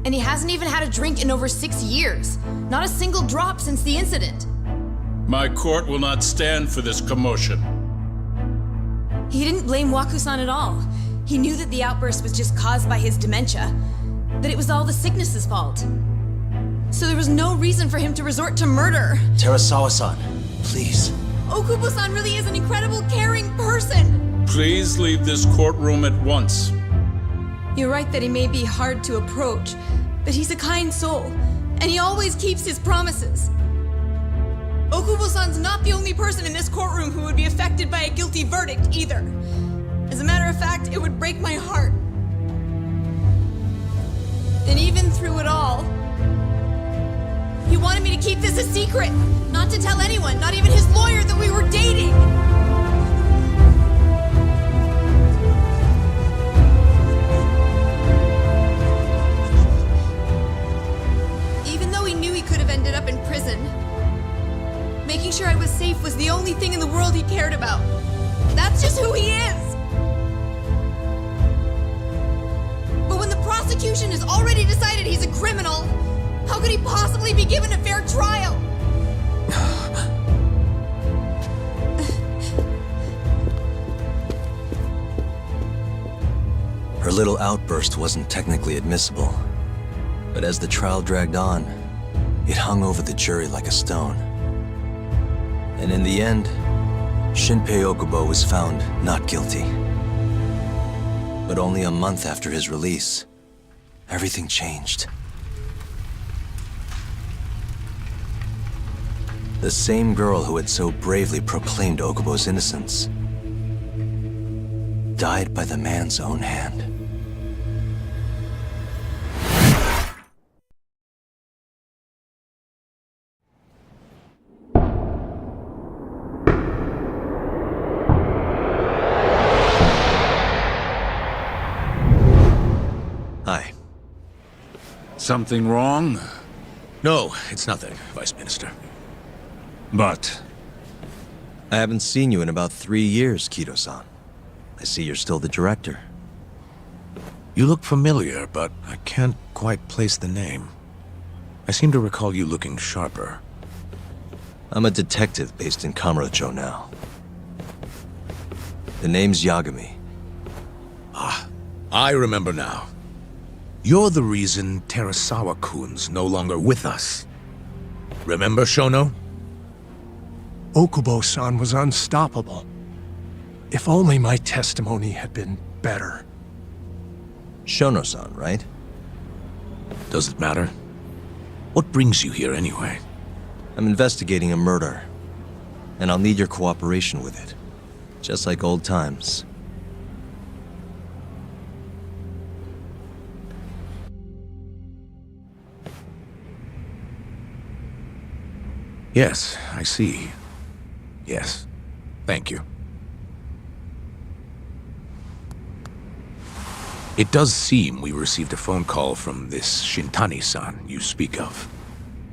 And he hasn't even had a drink in over 6 years. Not a single drop since the incident. My court will not stand for this commotion. He didn't blame Waku-san at all. He knew that the outburst was just caused by his dementia, that it was all the sickness's fault. So there was no reason for him to resort to murder. Terasawa-san, please. Okubo-san really is an incredible, caring person. Please leave this courtroom at once. You're right that he may be hard to approach, but he's a kind soul, and he always keeps his promises. Okubo-san's not the only person in this courtroom who would be affected by a guilty verdict, either. As a matter of fact, it would break my heart. And even through it all, he wanted me to keep this a secret, not to tell anyone, not even his lawyer, that we were dating. Even though he knew he could have ended up in prison, making sure I was safe was the only thing in the world he cared about. That's just who he is! But when the prosecution has already decided he's a criminal, how could he possibly be given a fair trial? Her little outburst wasn't technically admissible, but as the trial dragged on, it hung over the jury like a stone. And in the end, Shinpei Okubo was found not guilty. But only a month after his release, everything changed. The same girl who had so bravely proclaimed Okubo's innocence died by the man's own hand. Hi. Something wrong? No, it's nothing, Vice Minister. But I haven't seen you in about 3 years, Kido-san. I see you're still the director. You look familiar, but I can't quite place the name. I seem to recall you looking sharper. I'm a detective based in Kamurocho now. The name's Yagami. Ah, I remember now. You're the reason Terasawa-kun's no longer with us. Remember, Shono? Okubo-san was unstoppable. If only my testimony had been better. Shono-san, right? Does it matter? What brings you here anyway? I'm investigating a murder, and I'll need your cooperation with it. Just like old times. Yes, I see. Yes. Thank you. It does seem we received a phone call from this Shintani-san you speak of.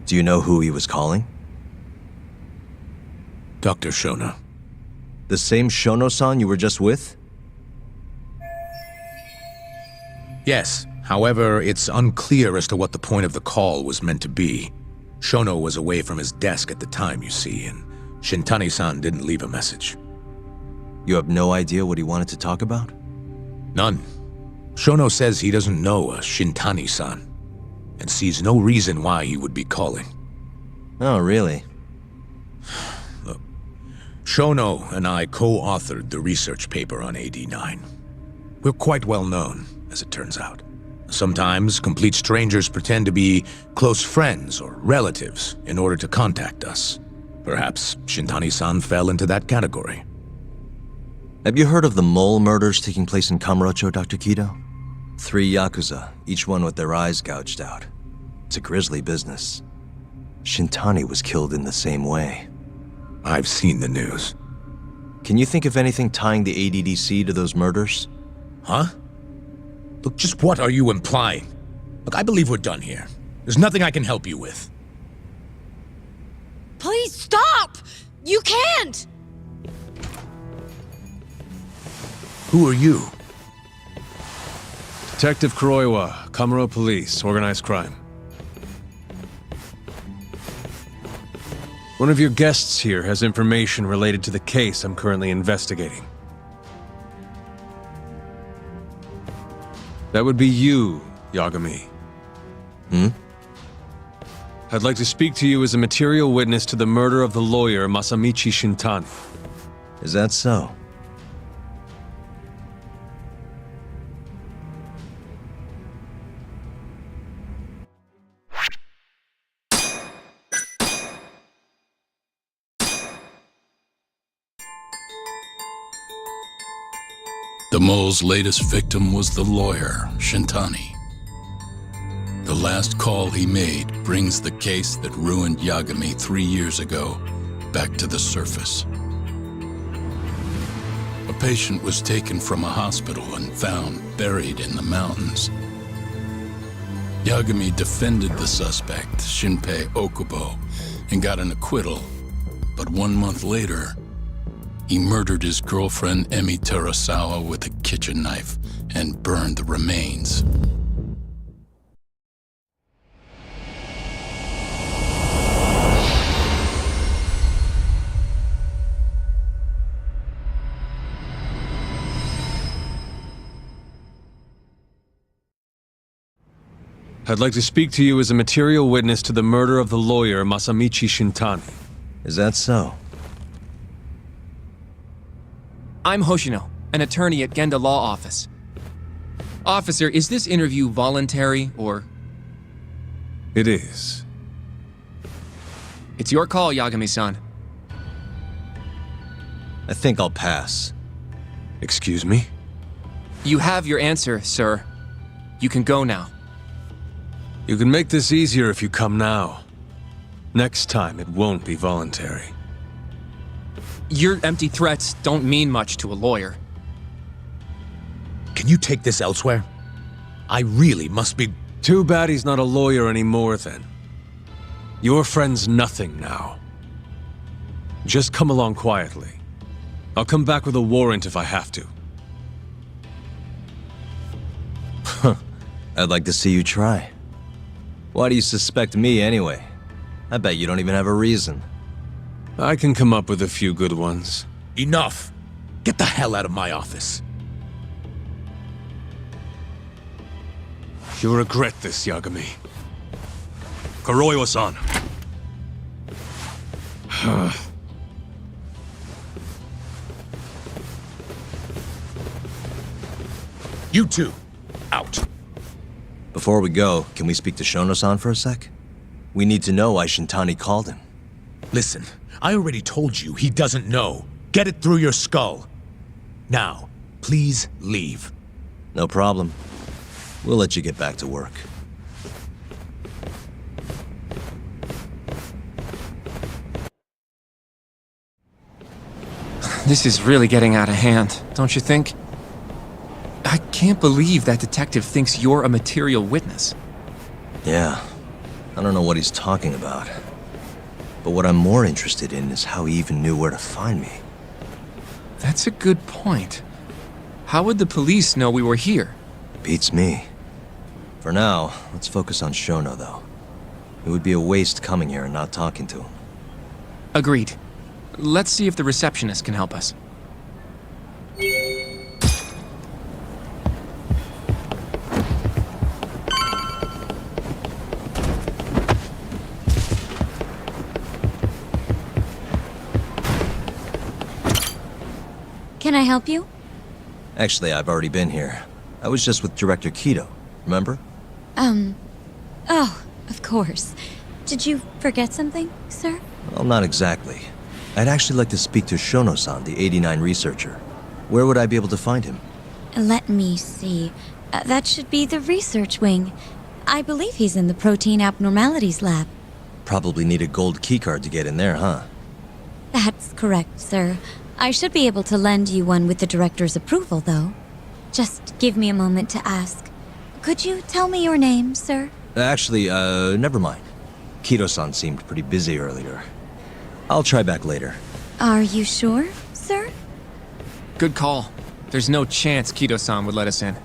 Do you know who he was calling? Dr. Shono. The same Shono-san you were just with? Yes. However, it's unclear as to what the point of the call was meant to be. Shono was away from his desk at the time, you see, and Shintani-san didn't leave a message. You have no idea what he wanted to talk about? None. Shono says he doesn't know a Shintani-san, and sees no reason why he would be calling. Oh, really? Look, Shono and I co-authored the research paper on AD9. We're quite well known, as it turns out. Sometimes, complete strangers pretend to be close friends or relatives in order to contact us. Perhaps Shintani-san fell into that category. Have you heard of the mole murders taking place in Kamurocho, Dr. Kido? 3 Yakuza, each one with their eyes gouged out. It's a grisly business. Shintani was killed in the same way. I've seen the news. Can you think of anything tying the ADDC to those murders? Huh? Look, just what are you implying? Look, I believe we're done here. There's nothing I can help you with. Please stop! You can't! Who are you? Detective Kuroiwa, Kamuro Police, Organized Crime. One of your guests here has information related to the case I'm currently investigating. That would be you, Yagami. I'd like to speak to you as a material witness to the murder of the lawyer Masamichi Shintani. Is that so? The mole's latest victim was the lawyer, Shintani. The last call he made brings the case that ruined Yagami 3 years ago back to the surface. A patient was taken from a hospital and found buried in the mountains. Yagami defended the suspect, Shinpei Okubo, and got an acquittal. But 1 month later, he murdered his girlfriend Emi Terasawa with a kitchen knife and burned the remains. I'd like to speak to you as a material witness to the murder of the lawyer Masamichi Shintani. Is that so? I'm Hoshino, an attorney at Genda Law Office. Officer, is this interview voluntary, or...? It is. It's your call, Yagami-san. I think I'll pass. Excuse me? You have your answer, sir. You can go now. You can make this easier if you come now. Next time, it won't be voluntary. Your empty threats don't mean much to a lawyer. Can you take this elsewhere? I really must be... Too bad he's not a lawyer anymore, then. Your friend's nothing now. Just come along quietly. I'll come back with a warrant if I have to. I'd like to see you try. Why do you suspect me anyway? I bet you don't even have a reason. I can come up with a few good ones. Enough! Get the hell out of my office. You'll regret this, Yagami. Kuroiwa-san. You two, out. Before we go, can we speak to Shono-san for a sec? We need to know why Shintani called him. Listen, I already told you he doesn't know. Get it through your skull. Now, please leave. No problem. We'll let you get back to work. This is really getting out of hand, don't you think? I can't believe that detective thinks you're a material witness. Yeah. I don't know what he's talking about. But what I'm more interested in is how he even knew where to find me. That's a good point. How would the police know we were here? Beats me. For now, let's focus on Shono, though. It would be a waste coming here and not talking to him. Agreed. Let's see if the receptionist can help us. Can I help you? Actually, I've already been here. I was just with Director Kido, remember? Oh, of course. Did you forget something, sir? Well, not exactly. I'd actually like to speak to Shono-san, the 89 researcher. Where would I be able to find him? Let me see. That should be the research wing. I believe he's in the protein abnormalities lab. Probably need a gold keycard to get in there, huh? That's correct, sir. I should be able to lend you one with the director's approval, though. Just give me a moment to ask. Could you tell me your name, sir? Actually, never mind. Kido-san seemed pretty busy earlier. I'll try back later. Are you sure, sir? Good call. There's no chance Kido-san would let us in.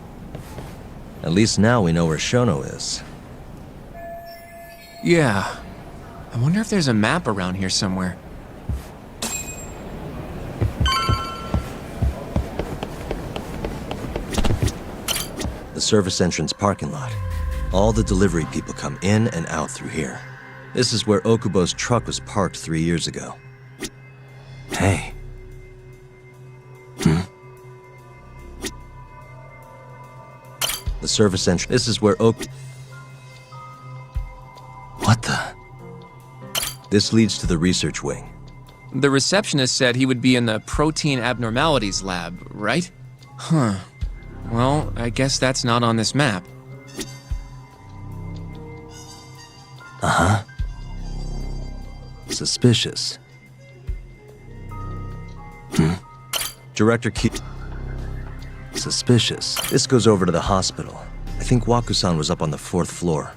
At least now we know where Shono is. Yeah. I wonder if there's a map around here somewhere. The service entrance parking lot. All the delivery people come in and out through here. This is where Okubo's truck was parked 3 years ago. Hey. The service entrance. This is where What the? This leads to the research wing. The receptionist said he would be in the protein abnormalities lab, right? Huh. Well, I guess that's not on this map. Uh-huh. Suspicious. Director Kido. Suspicious. This goes over to the hospital. I think Waku-san was up on the 4th floor.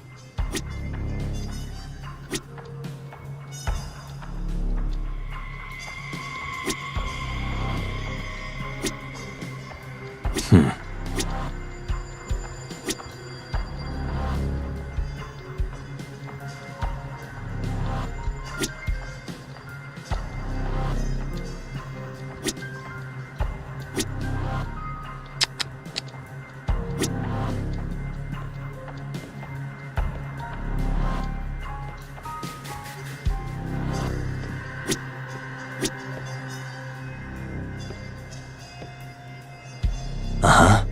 Uh-huh.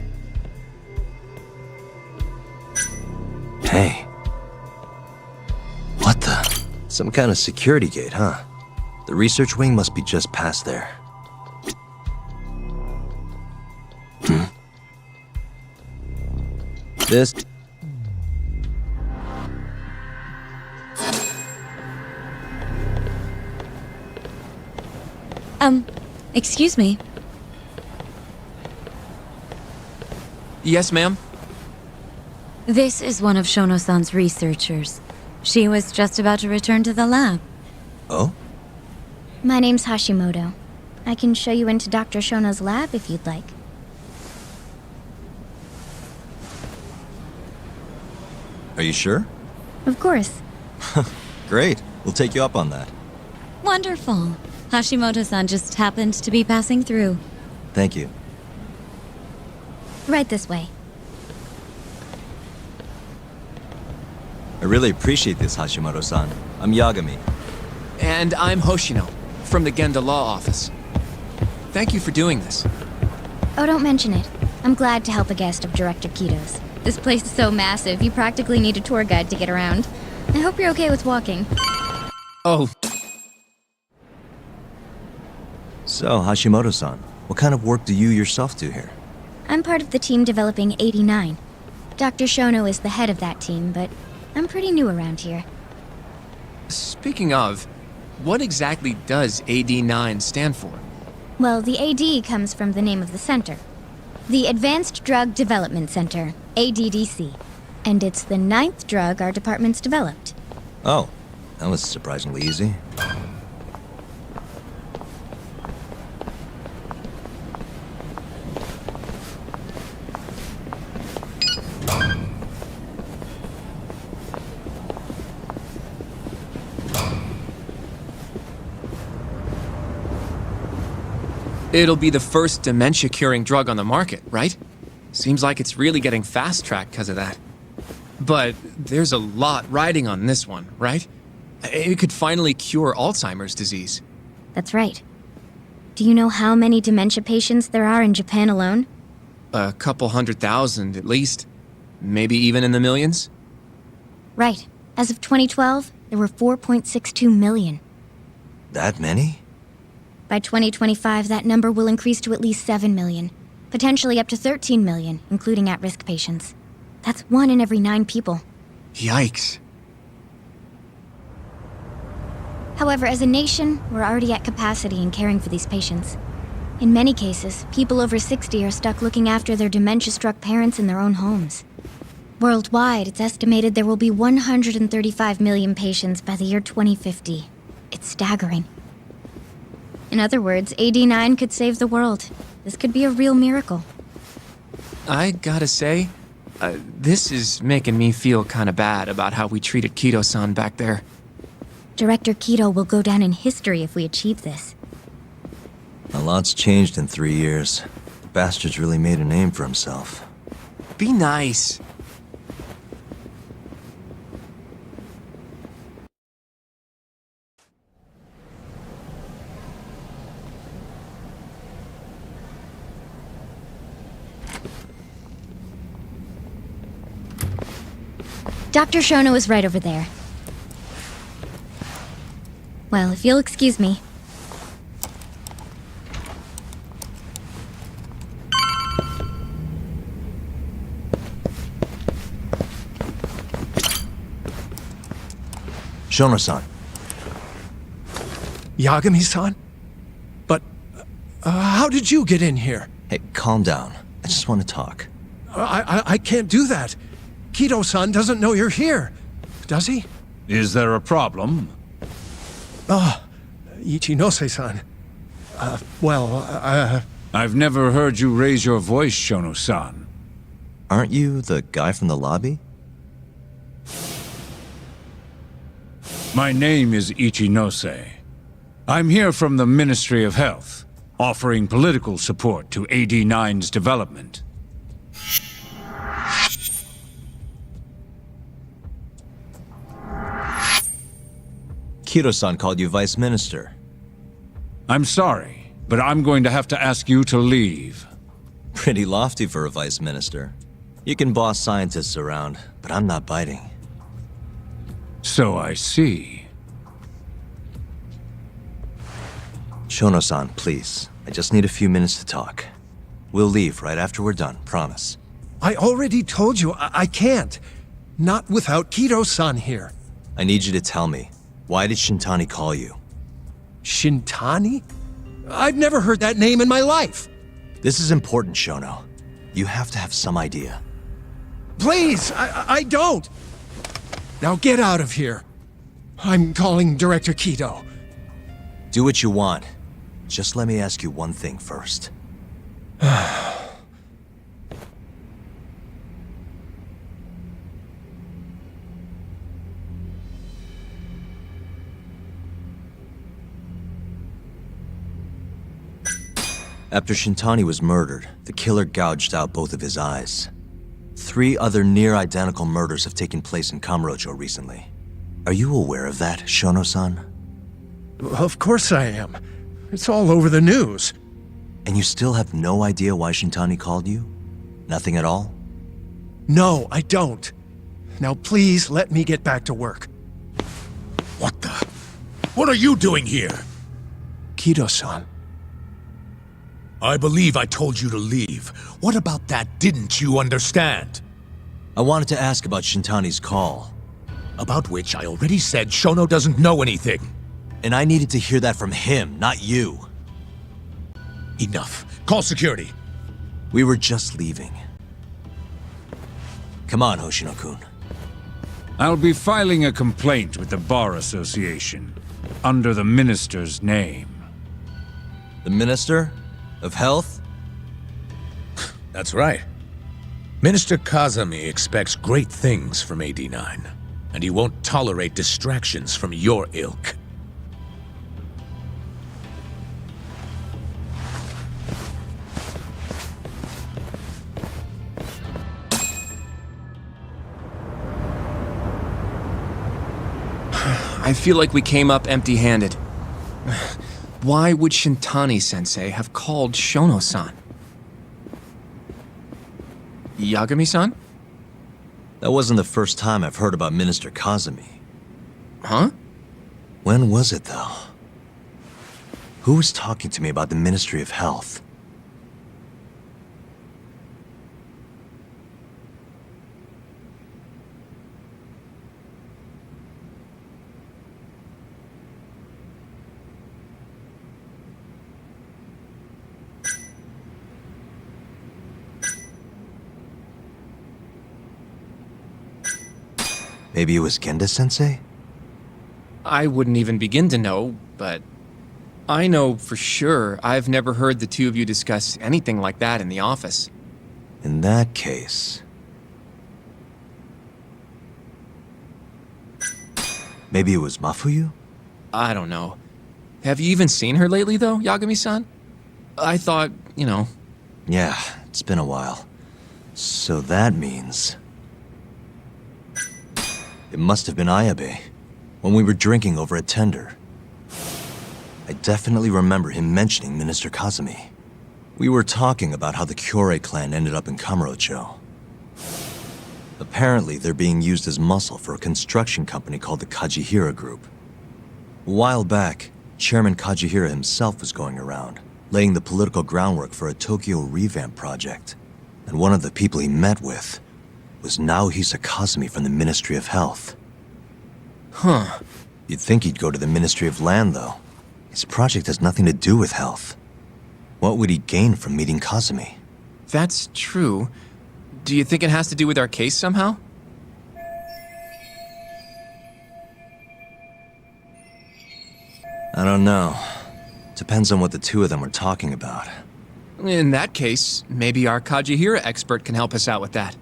Hey. What the? Some kind of security gate, huh? The research wing must be just past there. This... Excuse me. Yes, ma'am? This is one of Shono-san's researchers. She was just about to return to the lab. Oh? My name's Hashimoto. I can show you into Dr. Shono's lab if you'd like. Are you sure? Of course. Great. We'll take you up on that. Wonderful. Hashimoto-san just happened to be passing through. Thank you. Right this way. I really appreciate this, Hashimoto-san. I'm Yagami. And I'm Hoshino, from the Genda Law Office. Thank you for doing this. Oh, don't mention it. I'm glad to help a guest of Director Kito's. This place is so massive, you practically need a tour guide to get around. I hope you're okay with walking. Oh. So, Hashimoto-san, what kind of work do you yourself do here? I'm part of the team developing 89. Dr. Shono is the head of that team, but I'm pretty new around here. Speaking of, what exactly does AD9 stand for? Well, the AD comes from the name of the center. The Advanced Drug Development Center, ADDC. And it's the 9th drug our department's developed. Oh, that was surprisingly easy. It'll be the first dementia-curing drug on the market, right? Seems like it's really getting fast-tracked because of that. But there's a lot riding on this one, right? It could finally cure Alzheimer's disease. That's right. Do you know how many dementia patients there are in Japan alone? A couple 100,000 at least. Maybe even in the millions? Right. As of 2012, there were 4.62 million. That many? By 2025, that number will increase to at least 7 million. Potentially up to 13 million, including at-risk patients. That's 1 in every 9 people. Yikes. However, as a nation, we're already at capacity in caring for these patients. In many cases, people over 60 are stuck looking after their dementia-struck parents in their own homes. Worldwide, it's estimated there will be 135 million patients by the year 2050. It's staggering. In other words, AD9 could save the world. This could be a real miracle. I gotta say, this is making me feel kinda bad about how we treated Kito-san back there. Director Kito will go down in history if we achieve this. A lot's changed in 3 years. The bastard's really made a name for himself. Be nice. Dr. Shono is right over there. Well, if you'll excuse me. Shono-san. Yagami-san? But, how did you get in here? Hey, calm down. I just want to talk. I can't do that. Kito-san doesn't know you're here, does he? Is there a problem? Oh, Ichinose-san. I've never heard you raise your voice, Shono-san. Aren't you the guy from the lobby? My name is Ichinose. I'm here from the Ministry of Health, offering political support to AD9's development. Kito-san called you Vice Minister. I'm sorry, but I'm going to have to ask you to leave. Pretty lofty for a Vice Minister. You can boss scientists around, but I'm not biting. So I see. Shono-san, please. I just need a few minutes to talk. We'll leave right after we're done, promise. I already told you I can't. Not without Kido-san here. I need you to tell me, why did Shintani call you? Shintani? I've never heard that name in my life. This is important, Shono. You have to have some idea. Please, I don't. Now get out of here. I'm calling Director Kido. Do what you want. Just let me ask you one thing first. After Shintani was murdered, the killer gouged out both of his eyes. 3 other near-identical murders have taken place in Kamurocho recently. Are you aware of that, Shono-san? Of course I am. It's all over the news. And you still have no idea why Shintani called you? Nothing at all? No, I don't. Now please let me get back to work. What the? What are you doing here? Kido-san. I believe I told you to leave. What about that didn't you understand? I wanted to ask about Shintani's call. About which I already said Shono doesn't know anything. And I needed to hear that from him, not you. Enough. Call security. We were just leaving. Come on, Hoshino-kun. I'll be filing a complaint with the Bar Association, under the Minister's name. The Minister? Of Health? That's right. Minister Kazami expects great things from AD9, and he won't tolerate distractions from your ilk. I feel like we came up empty-handed. Why would Shintani-sensei have called Shono-san? Yagami-san? That wasn't the first time I've heard about Minister Kazami. Huh? When was it, though? Who was talking to me about the Ministry of Health? Maybe it was Genda-sensei? I wouldn't even begin to know, but I know for sure I've never heard the two of you discuss anything like that in the office. In that case... maybe it was Mafuyu? I don't know. Have you even seen her lately, though, Yagami-san? I thought, you know... Yeah, it's been a while. So that means... it must have been Ayabe, when we were drinking over at Tender. I definitely remember him mentioning Minister Kazami. We were talking about how the Kyorei clan ended up in Kamurocho. Apparently, they're being used as muscle for a construction company called the Kajihira Group. A while back, Chairman Kajihira himself was going around, laying the political groundwork for a Tokyo revamp project. And one of the people he met with was Naohisa Kazami from the Ministry of Health. Huh. You'd think he'd go to the Ministry of Land, though. His project has nothing to do with health. What would he gain from meeting Kazami? That's true. Do you think it has to do with our case somehow? I don't know. Depends on what the two of them were talking about. In that case, maybe our Kajihira expert can help us out with that.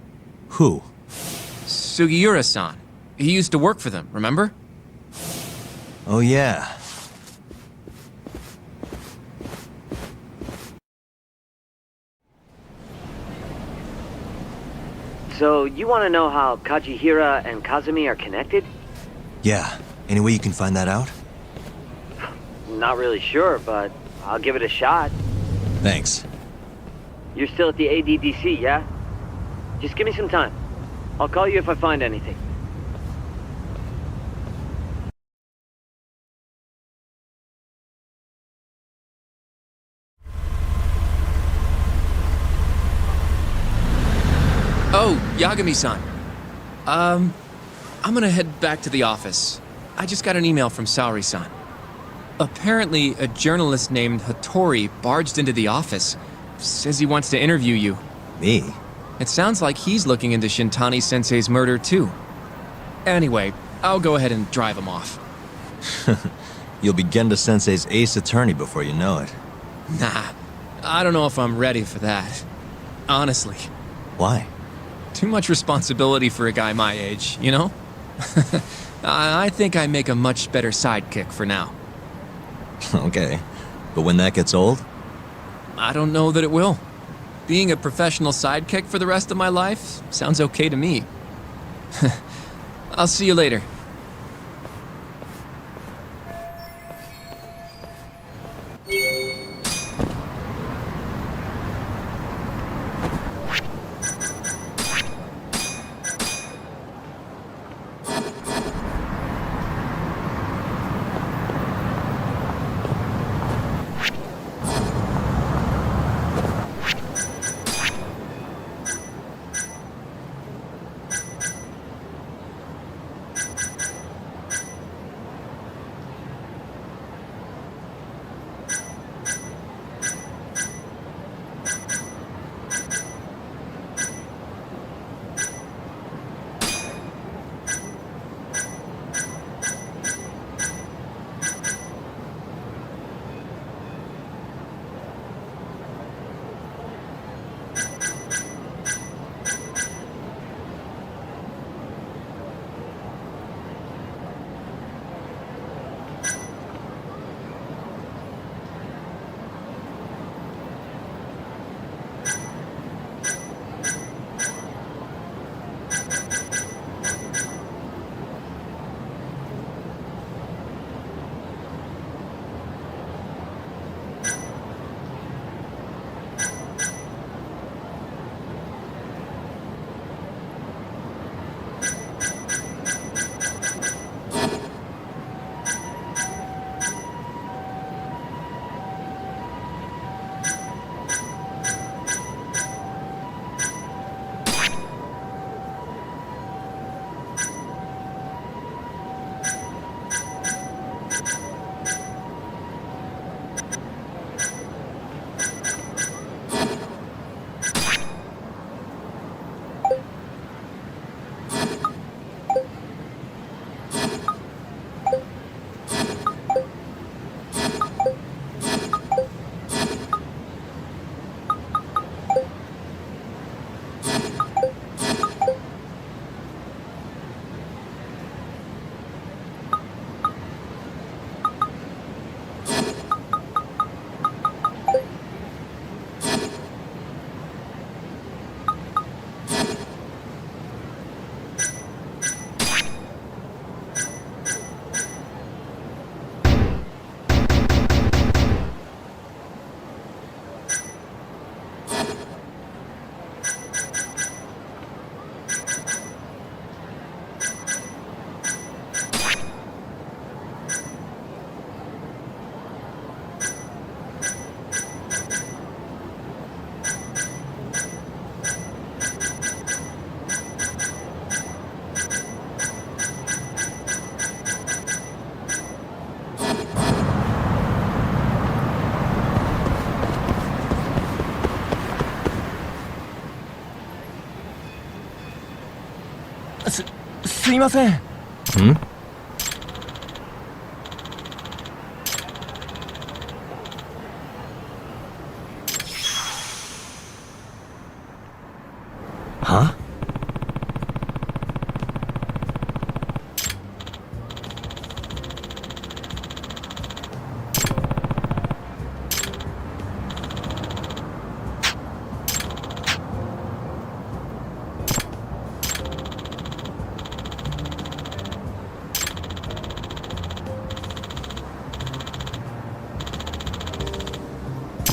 Who? Sugiura-san. He used to work for them, remember? Oh yeah. So, you want to know how Kajihira and Kazami are connected? Yeah. Any way you can find that out? Not really sure, but I'll give it a shot. Thanks. You're still at the ADDC, yeah? Just give me some time. I'll call you if I find anything. Oh, Yagami-san. I'm gonna head back to the office. I just got an email from Saori-san. Apparently, a journalist named Hattori barged into the office. Says he wants to interview you. Me? It sounds like he's looking into Shintani-sensei's murder, too. Anyway, I'll go ahead and drive him off. You'll be Genda-sensei's ace attorney before you know it. Nah, I don't know if I'm ready for that. Honestly. Why? Too much responsibility for a guy my age, you know? I think I make a much better sidekick for now. Okay, but when that gets old? I don't know that it will. Being a professional sidekick for the rest of my life sounds okay to me. I'll see you later.すいません。Huh?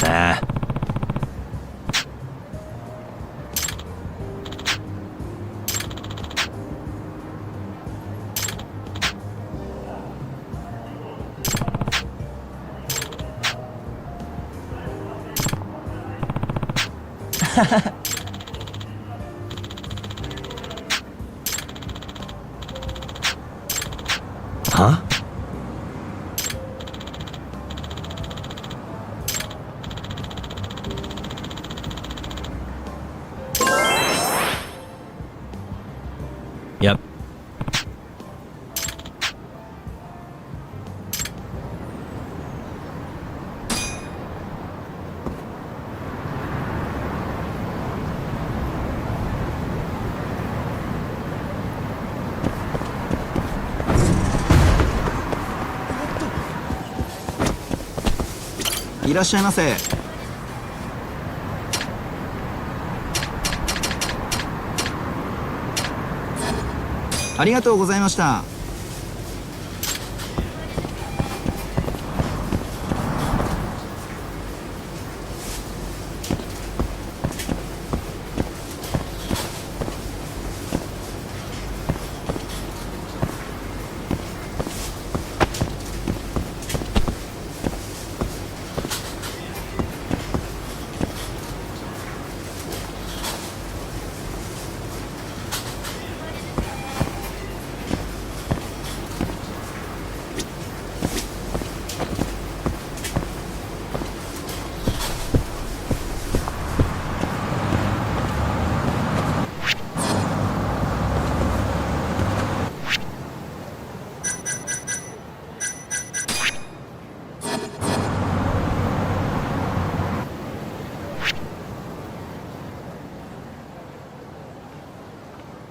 Nah. Huh? Yep.いらっしゃいませ。ありがとうございました。